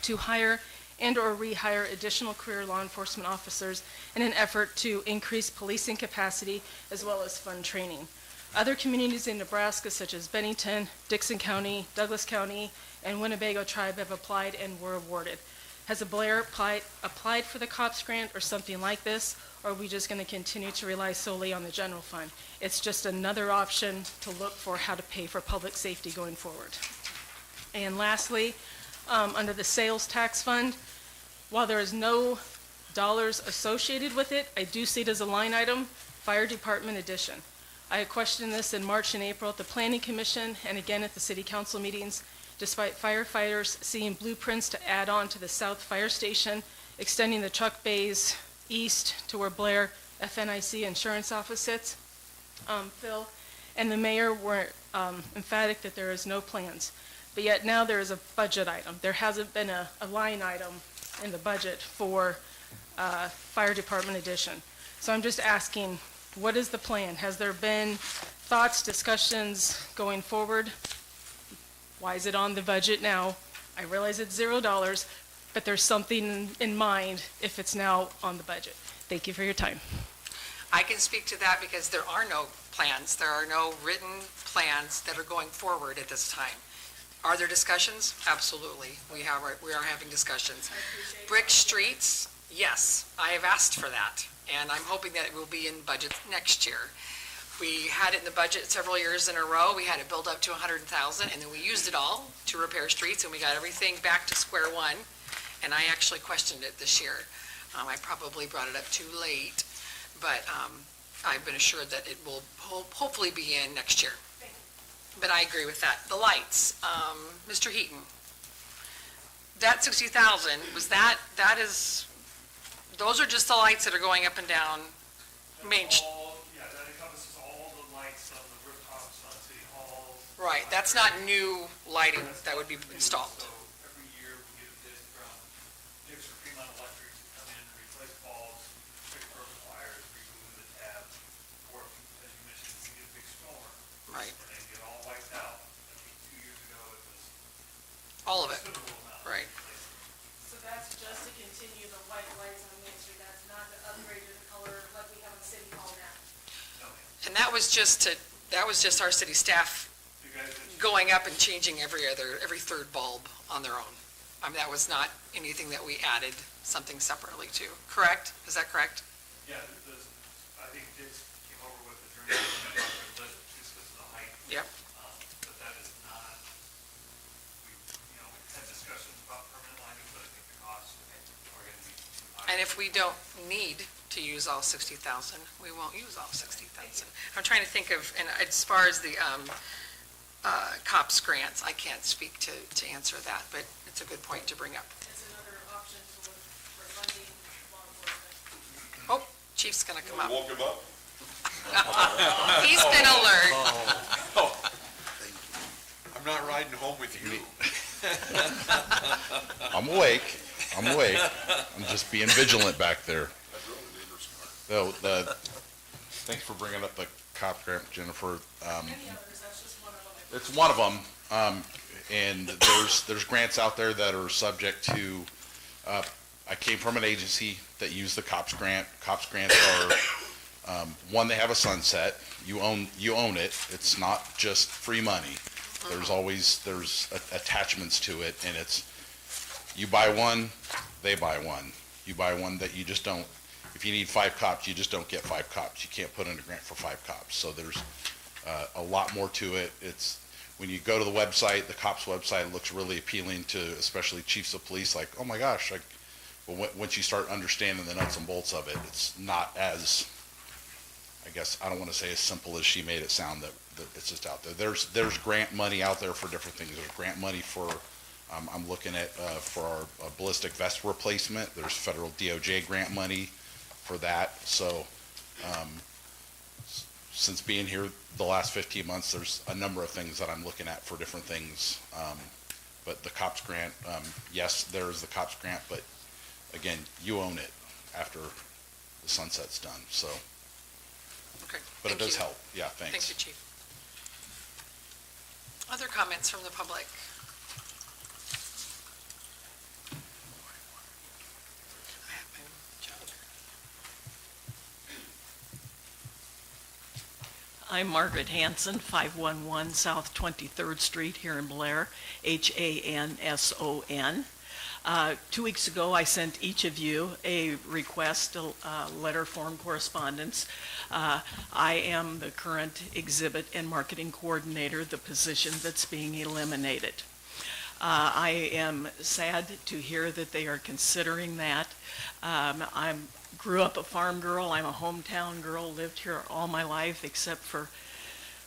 to hire and/or rehire additional career law enforcement officers in an effort to increase policing capacity as well as fund training. Other communities in Nebraska, such as Bennington, Dixon County, Douglas County, and Winnebago Tribe, have applied and were awarded. Has the Blair applied for the COPS grant or something like this, or are we just going to continue to rely solely on the general fund? It's just another option to look for how to pay for public safety going forward. And lastly, under the sales tax fund, while there is no dollars associated with it, I do see it as a line item, fire department addition. I questioned this in March and April at the Planning Commission and again at the city council meetings. Despite firefighters seeing blueprints to add on to the south fire station, extending the truck bays east to where Blair FNIC insurance office sits, Phil and the mayor were emphatic that there is no plans. But yet now there is a budget item. There hasn't been a line item in the budget for fire department addition. So I'm just asking, what is the plan? Has there been thoughts, discussions going forward? Why is it on the budget now? I realize it's $0, but there's something in mind if it's now on the budget. Thank you for your time. I can speak to that because there are no plans. There are no written plans that are going forward at this time. Are there discussions? Absolutely. We are having discussions. Brick streets, yes, I have asked for that, and I'm hoping that it will be in budget next year. We had it in the budget several years in a row. We had it build up to $100,000, and then we used it all to repair streets, and we got everything back to square one. And I actually questioned it this year. I probably brought it up too late, but I've been assured that it will hopefully be in next year. But I agree with that. The lights, Mr. Heaton, that 60,000, those are just the lights that are going up and down Main Street. Yeah, that encompasses all the lights on the rooftops on City Hall, Right, that's not new lighting that would be installed. So every year we get a bid from Dix or Fremont Electric to come in and replace bulbs, fix broken wires, remove the tabs, or as you mentioned, we get a big storm. Right. And they get all wiped out. I think 2 years ago it was. All of it, considerable amount. right. So that's just to continue the white lights on Main Street, that's not to upgrade to the color like we have in City Hall now? And that was just our city staff going up and changing every third bulb on their own. I mean, that was not anything that we added something separately to, correct? Is that correct? Yeah, I think Dix came over with the drain list just because of the height. Yep. But that is not, we had discussions about permanent lighting, but I think the costs are going to be too high. And if we don't need to use all 60,000, we won't use all 60,000. I'm trying to think of, and as far as the COPS grants, I can't speak to answer that, but it's a good point to bring up. It's another option to look for funding law enforcement. Oh, Chief's gonna come up. Woke him up. He's been alert. I'm not riding home with you. I'm awake. I'm just being vigilant back there. So, thanks for bringing up the cop grant, Jennifer. Any others, that's just one of them. It's one of them, and there's grants out there that are subject to, I came from an agency that used the COPS grant. COPS grants are, one, they have a sunset. You own it. It's not just free money. There's attachments to it, and it's, you buy one, they buy one. You buy one that you just don't, if you need 5 cops, you just don't get 5 cops. You can't put in a grant for 5 cops. So there's a lot more to it. It's, when you go to the website, the COPS website, it looks really appealing to especially chiefs of police, like, oh my gosh, like, but once you start understanding the nuts and bolts of it, it's not as, I guess, I don't want to say as simple as she made it sound, that it's just out there. There's grant money out there for different things. There's grant money for, I'm looking at, for our ballistic vest replacement. There's federal DOJ grant money for that. So, since being here the last 15 months, there's a number of things that I'm looking at for different things. But the COPS grant, yes, there is the COPS grant, but again, you own it after the sunset's done, so. Okay, But it thank does you. help, yeah, thanks. Thank you, Chief. Other comments from the public? I have my jug. I'm Margaret Hanson, 511 South 23rd Street here in Blair, Hanson. 2 weeks ago, I sent each of you a request, a letter form correspondence. I am the current exhibit and marketing coordinator, the position that's being eliminated. I am sad to hear that they are considering that. I grew up a farm girl. I'm a hometown girl, lived here all my life except for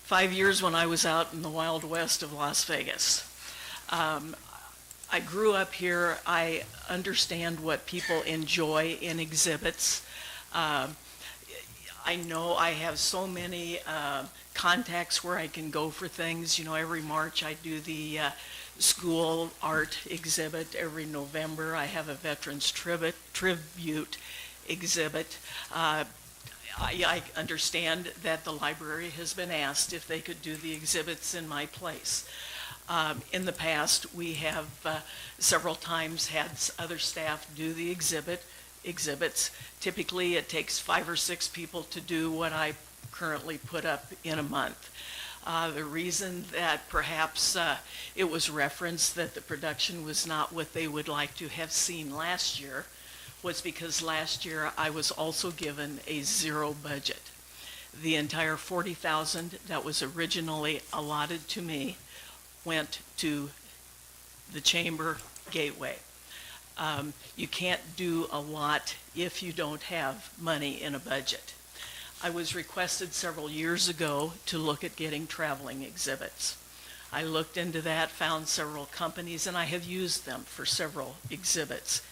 5 years when I was out in the Wild West of Las Vegas. I grew up here. I understand what people enjoy in exhibits. I know I have so many contacts where I can go for things. You know, every March I do the school art exhibit. Every November I have a veterans tribute exhibit. I understand that the library has been asked if they could do the exhibits in my place. In the past, we have several times had other staff do the exhibits. Typically, it takes 5 or 6 people to do what I currently put up in a month. The reason that perhaps it was referenced that the production was not what they would like to have seen last year was because last year I was also given a 0 budget. The entire $40,000 that was originally allotted to me went to the chamber gateway. You can't do a lot if you don't have money in a budget. I was requested several years ago to look at getting traveling exhibits. I looked into that, found several companies, and I have used them for several exhibits.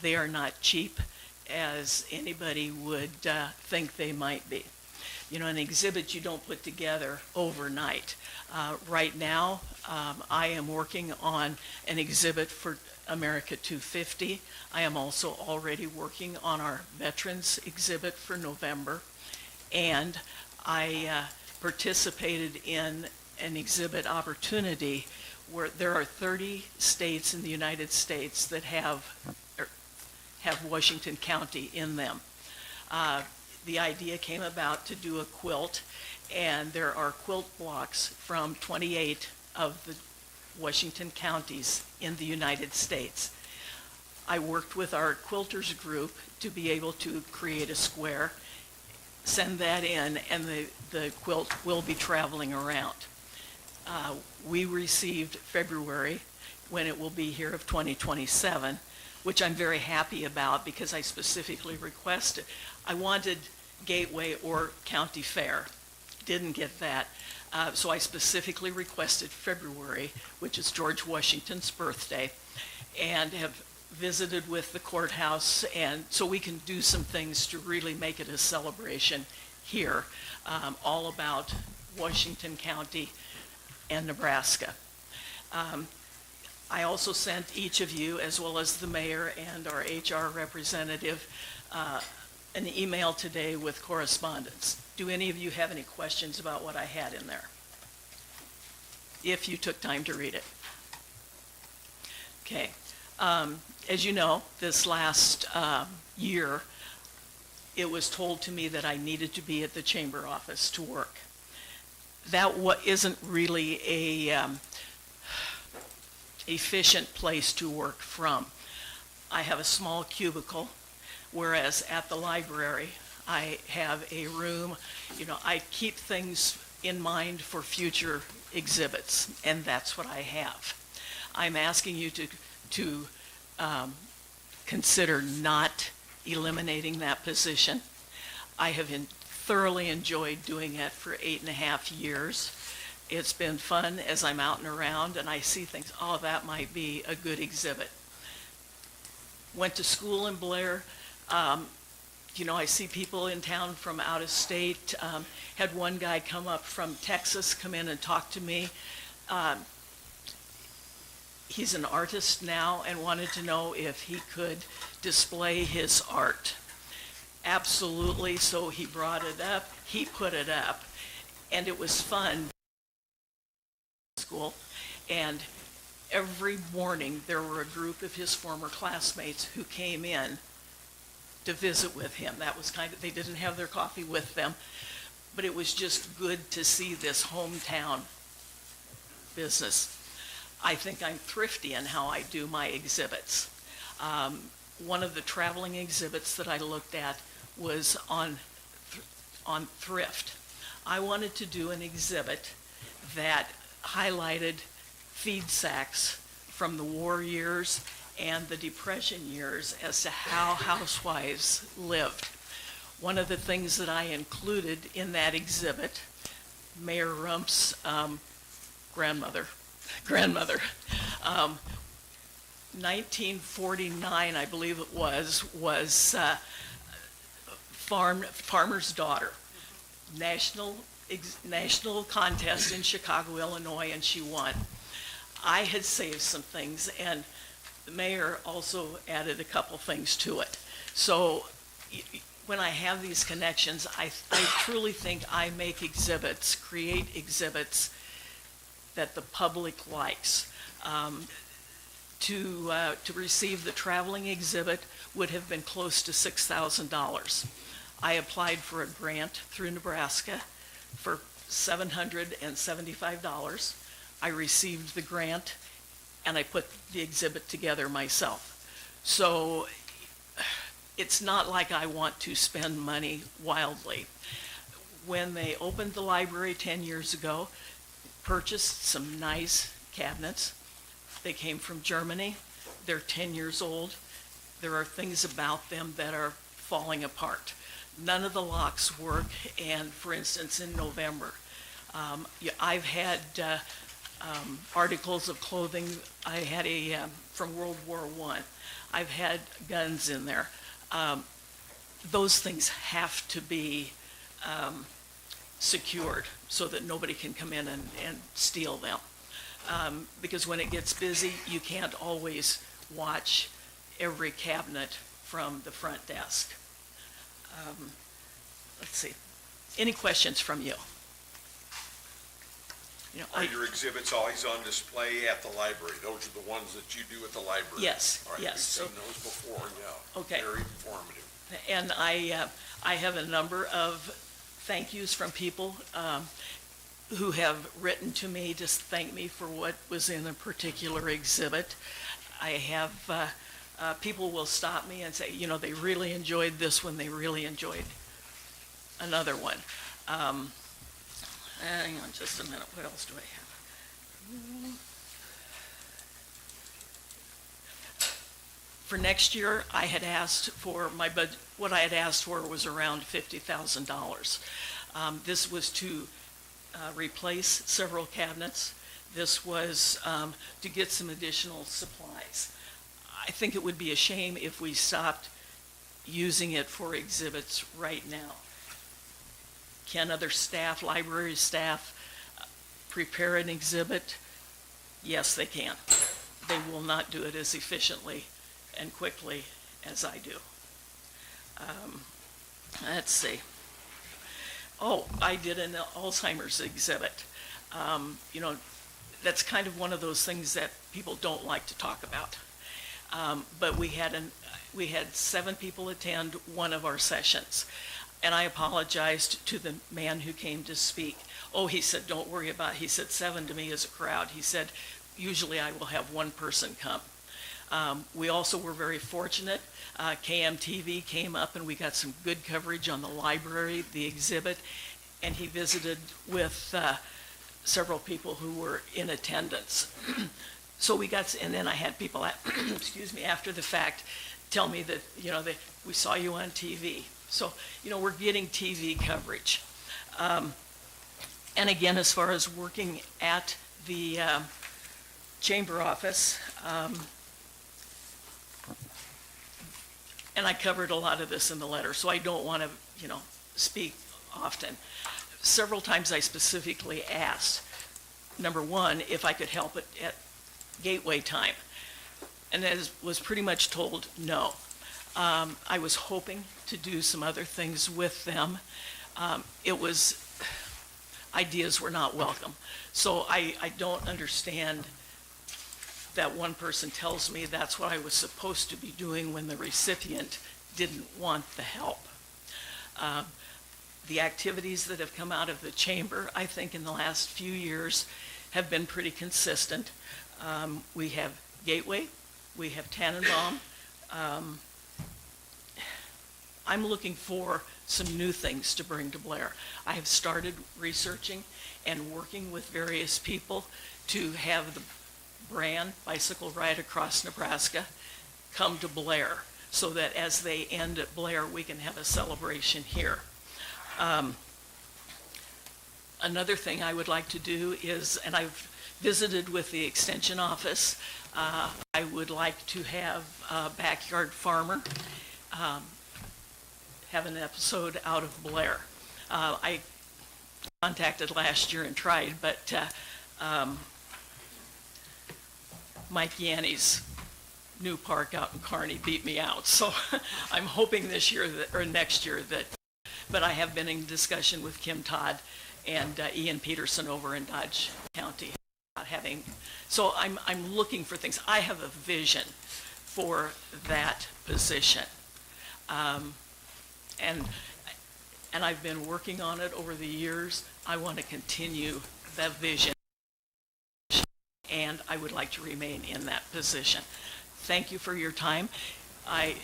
They are not cheap as anybody would think they might be. You know, an exhibit you don't put together overnight. Right now, I am working on an exhibit for America 250. I am also already working on our Veterans exhibit for November. And I participated in an exhibit opportunity where there are 30 states in the United States that have Washington County in them. The idea came about to do a quilt, and there are quilt blocks from 28 of the Washington counties in the United States. I worked with our quilters group to be able to create a square, send that in, and the quilt will be traveling around. We received February, when it will be here, of 2027, which I'm very happy about because I specifically requested. I wanted Gateway or County Fair. Didn't get that. So I specifically requested February, which is George Washington's birthday, and have visited with the courthouse, and so we can do some things to really make it a celebration here, all about Washington County and Nebraska. I also sent each of you, as well as the mayor and our HR representative, an email today with correspondence. Do any of you have any questions about what I had in there? If you took time to read it. Okay. As you know, this last year, it was told to me that I needed to be at the chamber office to work. That isn't really a efficient place to work from. I have a small cubicle, whereas at the library, I have a room. You know, I keep things in mind for future exhibits, and that's what I have. I'm asking you to consider not eliminating that position. I have thoroughly enjoyed doing it for 8.5 years. It's been fun as I'm out and around and I see things, oh, that might be a good exhibit. Went to school in Blair. You know, I see people in town from out of state. Had one guy come up from Texas, come in and talk to me. He's an artist now and wanted to know if he could display his art. Absolutely, so he brought it up, he put it up, and it was fun. School, and every morning there were a group of his former classmates who came in to visit with him. That was they didn't have their coffee with them, but it was just good to see this hometown business. I think I'm thrifty in how I do my exhibits. One of the traveling exhibits that I looked at was on thrift. I wanted to do an exhibit that highlighted feed sacks from the war years and the Depression years as to how housewives lived. One of the things that I included in that exhibit, Mayor Rump's grandmother, 1949, I believe it was Farmer's Daughter, national contest in Chicago, Illinois, and she won. I had saved some things, and the mayor also added a couple things to it. So when I have these connections, I truly think I make exhibits, create exhibits that the public likes. To receive the traveling exhibit would have been close to $6,000. I applied for a grant through Nebraska for $775. I received the grant and I put the exhibit together myself. So it's not like I want to spend money wildly. When they opened the library 10 years ago, purchased some nice cabinets. They came from Germany. They're 10 years old. There are things about them that are falling apart. None of the locks work, and for instance, in November, I've had articles of clothing. I had from World War I. I've had guns in there. Those things have to be secured so that nobody can come in and steal them. Because when it gets busy, you can't always watch every cabinet from the front desk. Let's see. Any questions from you? Are your exhibits always on display at the library? Those are the ones that you do at the library? Yes, All right, yes. we've seen those before, yeah. Okay. Very informative. And I have a number of thank yous from people who have written to me to thank me for what was in a particular exhibit. I have people will stop me and say, they really enjoyed this one, they really enjoyed another one. Hang on just a minute, what else do I have? For next year, I had asked for my budget, what I had asked for was around $50,000. This was to replace several cabinets. This was to get some additional supplies. I think it would be a shame if we stopped using it for exhibits right now. Can other staff, library staff, prepare an exhibit? Yes, they can. They will not do it as efficiently and quickly as I do. Let's see. Oh, I did an Alzheimer's exhibit. That's kind of one of those things that people don't like to talk about. But we had 7 people attend one of our sessions. And I apologized to the man who came to speak. Oh, he said, don't worry about it. He said 7 to me is a crowd. He said, usually I will have 1 person come. We also were very fortunate. KMTV came up and we got some good coverage on the library, the exhibit, and he visited with several people who were in attendance. So we got, and then I had people, excuse me, after the fact, tell me that, we saw you on TV. So, we're getting TV coverage. And again, as far as working at the chamber office, and I covered a lot of this in the letter, so I don't want to, speak often. Several times I specifically asked, number one, if I could help it at gateway time. And as was pretty much told, no. I was hoping to do some other things with them. Ideas were not welcome. So I don't understand that one person tells me that's what I was supposed to be doing when the recipient didn't want the help. The activities that have come out of the chamber, I think in the last few years, have been pretty consistent. We have Gateway, we have Tannenbaum. I'm looking for some new things to bring to Blair. I have started researching and working with various people to have the brand Bicycle Ride Across Nebraska come to Blair so that as they end at Blair, we can have a celebration here. Another thing I would like to do is, and I've visited with the extension office, I would like to have a backyard farmer have an episode out of Blair. I contacted last year and tried, but Mike Yanni's new park out in Kearney beat me out. So I'm hoping this year that, or next year that, but I have been in discussion with Kim Todd and Ian Peterson over in Dodge County about having, so I'm looking for things. I have a vision for that position. And I've been working on it over the years. I want to continue that vision, and I would like to remain in that position. Thank you for your time. I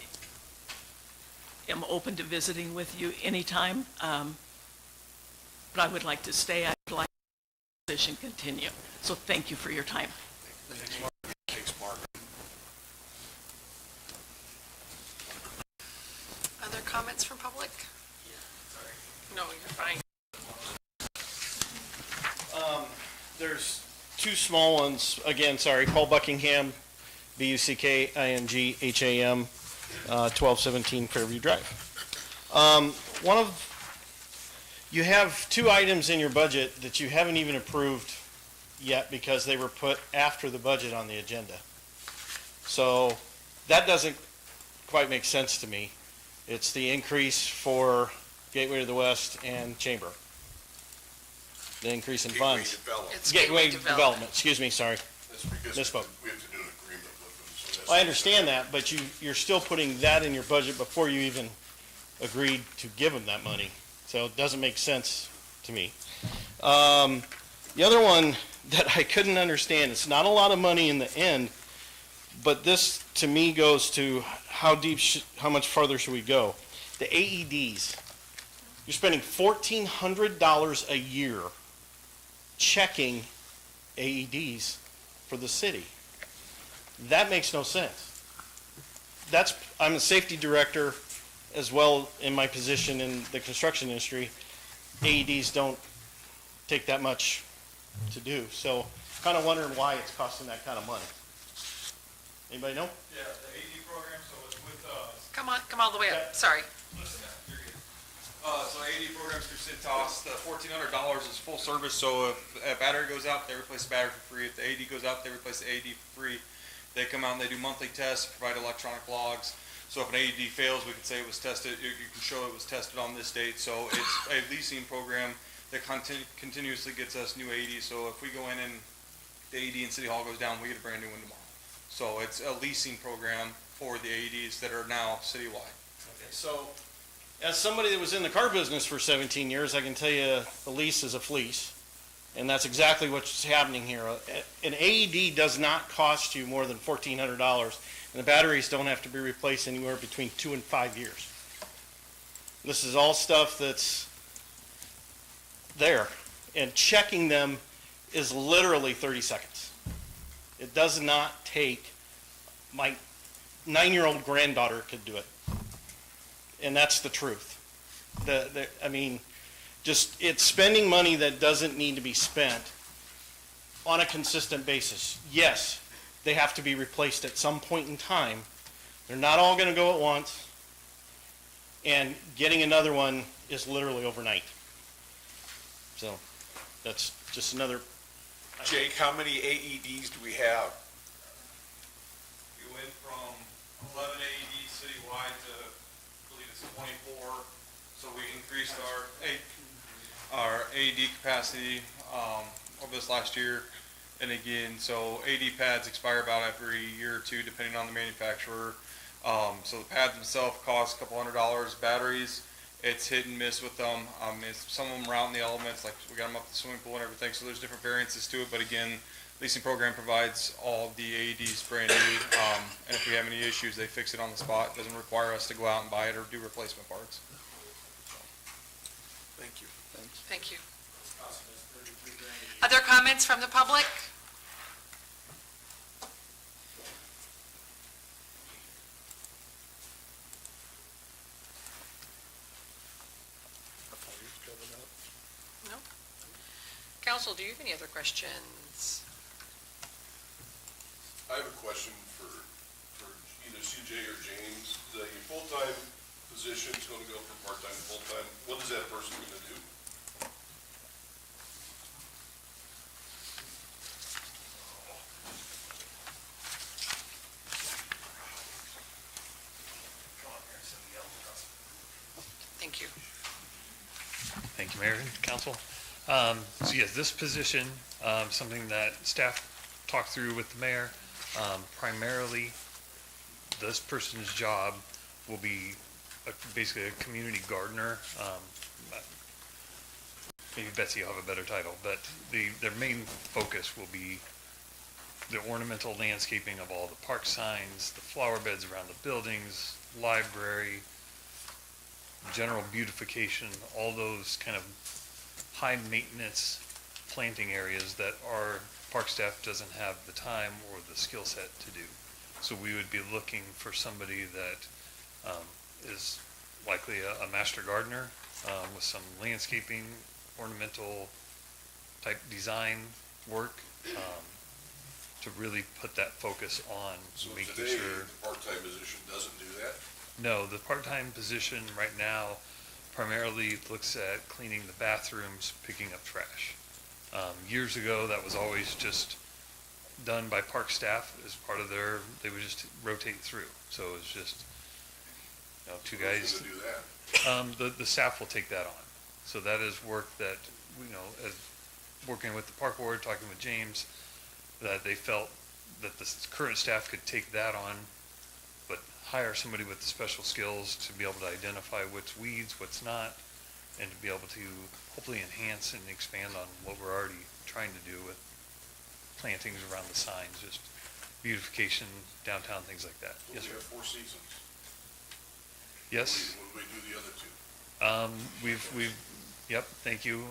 am open to visiting with you anytime, but I would like to stay. I would like the position continue. So thank you for your time. Thanks, Mark. Thanks, Mark. Other comments from public? No, you're fine. There's 2 small ones. Again, sorry, Paul Buckingham, B-U-C-K-I-N-G-H-A-M, 1217 Fairview Drive. One of you have two items in your budget that you haven't even approved yet because they were put after the budget on the agenda. So that doesn't quite make sense to me. It's the increase for Gateway to the West and Chamber. The increase in Gateway funds. Development. It's Gateway Development, excuse me, sorry. That's because Misspoke. we have to do an agreement with them, so that's. I understand that, but you're still putting that in your budget before you even agreed to give them that money. So it doesn't make sense to me. The other one that I couldn't understand, it's not a lot of money in the end, but this to me goes to how deep, how much farther should we go? The AEDs. You're spending $1,400 a year checking AEDs for the city. That makes no sense. I'm a safety director as well in my position in the construction industry. AEDs don't take that much to do. So kind of wondering why it's costing that kind of money. Anybody know? Yeah, the AD program, so it's with, Come all the way up, sorry. you're good. So AD programs through Cintas, the $1,400 is full service, so if a battery goes out, they replace the battery for free. If the AD goes out, they replace the AD for free. They come out and they do monthly tests, provide electronic logs. So if an AED fails, we can say it was tested, you can show it was tested on this date. So it's a leasing program that continuously gets us new AEDs. So if we go in and the AED in City Hall goes down, we get a brand new one tomorrow. So it's a leasing program for the AEDs that are now citywide. Okay, so as somebody that was in the car business for 17 years, I can tell you a lease is a fleece. And that's exactly what's happening here. An AED does not cost you more than $1,400, and the batteries don't have to be replaced anywhere between 2 and 5 years. This is all stuff that's there, and checking them is literally 30 seconds. It does not take, my 9-year-old granddaughter could do it. And that's the truth. I mean, just, it's spending money that doesn't need to be spent on a consistent basis. Yes, they have to be replaced at some point in time. They're not all going to go at once. And getting another one is literally overnight. So that's just another. Jake, how many AEDs do we have? We went from 11 AEDs citywide to, I believe it's 24. So we increased our AED capacity over this last year. And again, so AED pads expire about every year or two, depending on the manufacturer. So the pads themselves cost a couple $100. Batteries, it's hit and miss with them. Some of them are out in the elements, like we got them up at the swimming pool and everything. So there's different variances to it. But again, leasing program provides all the AEDs brand new. And if we have any issues, they fix it on the spot. It doesn't require us to go out and buy it or do replacement parts. Thank you. Thanks. Thank you. Other comments from the public? No? Council, do you have any other questions? I have a question for either CJ or James. The full-time position is going to go from part-time to full-time. What is that person going to do? Thank you. Thank you, Mayor and Council. So yes, this position, something that staff talked through with the mayor, primarily this person's job will be basically a community gardener. Maybe Betsy will have a better title, but their main focus will be the ornamental landscaping of all the park signs, the flower beds around the buildings, library, general beautification, all those kind of high maintenance planting areas that our park staff doesn't have the time or the skill set to do. So we would be looking for somebody that is likely a master gardener with some landscaping, ornamental type design work to really put that focus on So making today, sure. the part-time position doesn't do that? No, the part-time position right now primarily looks at cleaning the bathrooms, picking up trash. Years ago, that was always just done by park staff as part of their, they would just rotate through. So it was just, two guys. Who's gonna do that? The staff will take that on. So that is work that, as working with the park board, talking with James, that they felt that the current staff could take that on, but hire somebody with the special skills to be able to identify what's weeds, what's not, and to be able to hopefully enhance and expand on what we're already trying to do with plantings around the signs, just beautification, downtown, things like that. Well, Yes, we sir. have 4 seasons. Yes. What do we do the other 2? Yep, thank you.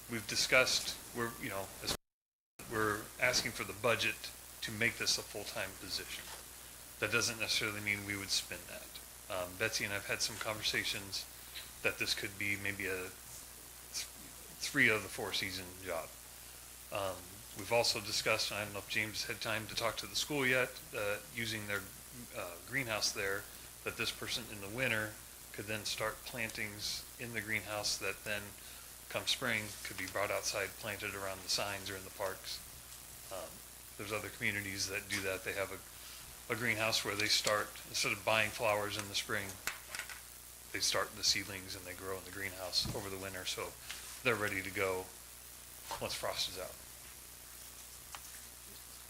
We've discussed, we're asking for the budget to make this a full-time position. That doesn't necessarily mean we would spend that. Betsy and I've had some conversations that this could be maybe a 3 of the 4 season job. We've also discussed, and I don't know if James had time to talk to the school yet, using their greenhouse there, that this person in the winter could then start plantings in the greenhouse that then, come spring, could be brought outside, planted around the signs or in the parks. There's other communities that do that. They have a greenhouse where they start, instead of buying flowers in the spring, they start the seedlings and they grow in the greenhouse over the winter, so they're ready to go once frost is out.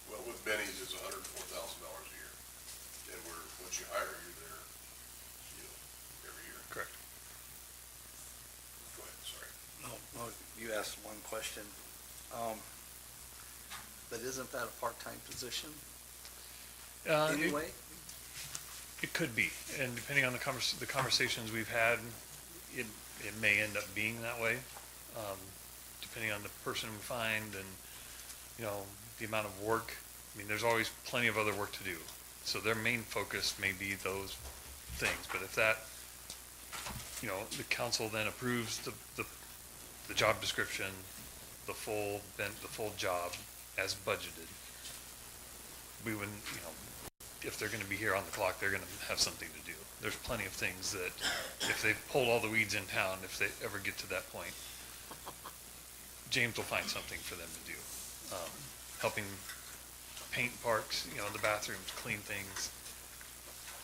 Well, with Benny's, it's $104,000 a year. And once you hire, you're there, every year. Correct. Go ahead, sorry. No, you asked one question. But isn't that a part-time position anyway? It could be, and depending on the conversations we've had, it may end up being that way, depending on the person we find and, the amount of work. I mean, there's always plenty of other work to do. So their main focus may be those things, but if that, the council then approves the job description, the full job as budgeted, we wouldn't, if they're gonna be here on the clock, they're gonna have something to do. There's plenty of things that, if they've pulled all the weeds in town, if they ever get to that point, James will find something for them to do. Helping paint parks, the bathrooms, clean things.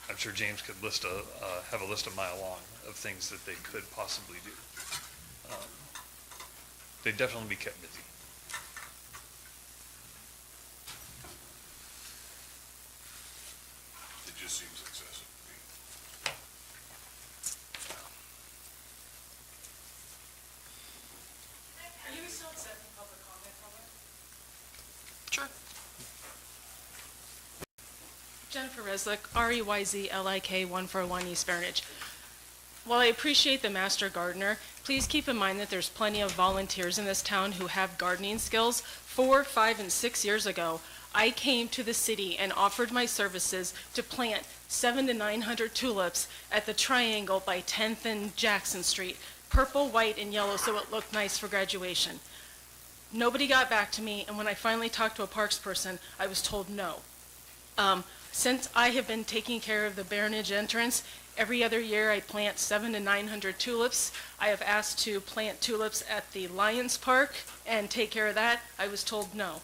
I'm sure James could have a list a mile long of things that they could possibly do. They'd definitely be kept busy. It just seems excessive to me. Are you still accepting public comment, Robert? Sure. Jennifer Reslick, REYZLIK 141 East Burnage. While I appreciate the master gardener, please keep in mind that there's plenty of volunteers in this town who have gardening skills. 4, 5, and 6 years ago, I came to the city and offered my services to plant 700 to 900 tulips at the Triangle by 10th and Jackson Street, purple, white, and yellow, so it looked nice for graduation. Nobody got back to me, and when I finally talked to a parks person, I was told no. Since I have been taking care of the Baronage entrance, every other year I plant 700 to 900 tulips. I have asked to plant tulips at the Lions Park and take care of that. I was told no.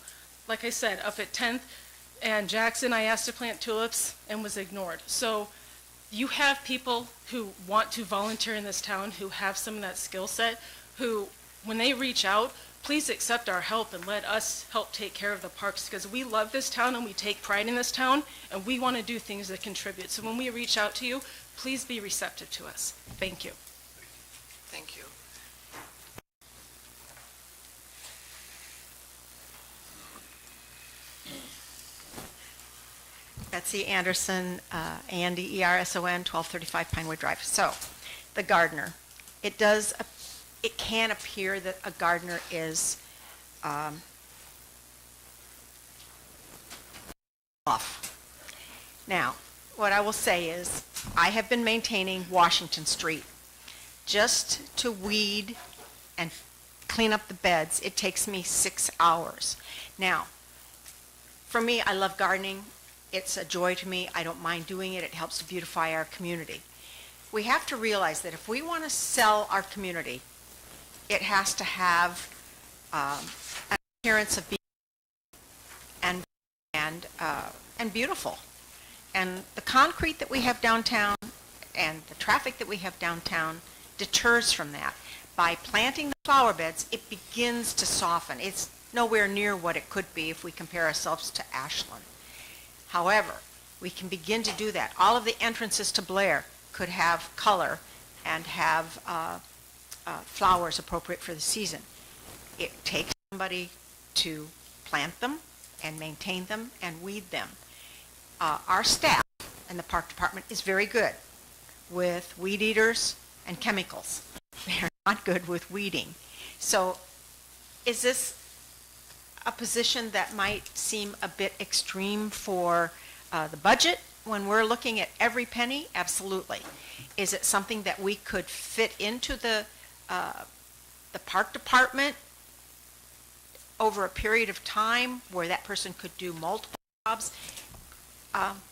Like I said, up at 10th and Jackson, I asked to plant tulips and was ignored. So you have people who want to volunteer in this town who have some of that skill set, who, when they reach out, please accept our help and let us help take care of the parks, because we love this town and we take pride in this town, and we want to do things that contribute. So when we reach out to you, please be receptive to us. Thank you. Thank you. Betsy Anderson, ANDERSON, 1235 Pinewood Drive. So, the gardener. It can appear that a gardener is off. Now, what I will say is, I have been maintaining Washington Street. Just to weed and clean up the beds, it takes me 6 hours. Now, for me, I love gardening. It's a joy to me. I don't mind doing it. It helps to beautify our community. we have to realize that if we want to sell our community, it has to have an appearance of being and beautiful. And the concrete that we have downtown and the traffic that we have downtown deters from that. By planting the flower beds, it begins to soften. It's nowhere near what it could be if we compare ourselves to Ashland. However, we can begin to do that. All of the entrances to Blair could have color and have flowers appropriate for the season. It takes somebody to plant them and maintain them and weed them. Our staff in the park department is very good with weed eaters and chemicals. They're not good with weeding. So is this a position that might seem a bit extreme for the budget when we're looking at every penny? Absolutely. Is it something that we could fit into the park department over a period of time where that person could do multiple jobs?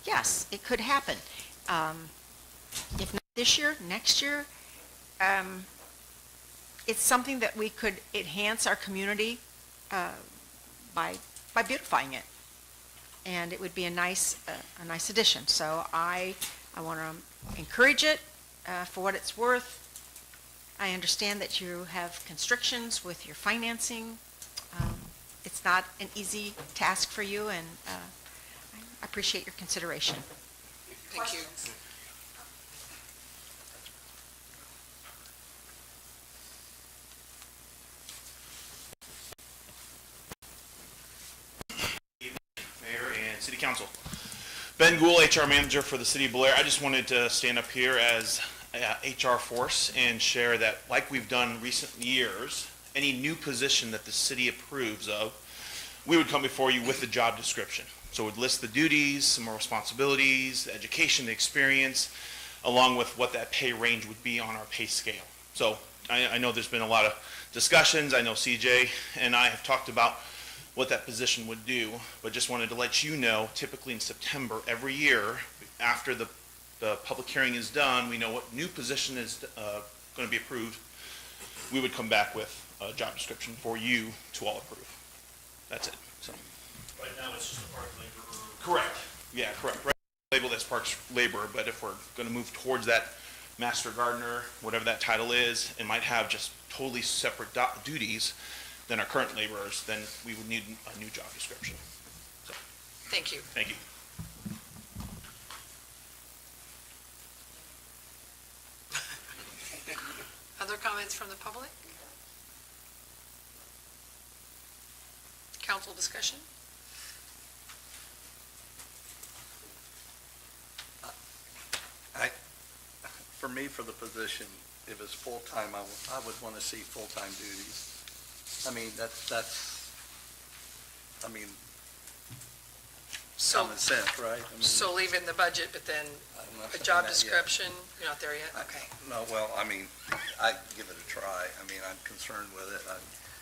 Yes, it could happen. If not this year, next year, it's something that we could enhance our community by beautifying it. And it would be a nice addition. So I want to encourage it for what it's worth. I understand that you have constrictions with your financing. It's not an easy task for you, and I appreciate your consideration. Thank you. Mayor and City Council. Ben Gould, HR Manager for the City of Blair. I just wanted to stand up here as HR force and share that, like we've done recent years, any new position that the city approves of, we would come before you with the job description. So it would list the duties, some more responsibilities, the education, the experience, along with what that pay range would be on our pay scale. So I know there's been a lot of discussions. I know CJ and I have talked about what that position would do, but just wanted to let you know, typically in September every year, after the public hearing is done, we know what new position is going to be approved. We would come back with a job description for you to all approve. That's it. So. Right now, it's just a park laborer. Correct. Yeah, correct. Right. Labeled as parks laborer, but if we're going to move towards that master gardener, whatever that title is, and might have just totally separate duties than our current laborers, then we would need a new job description. So. Thank you. Thank you. Other comments from the public? Council discussion? For me, for the position, if it's full-time, I would want to see full-time duties. I mean, that's, I mean, So, common sense, right? I mean, so leave it in the budget, but then I'm not a saying job that yet. description, you're not there yet? Okay, No, well, I mean, I'd give it a try. I mean, I'm concerned with it.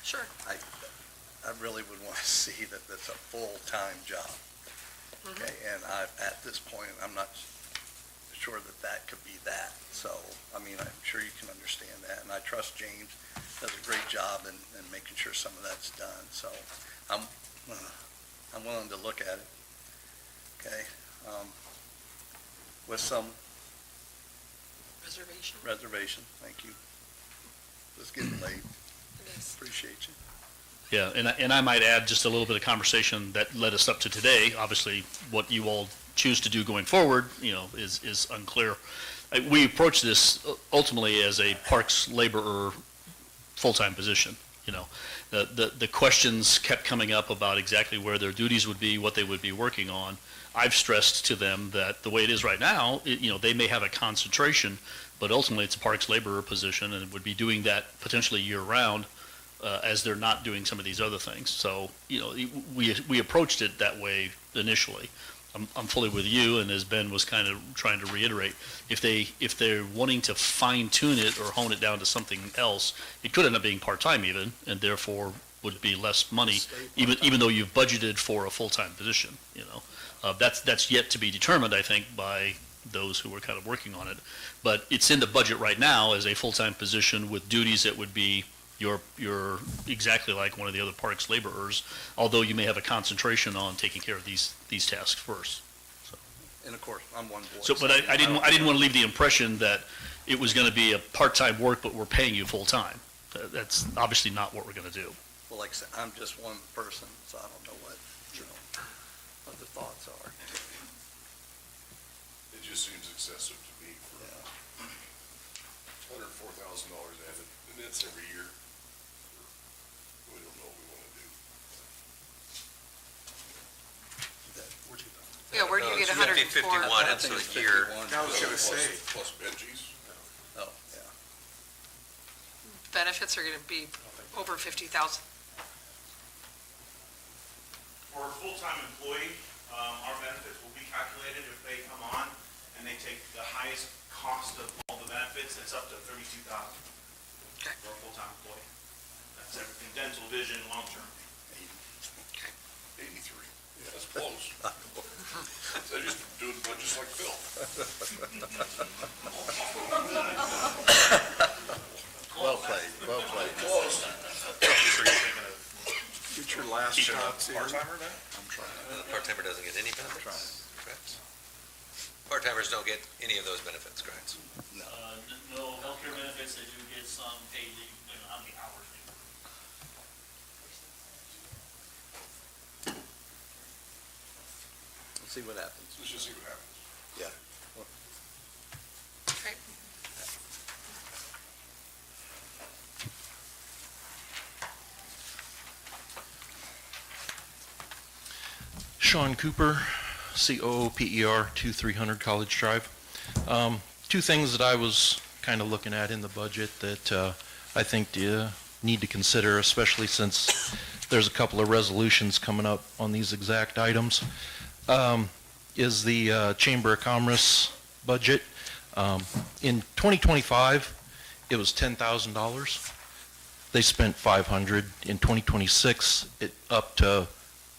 sure. I really would want to see that that's a full-time job. Okay, and at this point, I'm not sure that that could be that. So, I mean, I'm sure you can understand that, and I trust James does a great job in making sure some of that's done. So, I'm willing to look at it. Okay, with some reservation. Thank you. It's getting late. It is. Appreciate you. Yeah, and I might add just a little bit of conversation that led us up to today. Obviously, what you all choose to do going forward, is unclear. We approach this ultimately as a parks laborer full-time position. The questions kept coming up about exactly where their duties would be, what they would be working on. I've stressed to them that the way it is right now, they may have a concentration, but ultimately it's a parks laborer position and would be doing that potentially year-round as they're not doing some of these other things. So, we approached it that way initially. I'm fully with you, and as Ben was kind of trying to reiterate, if they're wanting to fine-tune it or hone it down to something else, it could end up being part-time even, and therefore would be less money, even though you've budgeted for a full-time position. That's yet to be determined, I think, by those who were kind of working on it. But it's in the budget right now as a full-time position with duties that would be you're exactly like one of the other parks laborers, although you may have a concentration on taking care of these tasks first. And of course, I'm one voice. So, but I didn't want to leave the impression that it was going to be a part-time work, but we're paying you full-time. That's obviously not what we're going to do. Well, like I said, I'm just one person, so I don't know what the thoughts are. It just seems excessive to me for $104,000 added, and that's every year. We don't know what we want to do. Yeah, where do you get 104? 51, it's a year. I was gonna say. Plus Benji's. Oh, yeah. Benefits are gonna be over 50,000. For a full-time employee, our benefits will be calculated if they come on and they take the highest cost of all the benefits, it's up to $32,000 for a full-time employee. That's everything, dental, vision, long-term. 83. Yeah, that's close. They're just doing budgets like Phil. Well played, well played. Close. Get your last shot, Part-timer now? I'm trying. The part-timer doesn't get any benefits? Correct. Part-timers don't get any of those benefits, correct? No. No healthcare benefits, they do get some paid leave, how many hours they work. Let's see what happens. Let's just see what happens. Yeah. Okay. Sean Cooper, COOPER, 2300 College Drive. Two things that I was kind of looking at in the budget that I think need to consider, especially since there's a couple of resolutions coming up on these exact items, is the Chamber of Commerce budget. In 2025, it was $10,000. They spent $500. In 2026, it up to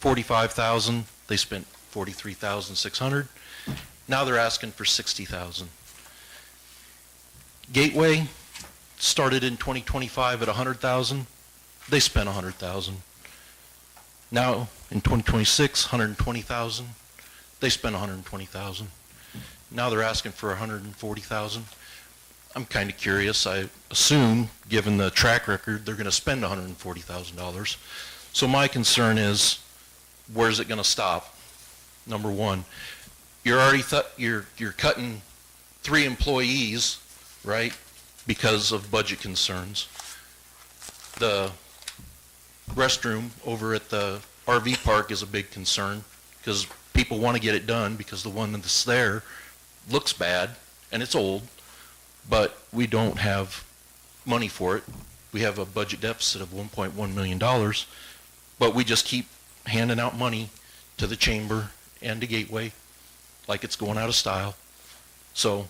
$45,000. They spent $43,600. Now they're asking for $60,000. Gateway started in 2025 at $100,000. They spent $100,000. Now in 2026, $120,000. They spent $120,000. Now they're asking for $140,000. I'm kind of curious. I assume, given the track record, they're going to spend $140,000. So my concern is, where's it going to stop? Number one, you're already you're cutting 3 employees, right? Because of budget concerns. The restroom over at the RV park is a big concern because people want to get it done because the one that's there looks bad and it's old, but we don't have money for it. We have a budget deficit of $1.1 million, but we just keep handing out money to the chamber and to Gateway like it's going out of style. So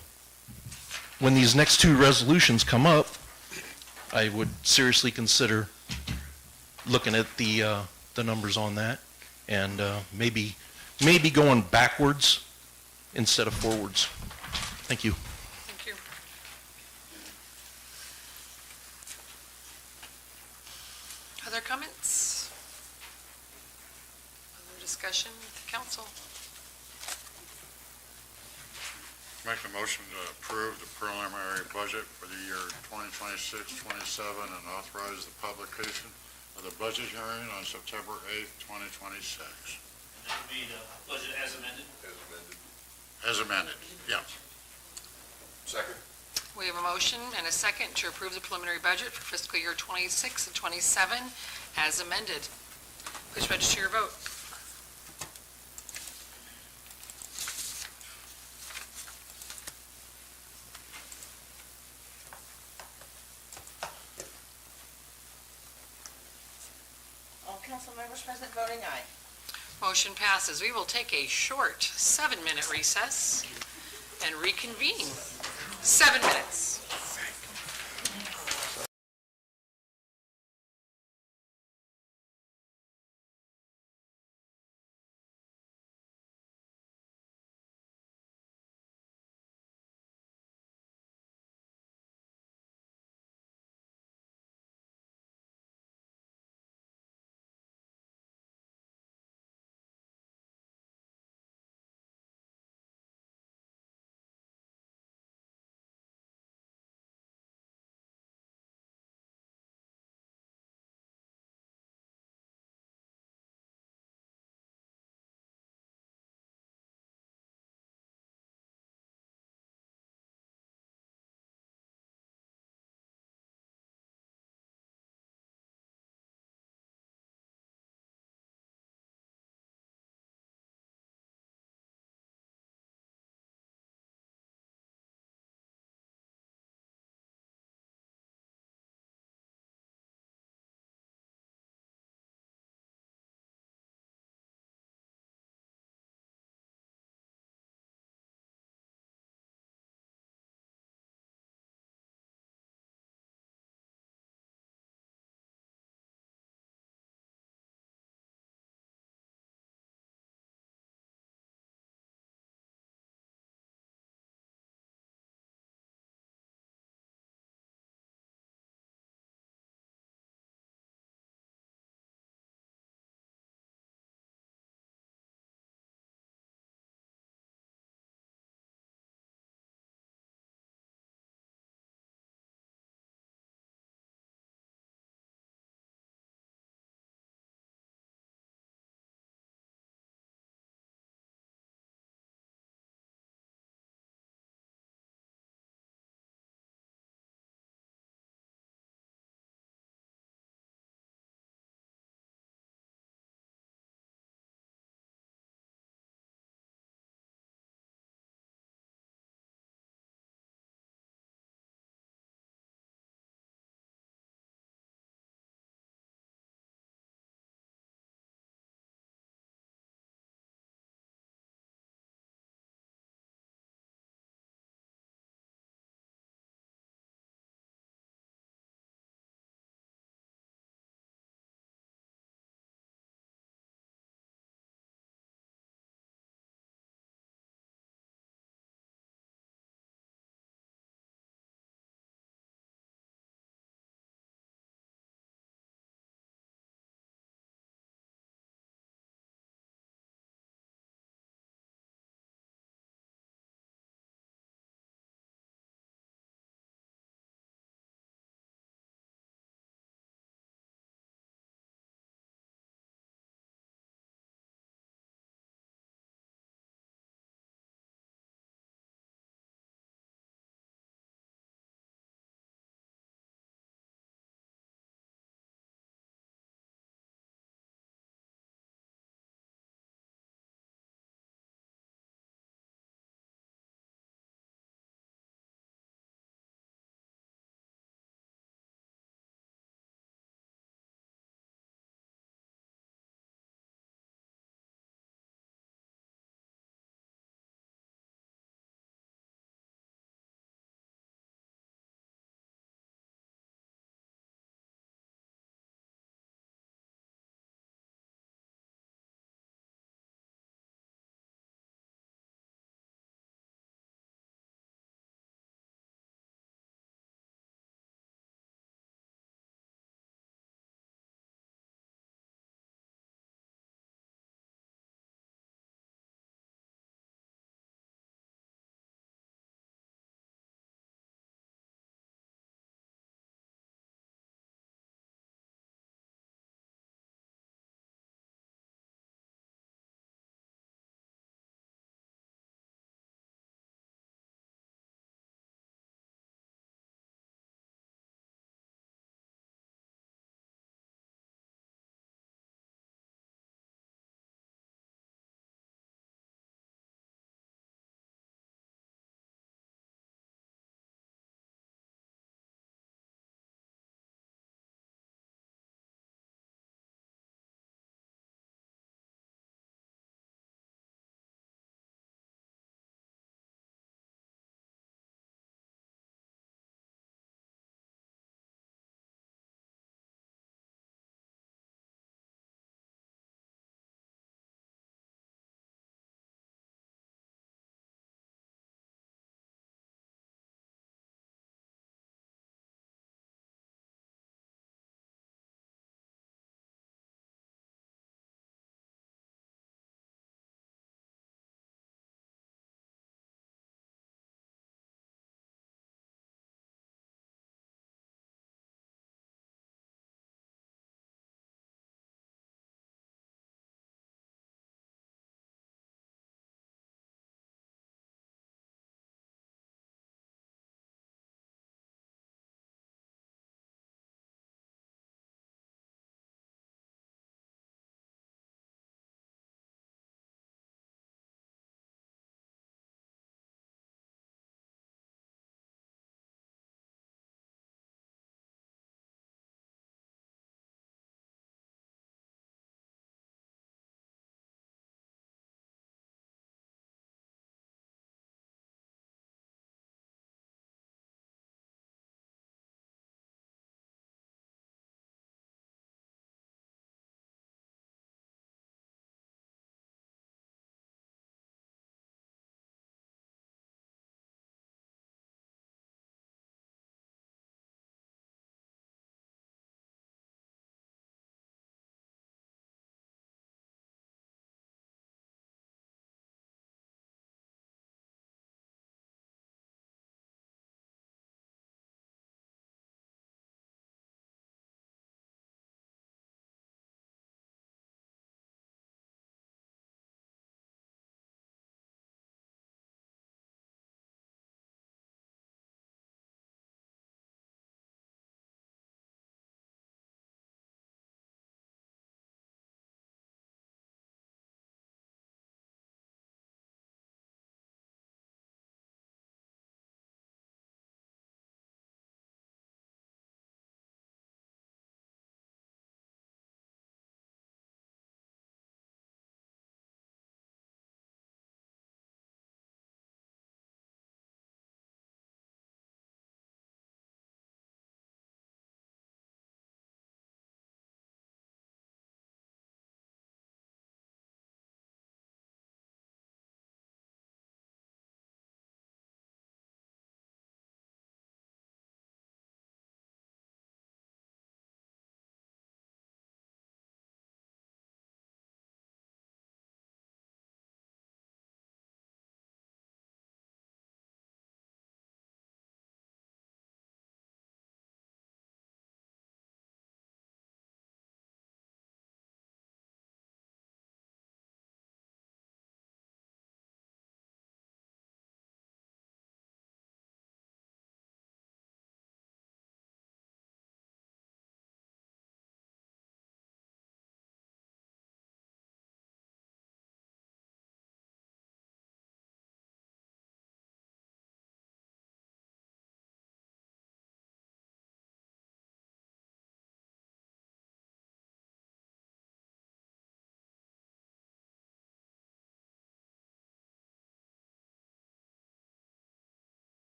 when these next 2 resolutions come up, I would seriously consider looking at the numbers on that and maybe going backwards instead of forwards. Thank you. Thank you. Other comments? Other discussion with the council? Make a motion to approve the preliminary budget for the year 2026-27 and authorize the publication of the budget hearing on September 8th, 2026. That would be the budget as amended. As amended, yeah. Second. We have a motion and a second to approve the preliminary budget for fiscal year 26 and 27 as amended. Please register your vote. All council members present voting aye. Motion passes. We will take a short 7-minute recess and reconvene. 7 minutes.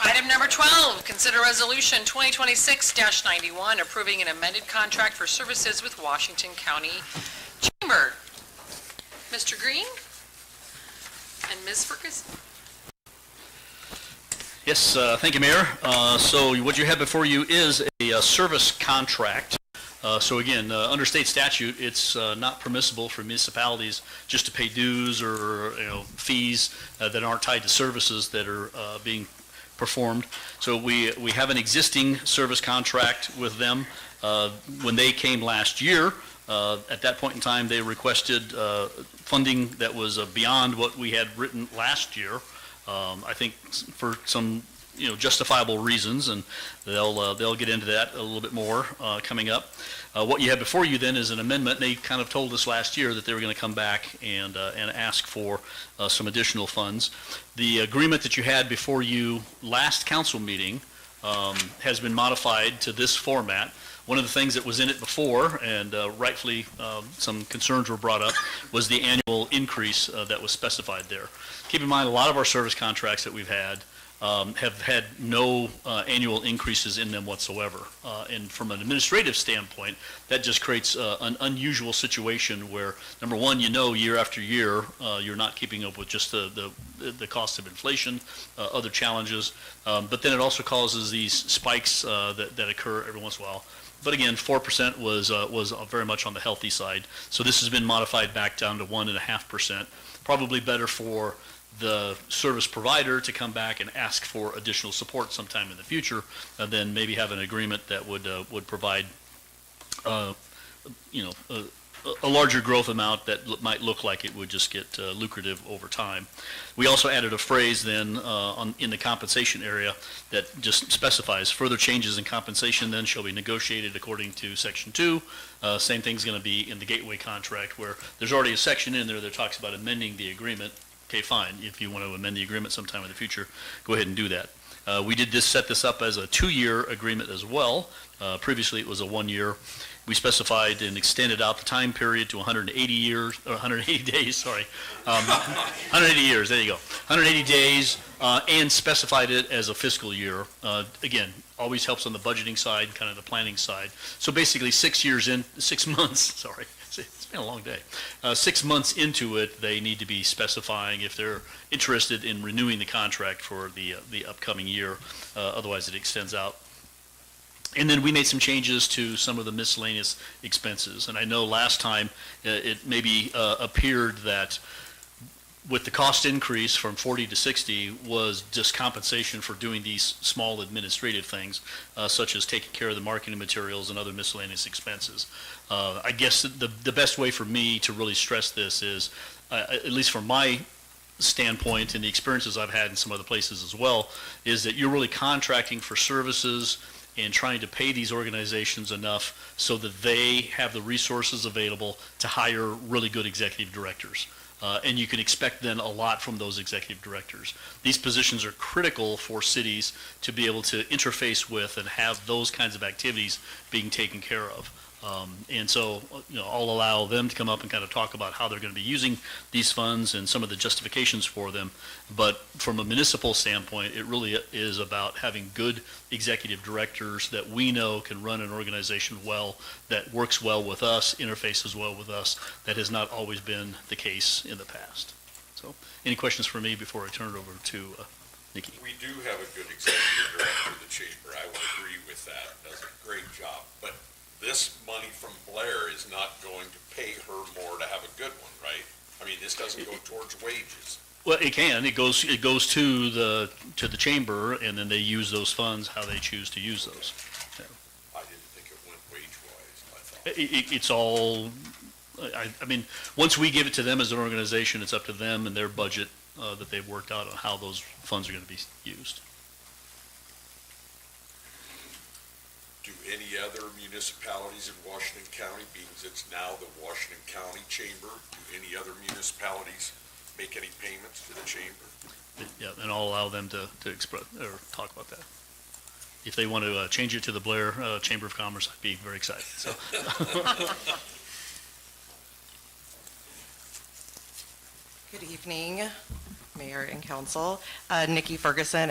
Item number 12, consider resolution 2026-91, approving an amended contract for services with Washington County Chamber. Mr. Green and Ms. Ferguson. Yes, thank you, Mayor. So what you have before you is a service contract. So again, under state statute, it's not permissible for municipalities just to pay dues or fees that aren't tied to services that are being performed. So we have an existing service contract with them. When they came last year, at that point in time, they requested funding that was beyond what we had written last year. I think for some justifiable reasons, and they'll get into that a little bit more coming up. What you have before you then is an amendment. They kind of told us last year that they were going to come back and ask for some additional funds. The agreement that you had before you last council meeting has been modified to this format. One of the things that was in it before, and rightfully some concerns were brought up, was the annual increase that was specified there. Keep in mind, a lot of our service contracts that we've had have had no annual increases in them whatsoever. And from an administrative standpoint, that just creates an unusual situation where, number one, year after year, you're not keeping up with just the cost of inflation, other challenges, but then it also causes these spikes that occur every once in a while. But again, 4% was very much on the healthy side. So this has been modified back down to 1.5%. Probably better for the service provider to come back and ask for additional support sometime in the future, and then maybe have an agreement that would provide, a larger growth amount that might look like it would just get lucrative over time. We also added a phrase then in the compensation area that just specifies further changes in compensation then shall be negotiated according to Section 2. Same thing's going to be in the gateway contract, where there's already a section in there that talks about amending the agreement. Okay, fine. If you want to amend the agreement sometime in the future, go ahead and do that. We did set this up as a 2-year agreement as well. Previously, it was a 1-year. We specified and extended out the time period to 180 years, or 180 days, sorry. 180 years, there you go. 180 days, and specified it as a fiscal year. Again, always helps on the budgeting side, kind of the planning side. So basically 6 months, sorry. It's been a long day. 6 months into it, they need to be specifying if they're interested in renewing the contract for the upcoming year. Otherwise, it extends out. And then we made some changes to some of the miscellaneous expenses. And I know last time it maybe appeared that with the cost increase from 40 to 60 was just compensation for doing these small administrative things, such as taking care of the marketing materials and other miscellaneous expenses. I guess the best way for me to really stress this is, at least from my standpoint and the experiences I've had in some other places as well, is that you're really contracting for services and trying to pay these organizations enough so that they have the resources available to hire really good executive directors. And you can expect then a lot from those executive directors. These positions are critical for cities to be able to interface with and have those kinds of activities being taken care of. And so, I'll allow them to come up and kind of talk about how they're going to be using these funds and some of the justifications for them. But from a municipal standpoint, it really is about having good executive directors that we know can run an organization well, that works well with us, interfaces well with us. That has not always been the case in the past. So, any questions for me before I turn it over to Nikki? We do have a good executive director of the chamber. I would agree with that. Does a great job. But this money from Blair is not going to pay her more to have a good one, right? I mean, this doesn't go towards wages. Well, it can. It goes to the chamber, and then they use those funds how they choose to use those. Yeah. I didn't think it went wage-wise. I thought. It's all. I mean, once we give it to them as an organization, it's up to them and their budget that they've worked out on how those funds are going to be used. Do any other municipalities in Washington County, being it's now the Washington County Chamber, do any other municipalities make any payments to the chamber? Yeah, and I'll allow them to express or talk about that. If they want to change it to the Blair Chamber of Commerce, I'd be very excited. So. Good evening. Mayor and Council. Nikki Ferguson, Ferguson,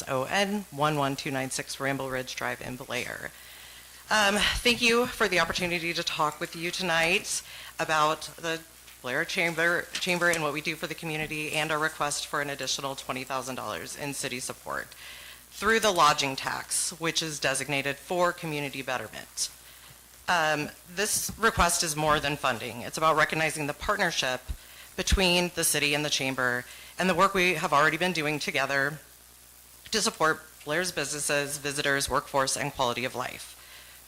11296 Ramble Ridge Drive in Blair. Thank you for the opportunity to talk with you tonight about the Blair Chamber and what we do for the community and our request for an additional $20,000 in city support through the lodging tax, which is designated for community betterment. This request is more than funding. It's about recognizing the partnership between the city and the chamber and the work we have already been doing together to support Blair's businesses, visitors, workforce, and quality of life.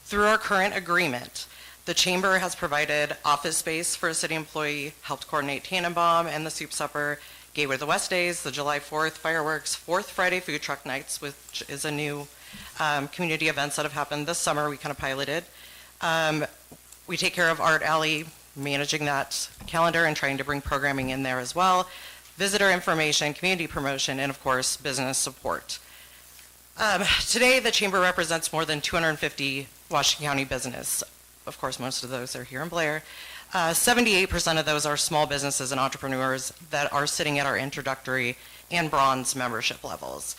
Through our current agreement, the chamber has provided office space for a city employee, helped coordinate Tannenbaum and the Soup Supper, Gateway to the West Days, the July 4th fireworks, 4th Friday food truck nights, which is a new community events that have happened this summer we kind of piloted. We take care of Art Alley, managing that calendar and trying to bring programming in there as well, visitor information, community promotion, and of course, business support. Today, the Chamber represents more than 250 Washington County business. Of course, most of those are here in Blair. 78% of those are small businesses and entrepreneurs that are sitting at our introductory and bronze membership levels.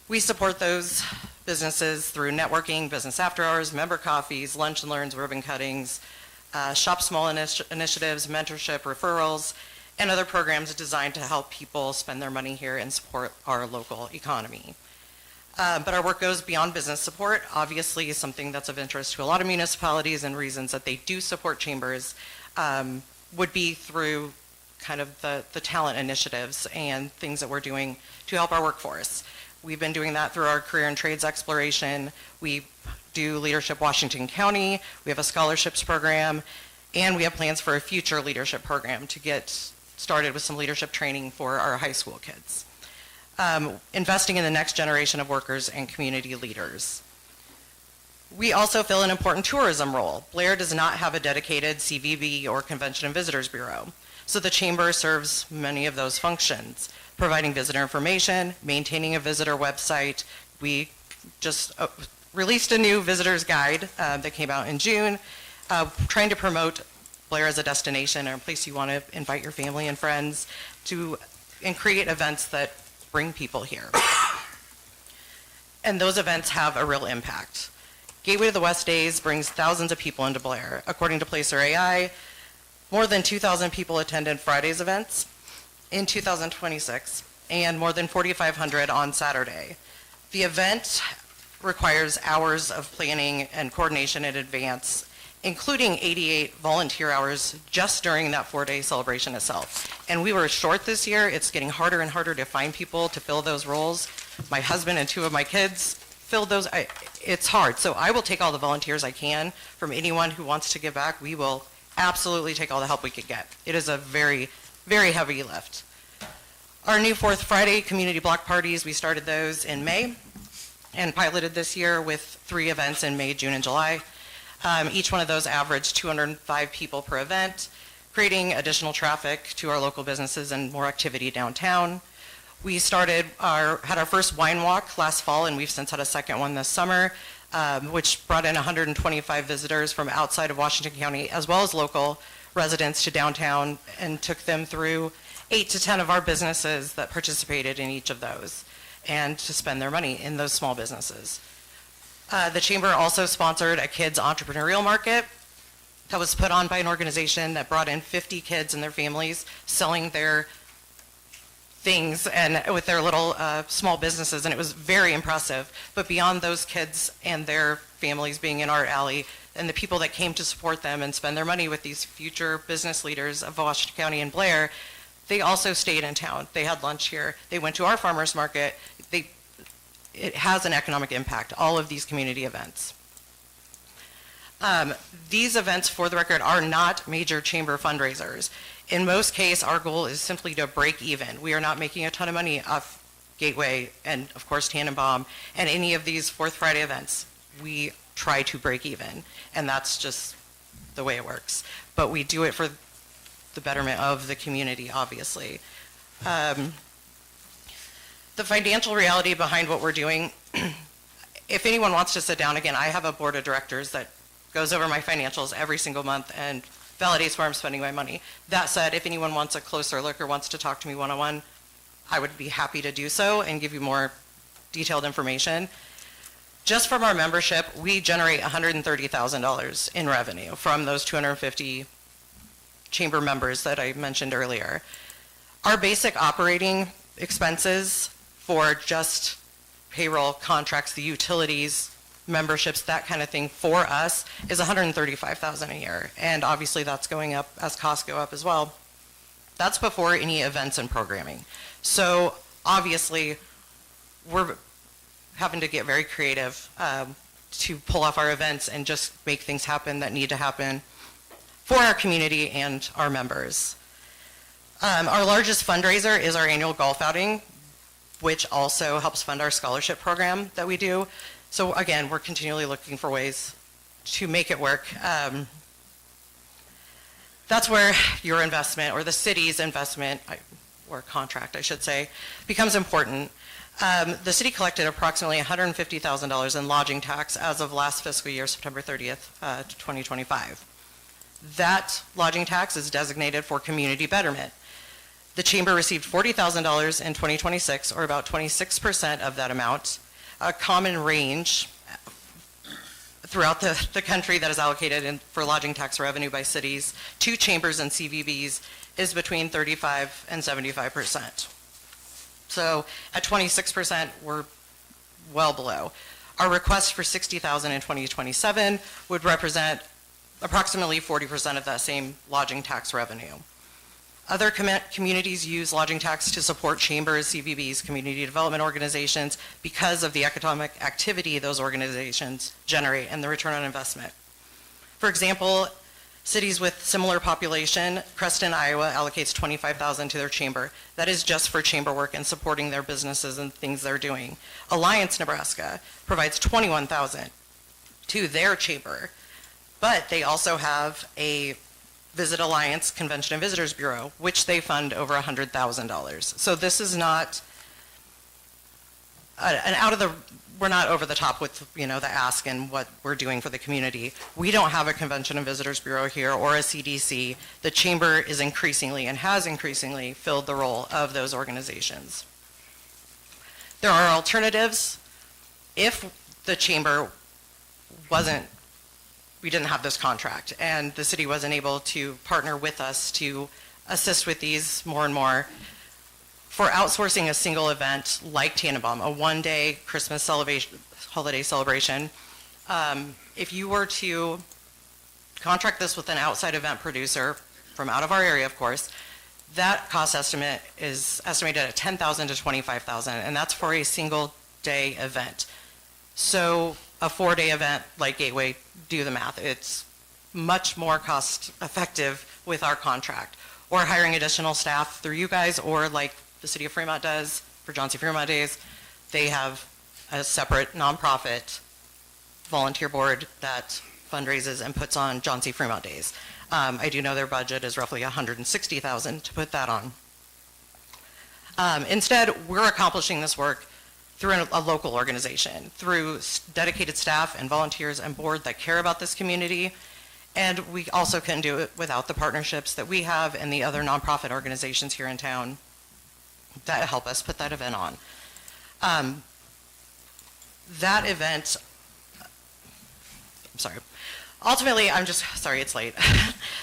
We support those businesses through networking, business after hours, member coffees, lunch and learns, ribbon cuttings, shop small initiatives, mentorship, referrals, and other programs designed to help people spend their money here and support our local economy. But our work goes beyond business support. Obviously, something that's of interest to a lot of municipalities and reasons that they do support chambers would be through kind of the talent initiatives and things that we're doing to help our workforce. We've been doing that through our career and trades exploration. We do Leadership Washington County. We have a scholarships program, and we have plans for a future leadership program to get started with some leadership training for our high school kids. Investing in the next generation of workers and community leaders. We also fill an important tourism role. Blair does not have a dedicated CVB or Convention and Visitors Bureau, so the Chamber serves many of those functions, providing visitor information, maintaining a visitor website. We just released a new visitor's guide that came out in June, trying to promote Blair as a destination or a place you want to invite your family and friends to and create events that bring people here. And those events have a real impact. Gateway to the West Days brings thousands of people into Blair. According to Placer AI, more than 2,000 people attended Friday's events in 2026, and more than 4,500 on Saturday. The event requires hours of planning and coordination in advance, including 88 volunteer hours just during that 4-day celebration itself. And we were short this year. It's getting harder and harder to find people to fill those roles. My husband and 2 of my kids filled those. It's hard. So I will take all the volunteers I can from anyone who wants to give back. We will absolutely take all the help we can get. It is a very, very heavy lift. Our new 4th Friday community block parties, we started those in May and piloted this year with 3 events in May, June, and July. Each one of those averaged 205 people per event, creating additional traffic to our local businesses and more activity downtown. We had our first wine walk last fall, and we've since had a second one this summer, which brought in 125 visitors from outside of Washington County, as well as local residents to downtown, and took them through 8 to 10 of our businesses that participated in each of those, and to spend their money in those small businesses. The Chamber also sponsored a kids entrepreneurial market that was put on by an organization that brought in 50 kids and their families selling their things and with their little small businesses, and it was very impressive. But beyond those kids and their families being in Art Alley and the people that came to support them and spend their money with these future business leaders of Washington County and Blair, they also stayed in town. They had lunch here. They went to our farmers market. It has an economic impact, all of these community events. These events, for the record, are not major chamber fundraisers. In most cases, our goal is simply to break even. We are not making a ton of money off Gateway and, of course, Tannenbaum and any of these 4th Friday events. We try to break even, and that's just the way it works. But we do it for the betterment of the community, obviously. The financial reality behind what we're doing, if anyone wants to sit down, again, I have a board of directors that goes over my financials every single month and validates where I'm spending my money. That said, if anyone wants a closer look or wants to talk to me one-on-one, I would be happy to do so and give you more detailed information. Just from our membership, we generate $130,000 in revenue from those 250 chamber members that I mentioned earlier. Our basic operating expenses for just payroll, contracts, the utilities, memberships, that kind of thing for us is $135,000 a year. And obviously that's going up as costs go up as well. That's before any events and programming. So obviously we're having to get very creative to pull off our events and just make things happen that need to happen for our community and our members. Our largest fundraiser is our annual golf outing, which also helps fund our scholarship program that we do. So again, we're continually looking for ways to make it work. That's where your investment, or the city's investment, or contract, I should say, becomes important. The city collected approximately $150,000 in lodging tax as of last fiscal year, September 30th, 2025. That lodging tax is designated for community betterment. The chamber received $40,000 in 2026, or about 26% of that amount. A common range throughout the country that is allocated for lodging tax revenue by cities to chambers and CVBs is between 35 and 75%. So at 26%, we're well below. Our request for $60,000 in 2027 would represent approximately 40% of that same lodging tax revenue. Other communities use lodging tax to support chambers, CVBs, community development organizations because of the economic activity those organizations generate and the return on investment. For example, cities with similar population, Creston, Iowa allocates $25,000 to their chamber. That is just for chamber work and supporting their businesses and things they're doing. Alliance, Nebraska provides $21,000 to their chamber, but they also have a Visit Alliance Convention and Visitors Bureau, which they fund over $100,000. So this is not we're not over the top with, the ask and what we're doing for the community. We don't have a Convention and Visitors Bureau here or a CDC. The chamber is increasingly and has increasingly filled the role of those organizations. There are alternatives. If the chamber we didn't have this contract, and the city wasn't able to partner with us to assist with these more and more. For outsourcing a single event like Tannenbaum, a one-day Christmas holiday celebration, if you were to contract this with an outside event producer from out of our area, of course, that cost estimate is estimated at $10,000 to $25,000, and that's for a single-day event. So a 4-day event like Gateway, do the math. It's much more cost-effective with our contract. Or hiring additional staff through you guys, or like the City of Fremont does for John C. Fremont Days. They have a separate nonprofit volunteer board that fundraises and puts on John C. Fremont Days. I do know their budget is roughly $160,000 to put that on. Instead, we're accomplishing this work through a local organization, through dedicated staff and volunteers and board that care about this community. And we also couldn't do it without the partnerships that we have and the other nonprofit organizations here in town that help us put that event on. That event, I'm sorry. Ultimately, sorry, it's late.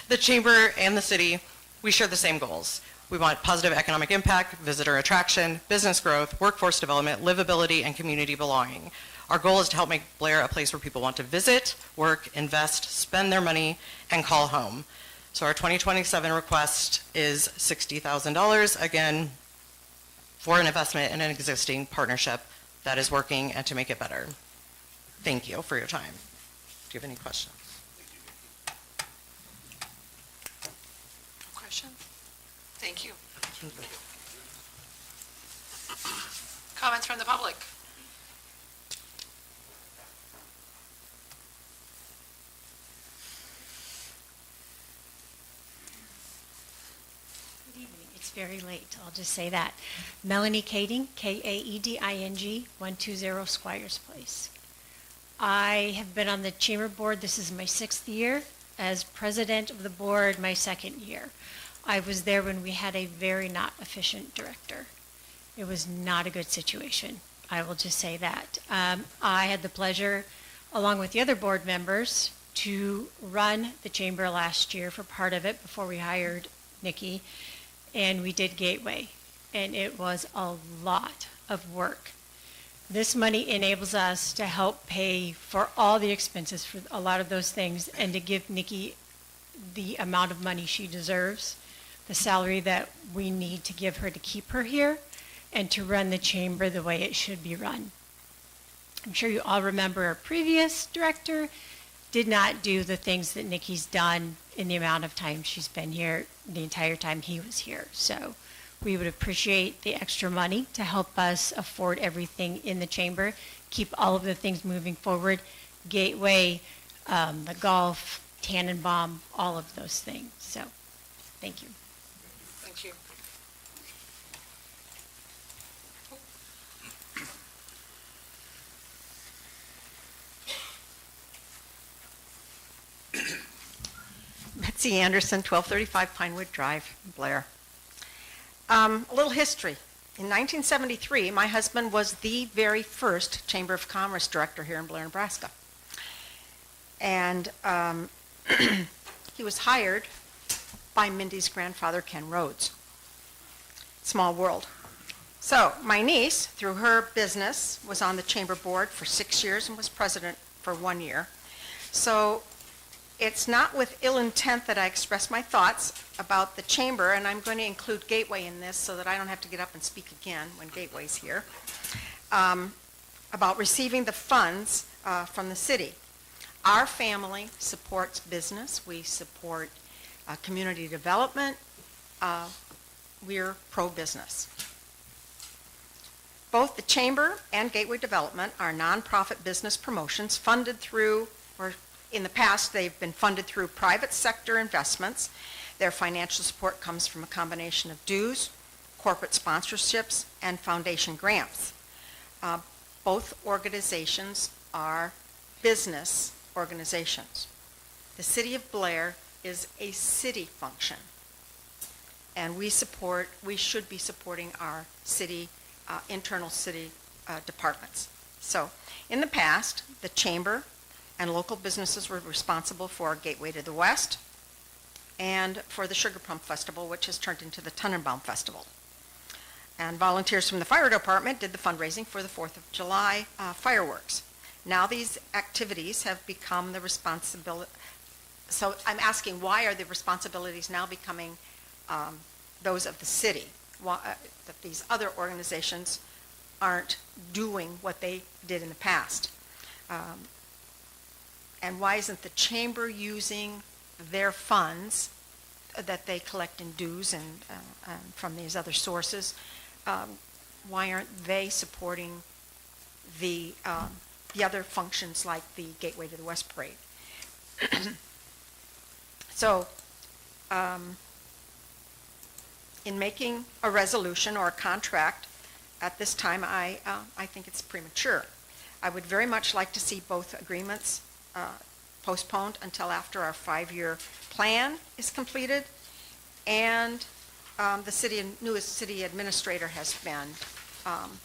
The chamber and the city, we share the same goals. We want positive economic impact, visitor attraction, business growth, workforce development, livability, and community belonging. Our goal is to help make Blair a place where people want to visit, work, invest, spend their money, and call home. So our 2027 request is $60,000, again, for an investment in an existing partnership that is working and to make it better. Thank you for your time. Do you have any questions? Questions? Thank you. Comments from the public? Good evening. It's very late. I'll just say that. Melanie Kading, Kaeding, 120 Squires Place. I have been on the chamber board. This is my 6th year. as president of the board my second year. I was there when we had a very not efficient director. It was not a good situation. I will just say that. I had the pleasure, along with the other board members, to run the chamber last year for part of it before we hired Nikki, and we did Gateway, and it was a lot of work. This money enables us to help pay for all the expenses for a lot of those things and to give Nikki the amount of money she deserves, the salary that we need to give her to keep her here, and to run the chamber the way it should be run. I'm sure you all remember our previous director did not do the things that Nikki's done in the amount of time she's been here, the entire time he was here. So we would appreciate the extra money to help us afford everything in the chamber, keep all of the things moving forward, Gateway, the golf, Tannenbaum, all of those things. So, thank you. Thank you. Betsy Anderson, 1235 Pinewood Drive, Blair. A little history. In 1973, my husband was the very first Chamber of Commerce director here in Blair, Nebraska. And he was hired by Mindy's grandfather, Ken Rhodes. Small world. So my niece, through her business, was on the chamber board for 6 years and was president for 1 year. So it's not with ill intent that I express my thoughts about the chamber, and I'm going to include Gateway in this so that I don't have to get up and speak again when Gateway's here, about receiving the funds from the city. Our family supports business. We support community development. We're pro-business. Both the chamber and Gateway Development are nonprofit business promotions funded through, or in the past, they've been funded through private sector investments. Their financial support comes from a combination of dues, corporate sponsorships, and foundation grants. Both organizations are business organizations. The City of Blair is a city function, and we should be supporting our city, internal city departments. So, in the past, the chamber and local businesses were responsible for Gateway to the West and for the Sugar Plum Festival, which has turned into the Tannenbaum Festival. And volunteers from the fire department did the fundraising for the 4th of July fireworks. Now these activities have become the responsibility. So I'm asking, why are the responsibilities now becoming those of the city? That these other organizations aren't doing what they did in the past? And why isn't the chamber using their funds that they collect in dues and from these other sources? Why aren't they supporting the other functions like the Gateway to the West Parade? So, in making a resolution or a contract at this time, I think it's premature. I would very much like to see both agreements postponed until after our 5-year plan is completed and the newest city administrator has been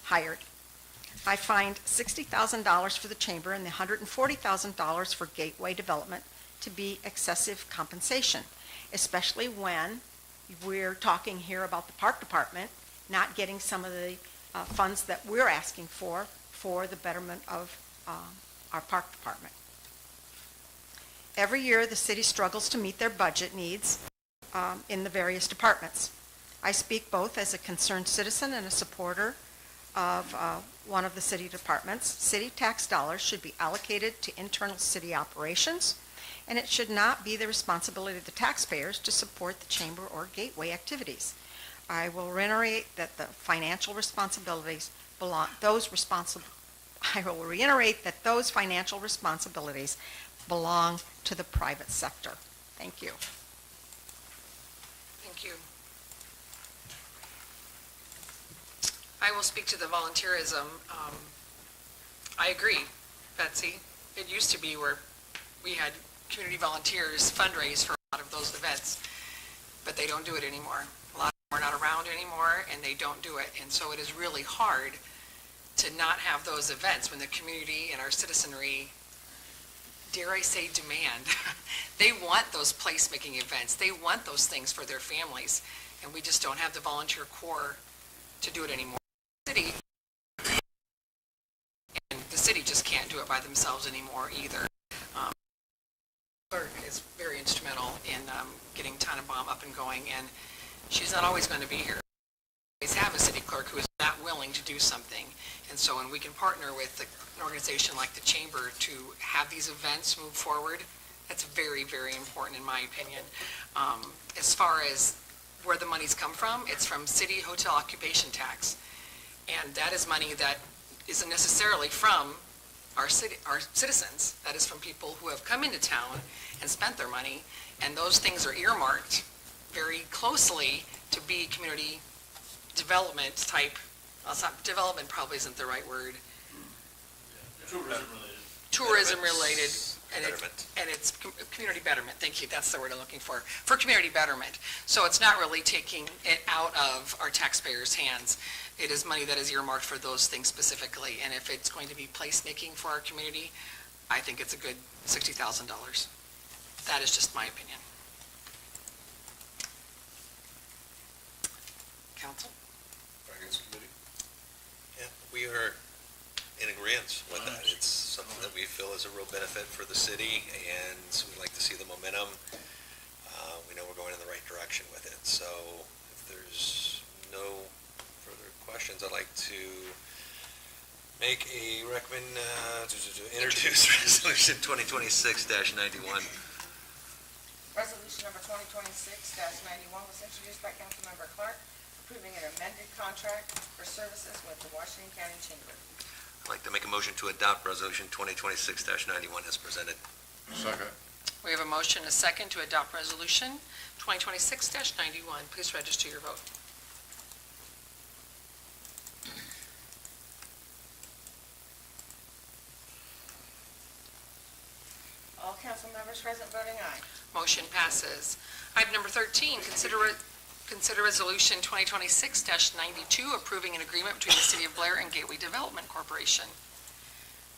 hired. I find $60,000 for the chamber and the $140,000 for Gateway Development to be excessive compensation, especially when we're talking here about the park department not getting some of the funds that we're asking for the betterment of our park department. Every year, the city struggles to meet their budget needs in the various departments. I speak both as a concerned citizen and a supporter of one of the city departments. City tax dollars should be allocated to internal city operations, and it should not be the responsibility of the taxpayers to support the chamber or Gateway activities. I will reiterate that the financial responsibilities belong, I will reiterate that those financial responsibilities belong to the private sector. Thank you. Thank you. I will speak to the volunteerism. I agree, Betsy. It used to be where we had community volunteers fundraise for a lot of those events, but they don't do it anymore. A lot of them are not around anymore, and they don't do it. And so it is really hard to not have those events when the community and our citizenry, dare I say, demand. They want those placemaking events. They want those things for their families, and we just don't have the volunteer corps to do it anymore. The city just can't do it by themselves anymore either. Clerk is very instrumental in getting Tannenbaum up and going, and she's not always going to be here. We always have a city clerk who is not willing to do something, and so when we can partner with an organization like the Chamber to have these events move forward, that's very, very important in my opinion. As far as where the money's come from, it's from city hotel occupation tax, and that is money that isn't necessarily from our citizens. That is from people who have come into town and spent their money, and those things are earmarked very closely to be community development type. Well, it's not, development probably isn't the right word. Tourism related, and it's community betterment. Thank you. That's the word I'm looking for community betterment. So it's not really taking it out of our taxpayers' hands. It is money that is earmarked for those things specifically, and if it's going to be placemaking for our community, I think it's a good $60,000. That is just my opinion. Council? Finance Committee? Yeah, we are in agreement with that. It's something that we feel is a real benefit for the city, and we'd like to see the momentum. We know we're going in the right direction with it. So if there's no further questions, I'd like to make a introduce Resolution 2026-91. Resolution number 2026-91 was introduced by Councilmember Clark, approving an amended contract for services with the Washington County Chamber. I'd like to make a motion to adopt Resolution 2026-91 as presented. Second. We have a motion, a second, to adopt Resolution 2026-91. Please register your vote. All council members present voting aye. Motion passes. Item number 13, consider Resolution 2026-92, approving an agreement between the City of Blair and Gateway Development Corporation.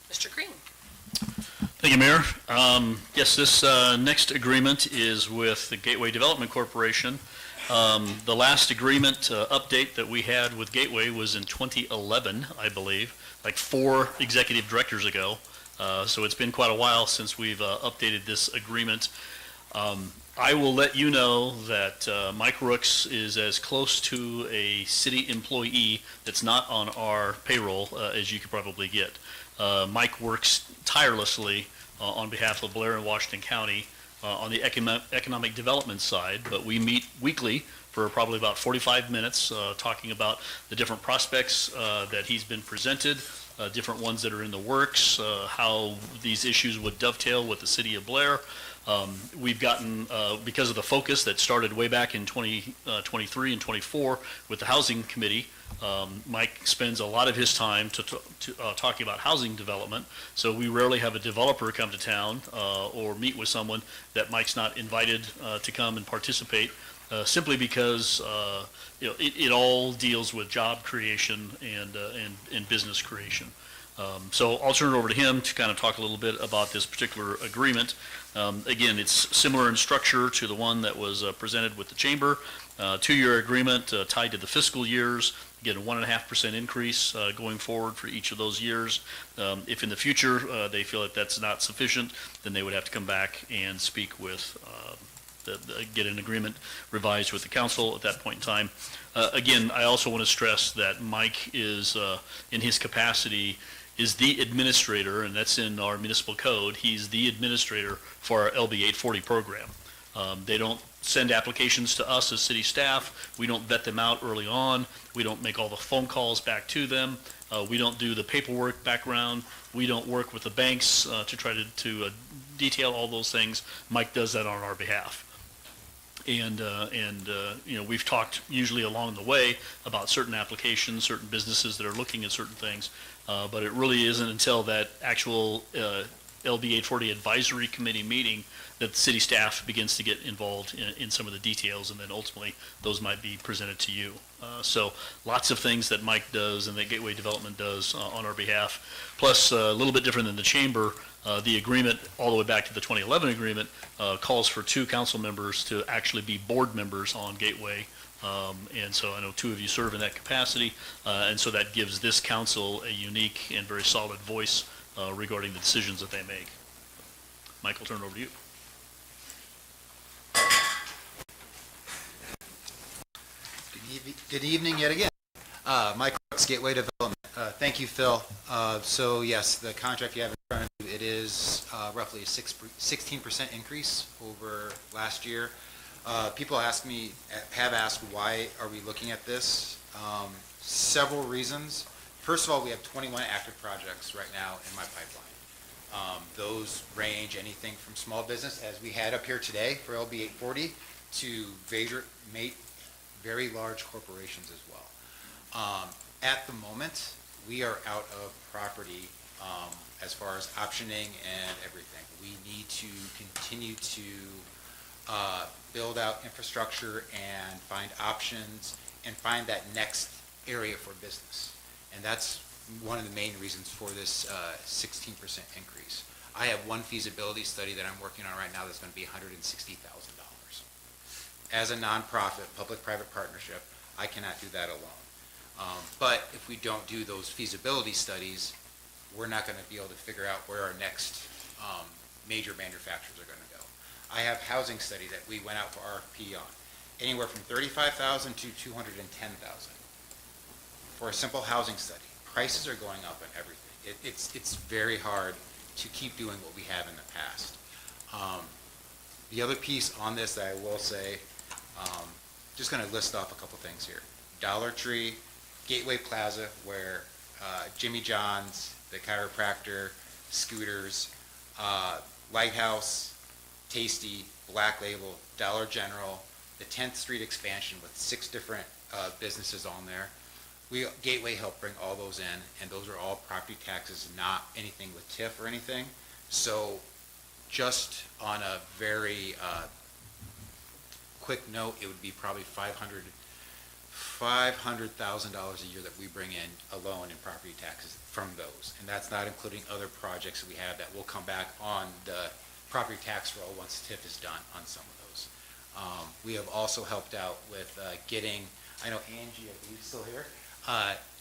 Mr. Green. Thank you, Mayor. Yes, this next agreement is with the Gateway Development Corporation. The last agreement update that we had with Gateway was in 2011, I believe, like 4 executive directors ago. So it's been quite a while since we've updated this agreement. I will let you know that Mike Rooks is as close to a city employee that's not on our payroll as you could probably get. Mike works tirelessly on behalf of Blair and Washington County on the economic development side, but we meet weekly for probably about 45 minutes talking about the different prospects that he's been presented, different ones that are in the works, how these issues would dovetail with the city of Blair. We've gotten, because of the focus that started way back in 2023 and 24 with the Housing Committee, Mike spends a lot of his time talking about housing development, so we rarely have a developer come to town or meet with someone that Mike's not invited to come and participate, simply because it all deals with job creation and business creation. So I'll turn it over to him to kind of talk a little bit about this particular agreement. Again, it's similar in structure to the one that was presented with the Chamber. 2-year agreement tied to the fiscal years. Again, a 1.5% increase going forward for each of those years. If in the future they feel that that's not sufficient, then they would have to come back and speak with, get an agreement revised with the council at that point in time. Again, I also want to stress that Mike is, in his capacity, is the administrator, and that's in our municipal code. He's the administrator for our LB 840 program. They don't send applications to us as city staff. We don't vet them out early on. We don't make all the phone calls back to them. We don't do the paperwork background. We don't work with the banks to try to detail all those things. Mike does that on our behalf. And we've talked usually along the way about certain applications, certain businesses that are looking at certain things, but it really isn't until that actual LB 840 Advisory Committee meeting that the city staff begins to get involved in some of the details, and then ultimately those might be presented to you. So lots of things that Mike does and that Gateway Development does on our behalf. Plus, a little bit different than the chamber, the agreement, all the way back to the 2011 agreement, calls for 2 council members to actually be board members on Gateway. And so I know 2 of you serve in that capacity, and so that gives this council a unique and very solid voice regarding the decisions that they make. Mike, I'll turn it over to you. Good evening yet again. Mike Brooks, Gateway Development. Thank you, Phil. So yes, the contract you have in front of you, it is roughly a 16% increase over last year. People have asked why are we looking at this? Several reasons. First of all, we have 21 active projects right now in my pipeline. Those range anything from small business, as we had up here today for LB 840, to very large corporations as well. At the moment, we are out of property as far as optioning and everything. We need to continue to build out infrastructure and find options and find that next area for business. And that's one of the main reasons for this 16% increase. I have one feasibility study that I'm working on right now that's going to be $160,000. As a nonprofit, public-private partnership, I cannot do that alone. But if we don't do those feasibility studies, we're not going to be able to figure out where our next major manufacturers are going to go. I have housing study that we went out for RFP on, anywhere from $35,000 to $210,000 for a simple housing study. Prices are going up on everything. It's very hard to keep doing what we have in the past. The other piece on this that I will say, just going to list off a couple things here. Dollar Tree, Gateway Plaza, where Jimmy John's, the chiropractor, Scooters, Lighthouse, Tasty, Black Label, Dollar General, the 10th Street expansion with 6 different businesses on there. Gateway helped bring all those in, and those are all property taxes, not anything with TIF or anything. So just on a very quick note, it would be probably $500,000 a year that we bring in alone in property taxes from those. And that's not including other projects that we have that will come back on the property tax roll once TIF is done on some of those. We have also helped out with getting, I know Angie, I believe, still here.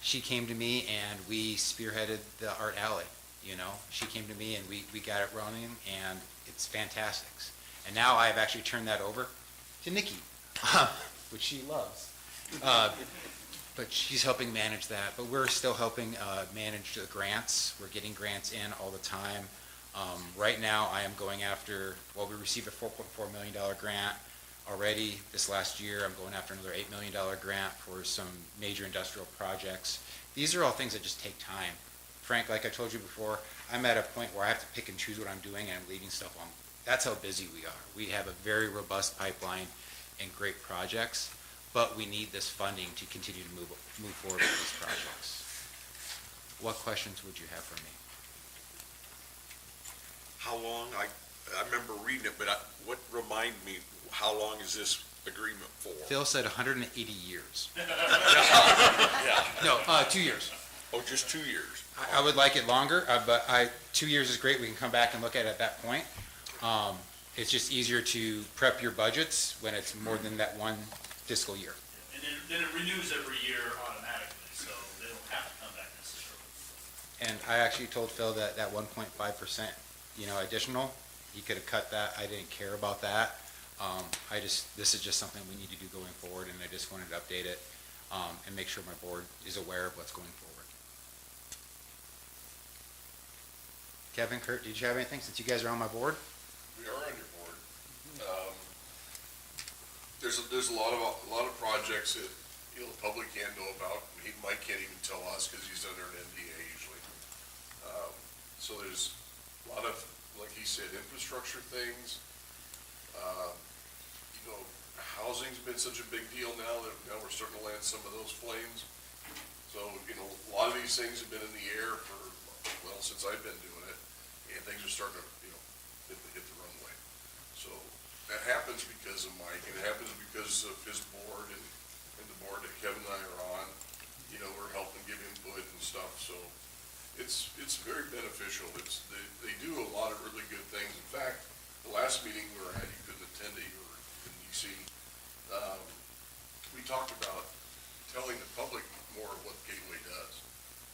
She came to me and we spearheaded the art alley. You know, she came to me and we got it running, and it's fantastic. And now I have actually turned that over to Nikki, which she loves. But she's helping manage that. But we're still helping manage the grants. We're getting grants in all the time. Right now, I am going after, well, we received a $4.4 million grant already this last year. I'm going after another $8 million grant for some major industrial projects. These are all things that just take time. Frank, like I told you before, I'm at a point where I have to pick and choose what I'm doing, and I'm leaving stuff on. That's how busy we are. We have a very robust pipeline and great projects, but we need this funding to continue to move forward with these projects. What questions would you have for me? How long, I remember reading it, but remind me, how long is this agreement for? Phil said 180 years. Yeah. No, 2 years. Oh, just 2 years? I would like it longer, but 2 years is great. We can come back and look at it at that point. It's just easier to prep your budgets when it's more than that one fiscal year. And then it renews every year automatically, so they don't have to come back necessarily. And I actually told Phil that 1.5%, additional, he could have cut that. I didn't care about that. This is just something we need to do going forward, and I just wanted to update it and make sure my board is aware of what's going forward. Kevin, Kurt, did you have anything since you guys are on my board? We are on your board. There's a lot of projects that the public can't know about. Mike can't even tell us because he's under an NDA usually. So there's a lot of, like he said, infrastructure things. Housing's been such a big deal now that now we're starting to land some of those flames. So a lot of these things have been in the air for, well, since I've been doing it, and things are starting to, hit the runway. So that happens because of Mike, and it happens because of his board and the board that Kevin and I are on. We're helping give input and stuff, so it's very beneficial. They do a lot of really good things. In fact, the last meeting we were at, you couldn't attend it, you were in DC. We talked about telling the public more of what Gateway does,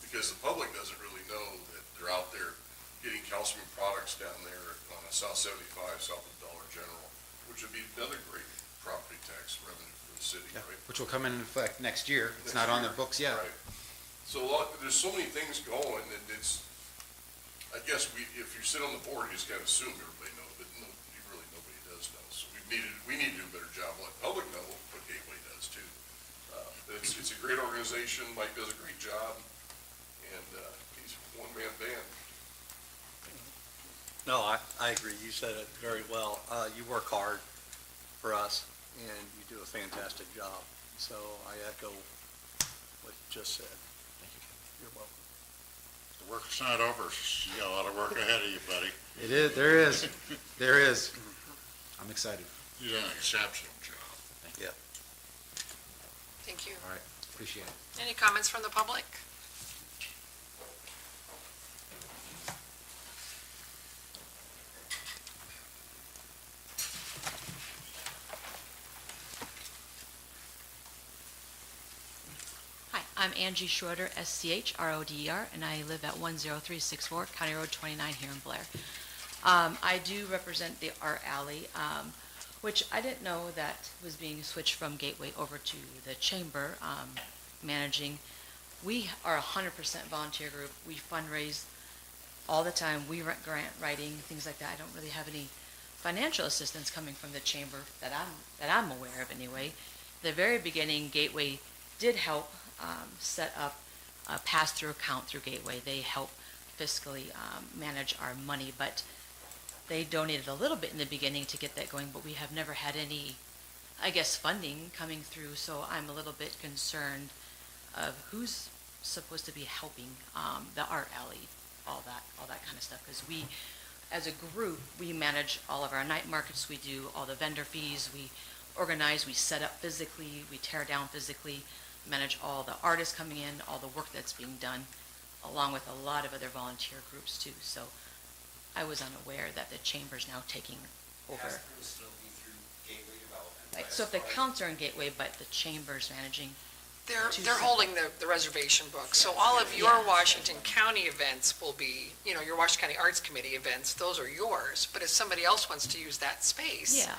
because the public doesn't really know that they're out there getting calcium products down there on South 75, south of Dollar General, which would be another great property tax revenue for the city, Yeah, right? which will come in effect next year. It's not on the books yet. Right. So there's so many things going, and I guess if you sit on the board, you just kind of assume everybody knows, but nobody does know. So we need to do a better job, let the public know what Gateway does too. It's a great organization. Mike does a great job, and he's a one-man band. No, I agree. You said it very well. You work hard for us, and you do a fantastic job. So I echo what you just said. Thank you. You're welcome. The work's not over. You got a lot of work ahead of you, buddy. It is, there is, there is. I'm excited. You did an exceptional job. Yeah. Thank you. All right, appreciate it. Any comments from the public? Hi, I'm Angie Schroeder, SCHRODER, and I live at 10364 County Road 29 here in Blair. I do represent the Art Alley, which I didn't know that was being switched from Gateway over to the Chamber managing. We are a 100% volunteer group. We fundraise all the time. We rent grant writing, things like that. I don't really have any financial assistance coming from the Chamber that I'm aware of anyway. The very beginning, Gateway did help set up a pass-through account through Gateway. They help fiscally manage our money, but they donated a little bit in the beginning to get that going, but we have never had any, I guess, funding coming through, so I'm a little bit concerned of who's supposed to be helping the Art Alley, all that kind of stuff, because we, as a group, we manage all of our night markets, we do all the vendor fees, we organize, we set up physically, we tear down physically, manage all the artists coming in, all the work that's being done, along with a lot of other volunteer groups too. So I was unaware that the Chamber's now taking over. Pass-through will still be through Gateway Development. Right, so if the accounts are in Gateway, but the Chamber's managing. They're holding the reservation book, so all of your Washington County events will be, your Washington County Arts Committee events, those are yours, but if somebody else wants to use that space. Yeah.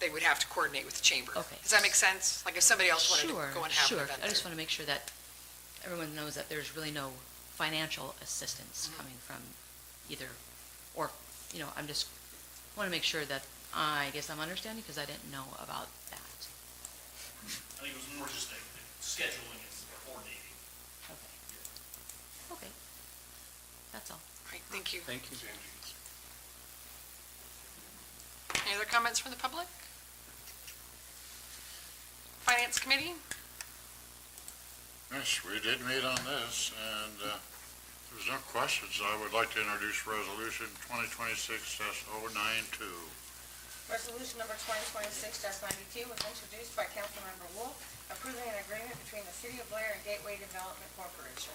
They would have to coordinate with the Chamber. Okay. Does that make sense? Like if somebody else wanted to go and have an Sure. event I just there. want to make sure that everyone knows that there's really no financial assistance coming from either, or, I'm just, want to make sure that I guess I'm understanding, because I didn't know about that. I think it was more just a scheduling and coordinating. Okay. That's all. All right, thank you. Thank you. Any other comments from the public? Finance Committee? Yes, we did meet on this, and there's no questions. I would like to introduce Resolution 2026-092. Resolution number 2026-92 was introduced by Councilmember Wolf, approving an agreement between the City of Blair and Gateway Development Corporation.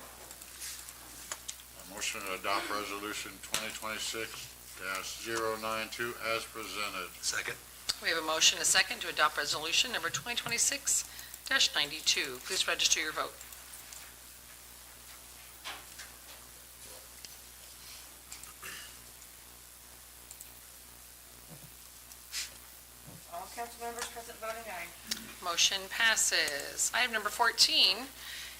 A motion to adopt Resolution 2026-092 as presented. Second. We have a motion, a second, to adopt resolution number 2026-92. Please register your vote. All council members present voting aye. Motion passes. Item number 14,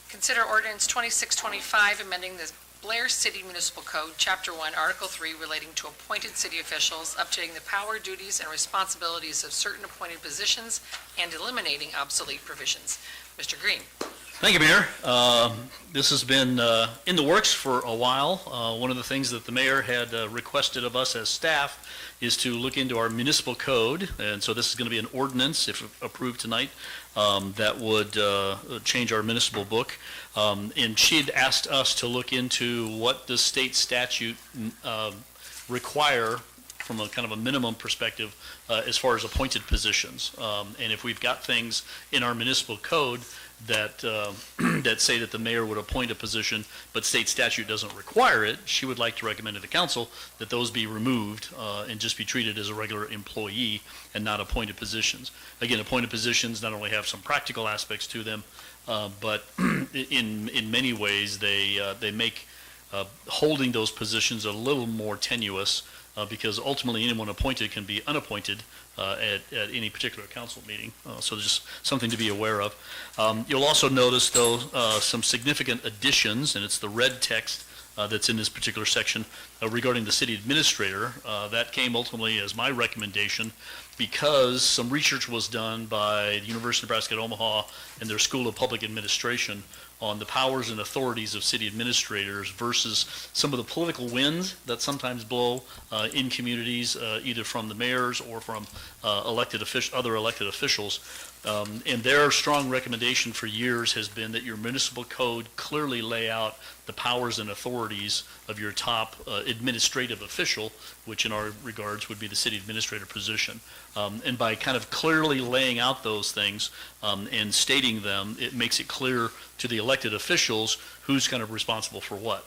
consider ordinance 2625, amending the Blair City Municipal Code, Chapter 1, Article 3, relating to appointed city officials, updating the power, duties, and responsibilities of certain appointed positions, and eliminating obsolete provisions. Mr. Green. Thank you, Mayor. This has been in the works for a while. One of the things that the mayor had requested of us as staff is to look into our municipal code, and so this is going to be an ordinance, if approved tonight, that would change our municipal book. And she'd asked us to look into what the state statute require, from a kind of a minimum perspective, as far as appointed positions. And if we've got things in our municipal code that, that say that the mayor would appoint a position, but state statute doesn't require it, she would like to recommend to the council that those be removed and just be treated as a regular employee and not appointed positions. Again, appointed positions not only have some practical aspects to them, but in many ways, they make holding those positions a little more tenuous, because ultimately anyone appointed can be unappointed at any particular council meeting. So just something to be aware of. You'll also notice, though, some significant additions, and it's the red text that's in this particular section regarding the city administrator. That came ultimately as my recommendation because some research was done by the University of Nebraska at Omaha and their School of Public Administration on the powers and authorities of city administrators versus some of the political winds that sometimes blow in communities, either from the mayors or from other elected officials. And their strong recommendation for years has been that your municipal code clearly lay out the powers and authorities of your top administrative official, which in our regards would be the city administrator position. And by kind of clearly laying out those things and stating them, it makes it clear to the elected officials who's kind of responsible for what.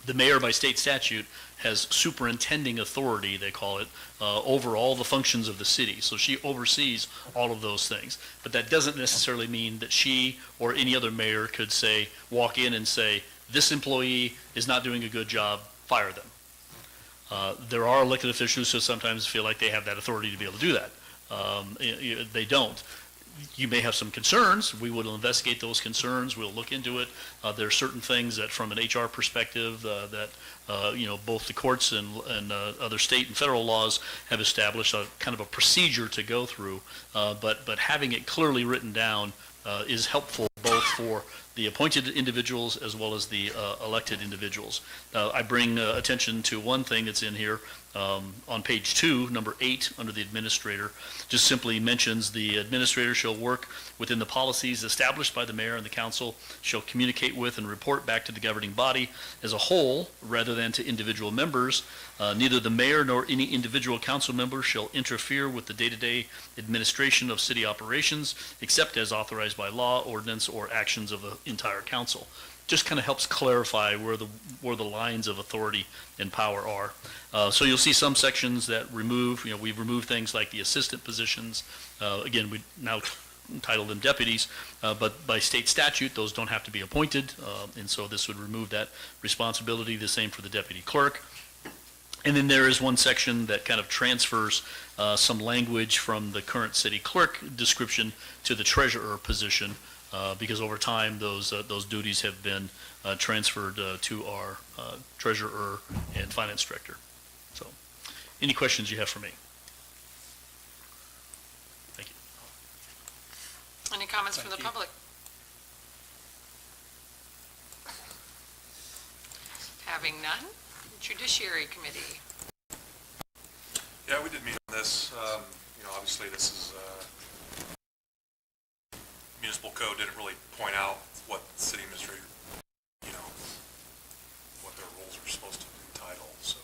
The mayor by state statute has superintending authority, they call it, over all the functions of the city. So she oversees all of those things. But that doesn't necessarily mean that she or any other mayor could say, walk in and say, this employee is not doing a good job, fire them. There are elected officials who sometimes feel like they have that authority to be able to do that. They don't. You may have some concerns. We will investigate those concerns. We'll look into it. There are certain things that, from an HR perspective, that both the courts and other state and federal laws have established a kind of a procedure to go through. But having it clearly written down is helpful both for the appointed individuals as well as the elected individuals. I bring attention to one thing that's in here. On page 2, number 8, under the administrator, just simply mentions the administrator shall work within the policies established by the mayor and the council, shall communicate with and report back to the governing body as a whole rather than to individual members. Neither the mayor nor any individual council member shall interfere with the day-to-day administration of city operations except as authorized by law, ordinance, or actions of the entire council. Just kind of helps clarify where the lines of authority and power are. So you'll see some sections that remove, we've removed things like the assistant positions. Again, we now title them deputies, but by state statute, those don't have to be appointed, and so this would remove that responsibility. The same for the deputy clerk. And then there is one section that kind of transfers some language from the current city clerk description to the treasurer position, because over time those duties have been transferred to our treasurer and finance director. So, any questions you have for me? Thank you. Any comments from the public? Having none, Judiciary Committee. Yeah, we did meet on this. Obviously this is, municipal code didn't really point out what the city administrator, what their roles are supposed to entitle. So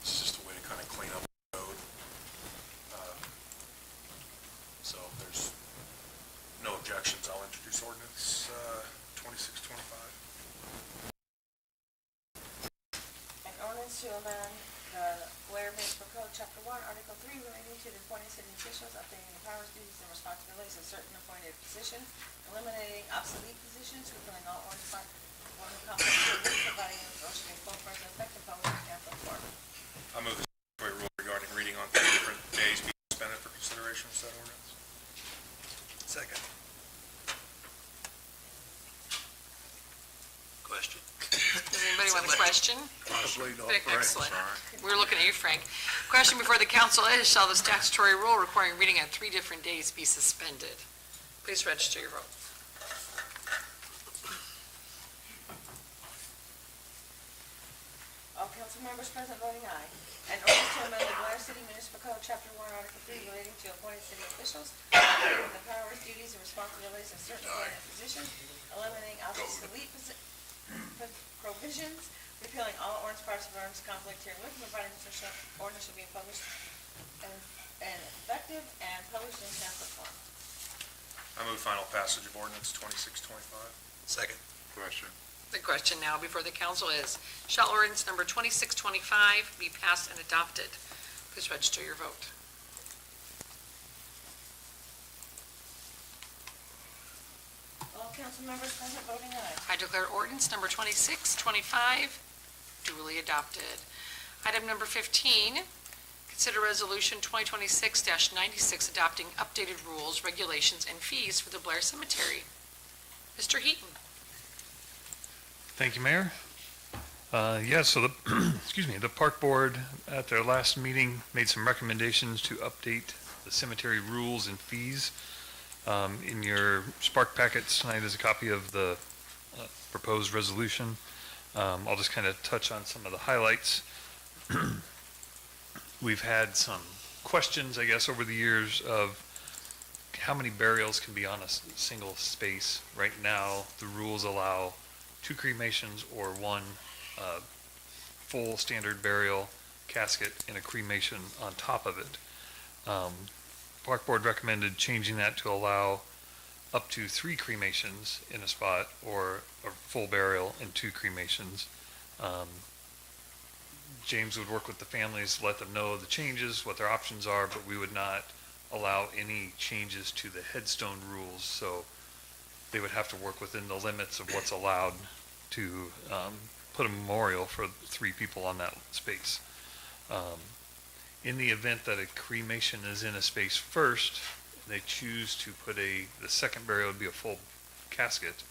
this is just a way to kind of clean up the code. So if there's no objections, I'll introduce ordinance 2625. An ordinance to amend the Blair Municipal Code, Chapter 1, Article 3, relating to the appointed city officials, updating the powers, duties, and responsibilities of certain appointed positions, eliminating obsolete positions, repealing all ordinance providing an motion in full force and effect, and publishing in ample form. I move the statutory rule regarding reading on 3 different days be suspended for consideration of said ordinance. Second. Question. Does anybody want a question? Possibly not. Excellent. We're looking at you, Frank. Question before the council is, shall the statutory rule requiring reading on 3 different days be suspended? Please register your vote. All council members present voting aye. An ordinance to amend the Blair City Municipal Code, Chapter 1, Article 3, relating to appointed city officials, updating the powers, duties, and responsibilities of certain appointed positions, eliminating obsolete provisions, repealing all ordinance parts of ordinance conflict herewith, and providing such ordinance shall be published and effective and published in pamphlet form. I move final passage of ordinance 2625. Second. Question. The question now before the council is, shall ordinance number 2625 be passed and adopted? Please register your vote. All council members present voting aye. I declare ordinance number 2625 duly adopted. Item number 15, consider resolution 2026-96 adopting updated rules, regulations, and fees for the Blair Cemetery. Mr. Heaton. Thank you, Mayor. So the, excuse me, the Park Board at their last meeting made some recommendations to update the cemetery rules and fees. In your Spark packets tonight is a copy of the proposed resolution. I'll just kind of touch on some of the highlights. We've had some questions, I guess, over the years of how many burials can be on a single space. Right now, the rules allow 2 cremations or 1 full standard burial casket and a cremation on top of it. Park Board recommended changing that to allow up to 3 cremations in a spot or a full burial and 2 cremations. James would work with the families, let them know the changes, what their options are, but we would not allow any changes to the headstone rules, so they would have to work within the limits of what's allowed to put a memorial for 3 people on that space. In the event that a cremation is in a space first, they choose to put the second burial would be a full casket,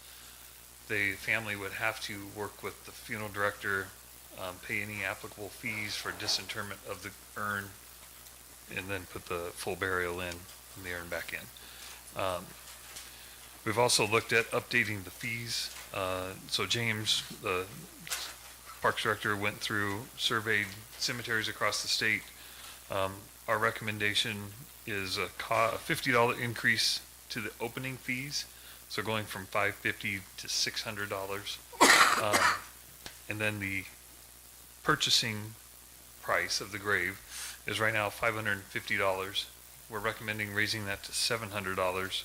the family would have to work with the funeral director, pay any applicable fees for disinterment of the urn, and then put the full burial in and the urn back in. We've also looked at updating the fees. So James, the Parks Director, went through, surveyed cemeteries across the state. Our recommendation is a $50 increase to the opening fees, so going from $550 to $600. And then the purchasing price of the grave is right now $550. We're recommending raising that to $700.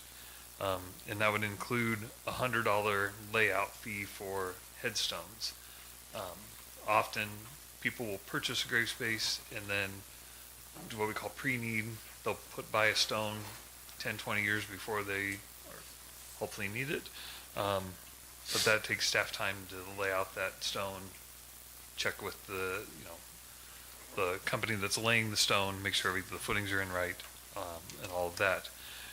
And that would include a $100 layout fee for headstones. Often people will purchase a grave space and then do what we call pre-need. They'll buy a stone 10, 20 years before they hopefully need it. But that takes staff time to lay out that stone, check with the company that's laying the stone, make sure the footings are in right, and all of that.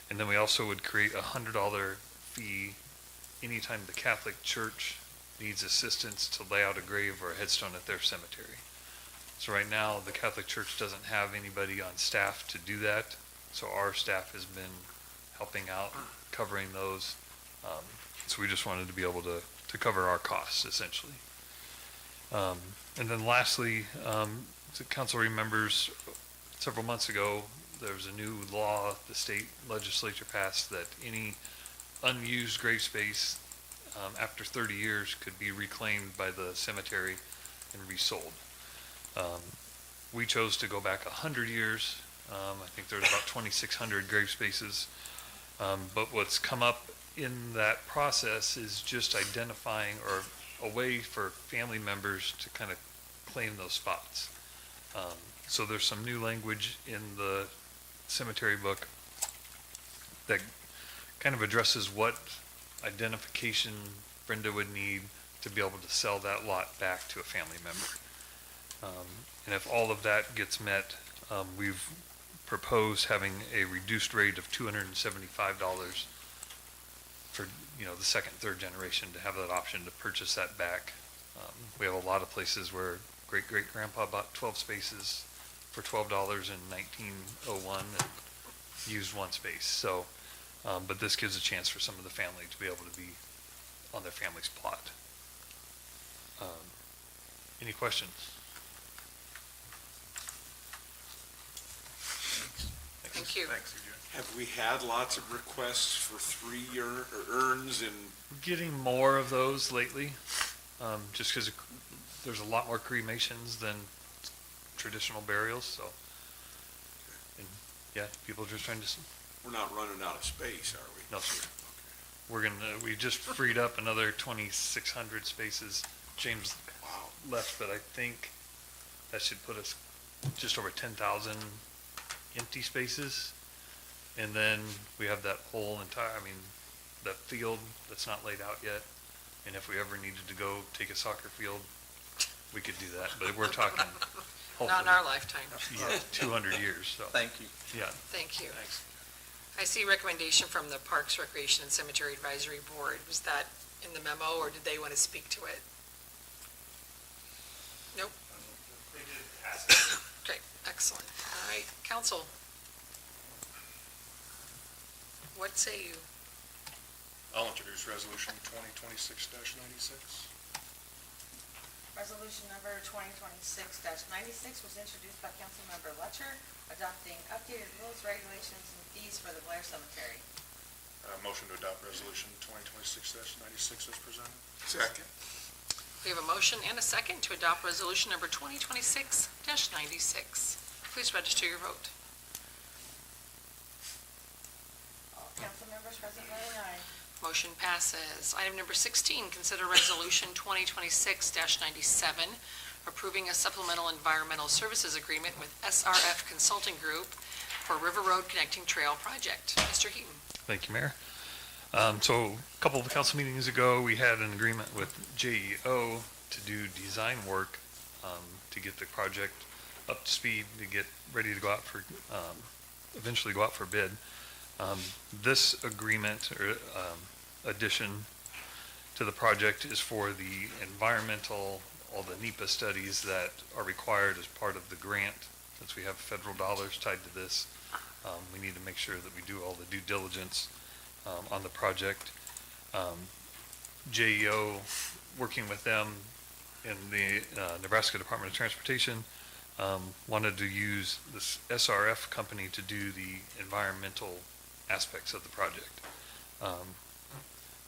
And then we also would create a $100 fee anytime the Catholic Church needs assistance to lay out a grave or a headstone at their cemetery. So right now, the Catholic Church doesn't have anybody on staff to do that, so our staff has been helping out, covering those. So we just wanted to be able to cover our costs, essentially. And then lastly, the council remembers several months ago, there was a new law the state legislature passed that any unused grave space after 30 years could be reclaimed by the cemetery and resold. We chose to go back 100 years. I think there's about 2,600 grave spaces. But what's come up in that process is just identifying or a way for family members to kind of claim those spots. So there's some new language in the cemetery book that kind of addresses what identification Brenda would need to be able to sell that lot back to a family member. And if all of that gets met, we've proposed having a reduced rate of $275 for the second, third generation to have that option to purchase that back. We have a lot of places where great-great-grandpa bought 12 spaces for $12 in 1901 and used 1 space. So, but this gives a chance for some of the family to be able to be on their family's plot. Any questions? Thank you. Thanks. Have we had lots of requests for 3-year urns and? Getting more of those lately, just because there's a lot more cremations than traditional burials, so. And, yeah, people are just trying to, We're not running out of space, are we? no, sir. We just freed up another 2,600 spaces. James left, but I think that should put us just over 10,000 empty spaces. And then we have that whole entire, that field that's not laid out yet. And if we ever needed to go take a soccer field, we could do that, but we're talking hopefully. Not in our lifetime. Yeah, 200 years, so. Thank you. Yeah. Thank you. I see recommendation from the Parks, Recreation, and Cemetery Advisory Board. Was that in the memo, or did they want to speak to it? Nope. Great, excellent. All right, council. What say you? I'll introduce resolution 2026-96. Resolution number 2026-96 was introduced by Councilmember Letcher, adopting updated rules, regulations, and fees for the Blair Cemetery. Motion to adopt resolution 2026-96 as presented. Second. We have a motion and a second to adopt resolution number 2026-96. Please register your vote. All council members present voting aye. Motion passes. Item number 16, consider resolution 2026-97, approving a supplemental environmental services agreement with SRF Consulting Group for River Road Connecting Trail Project. Mr. Heaton. Thank you, Mayor. So a couple of council meetings ago, we had an agreement with JEO to do design work to get the project up to speed, to get ready to go out for, eventually go out for bid. This agreement or addition to the project is for the environmental, all the NEPA studies that are required as part of the grant. Since we have federal dollars tied to this, we need to make sure that we do all the due diligence on the project. JEO, working with them in the Nebraska Department of Transportation, wanted to use this SRF company to do the environmental aspects of the project.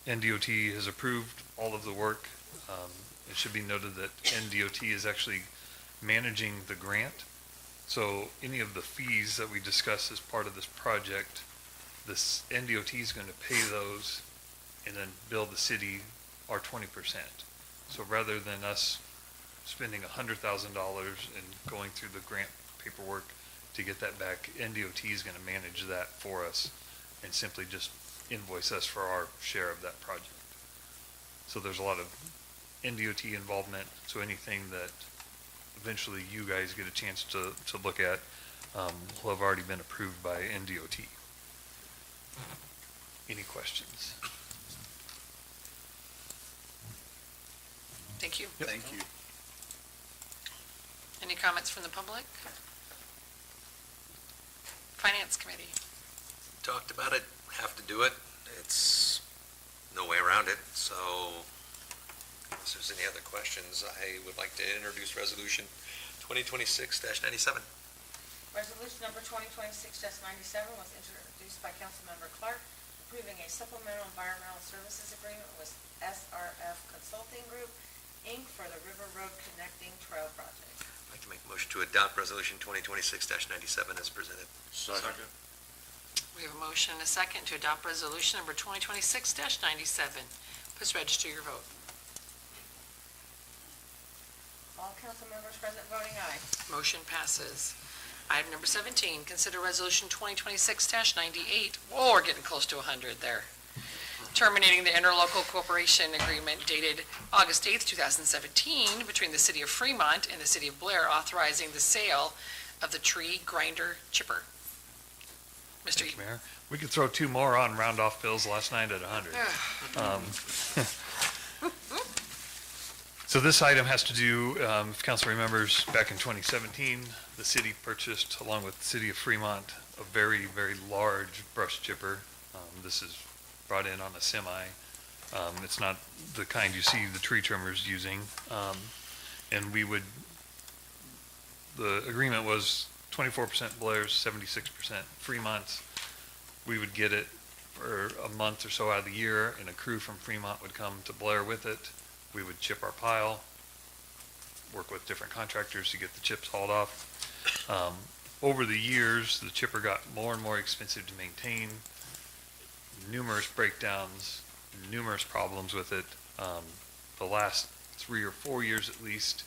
NDOT has approved all of the work. It should be noted that NDOT is actually managing the grant. So any of the fees that we discuss as part of this project, this NDOT is going to pay those and then bill the city our 20%. So rather than us spending $100,000 and going through the grant paperwork to get that back, NDOT is going to manage that for us and simply just invoice us for our share of that project. So there's a lot of NDOT involvement, so anything that eventually you guys get a chance to look at will have already been approved by NDOT. Any questions? Thank you. Yep. Thank you. Any comments from the public? Finance Committee. Talked about it, have to do it. It's no way around it. So if there's any other questions, I would like to introduce resolution 2026-97. Resolution number 2026-97 was introduced by Councilmember Clark, approving a supplemental environmental services agreement with SRF Consulting Group, Inc. for the River Road Connecting Trail Project. I'd like to make a motion to adopt resolution 2026-97 as presented. Second. We have a motion and a second to adopt resolution number 2026-97. Please register your vote. All council members present voting aye. Motion passes. Item number 17, consider resolution 2026-98. Whoa, we're getting close to 100 there. Terminating the interlocal cooperation agreement dated August 8th, 2017 between the City of Fremont and the City of Blair, authorizing the sale of the tree grinder chipper. Mr. Thank you, Mayor. We could throw two more on round off bills last night at 100. So this item has to do, if council remembers, back in 2017, the city purchased, along with the City of Fremont, a very, very large brush chipper. This is brought in on a semi. It's not the kind you see the tree trimmers using. And we would, the agreement was 24% Blair's, 76% Fremont's. We would get it for a month or so out of the year, and a crew from Fremont would come to Blair with it. We would chip our pile, work with different contractors to get the chips hauled off. Over the years, the chipper got more and more expensive to maintain, numerous breakdowns, numerous problems with it. The last 3 or 4 years at least,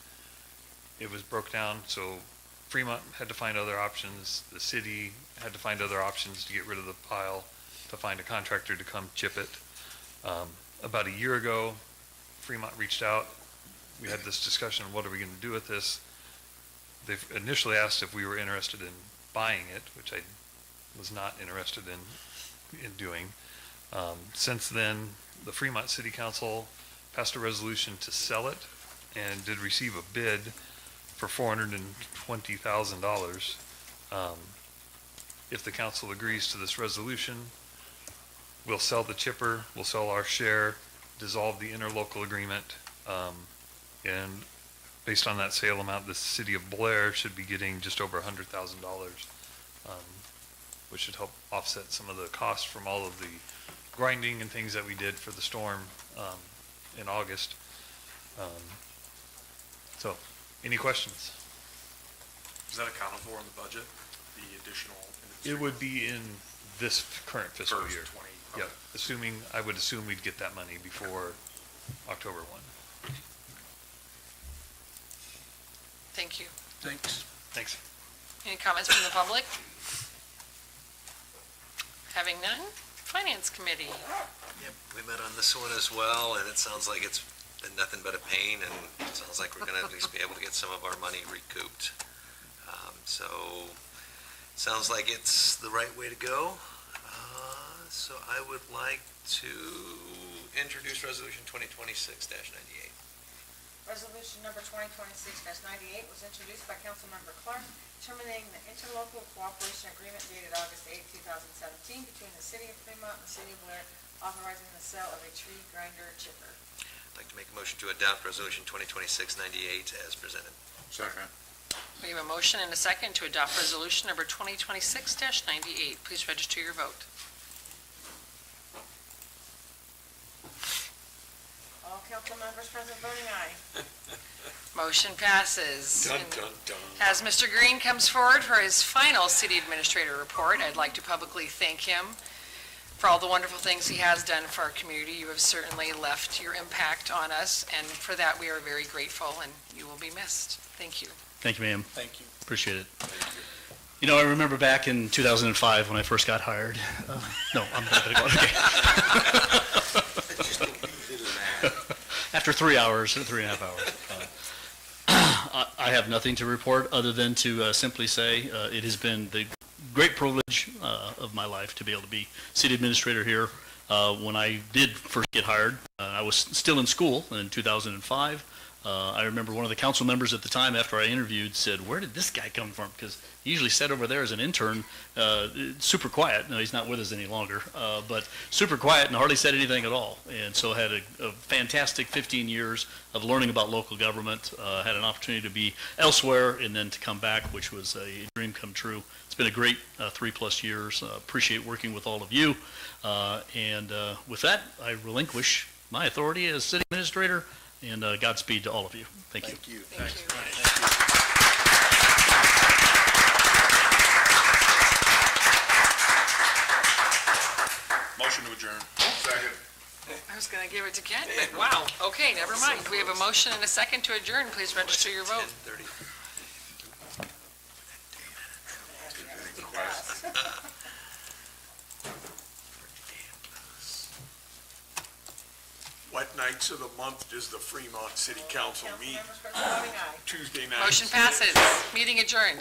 it was broke down, so Fremont had to find other options. The city had to find other options to get rid of the pile, to find a contractor to come chip it. About a year ago, Fremont reached out. We had this discussion, what are we going to do with this? They initially asked if we were interested in buying it, which I was not interested in doing. Since then, the Fremont City Council passed a resolution to sell it and did receive a bid for $420,000. If the council agrees to this resolution, we'll sell the chipper, we'll sell our share, dissolve the interlocal agreement, and based on that sale amount, the city of Blair should be getting just over $100,000, which should help offset some of the costs from all of the grinding and things that we did for the storm in August. So, any questions? Is that accounted for in the budget, the additional? It would be in this current fiscal First year. 20, Yep, I would assume we'd get that money before October 1. Thank you. Thanks. Thanks. Any comments from the public? Having none, Finance Committee. Yep, we met on this one as well, and it sounds like it's been nothing but a pain, and it sounds like we're gonna at least be able to get some of our money recouped. So, sounds like it's the right way to go. So I would like to introduce Resolution 2026-98. Resolution number 2026-98 was introduced by Councilmember Clark, terminating the interlocal cooperation agreement dated August 8, 2017 between the City of Fremont and the City of Blair, authorizing the sale of a tree grinder chipper. I'd like to make a motion to adopt Resolution 2026-98 as presented. Second. We have a motion and a second to adopt resolution number 2026-98. Please register your vote. All council members present voting aye. Motion passes. Dun, dun, dun. As Mr. Green comes forward for his final city administrator report, I'd like to publicly thank him for all the wonderful things he has done for our community. You have certainly left your impact on us, and for that we are very grateful, and you will be missed. Thank you. Thank you, ma'am. Thank you. Appreciate it. You know, I remember back in 2005 when I first got hired. No, I'm not going to go. Okay. After 3 hours, 3.5 hours. I have nothing to report other than to simply say it has been the great privilege of my life to be able to be city administrator here. When I did first get hired, I was still in school in 2005. I remember one of the council members at the time, after I interviewed, said, "Where did this guy come from?" Because he usually sat over there as an intern, super quiet. No, he's not with us any longer, but super quiet and hardly said anything at all. And so I had a fantastic 15 years of learning about local government, had an opportunity to be elsewhere and then to come back, which was a dream come true. It's been a great 3+ years. Appreciate working with all of you. And with that, I relinquish my authority as city administrator. And Godspeed to all of you. Thank you. Thank you. Thank you. Motion to adjourn. Second. I was going to give it to Ken, but wow. Okay, never mind. We have a motion and a second to adjourn. Please register your vote. 10:30. What nights of the month does the Fremont City Council meet? Council members present voting aye. Tuesday nights. Motion passes. Meeting adjourned.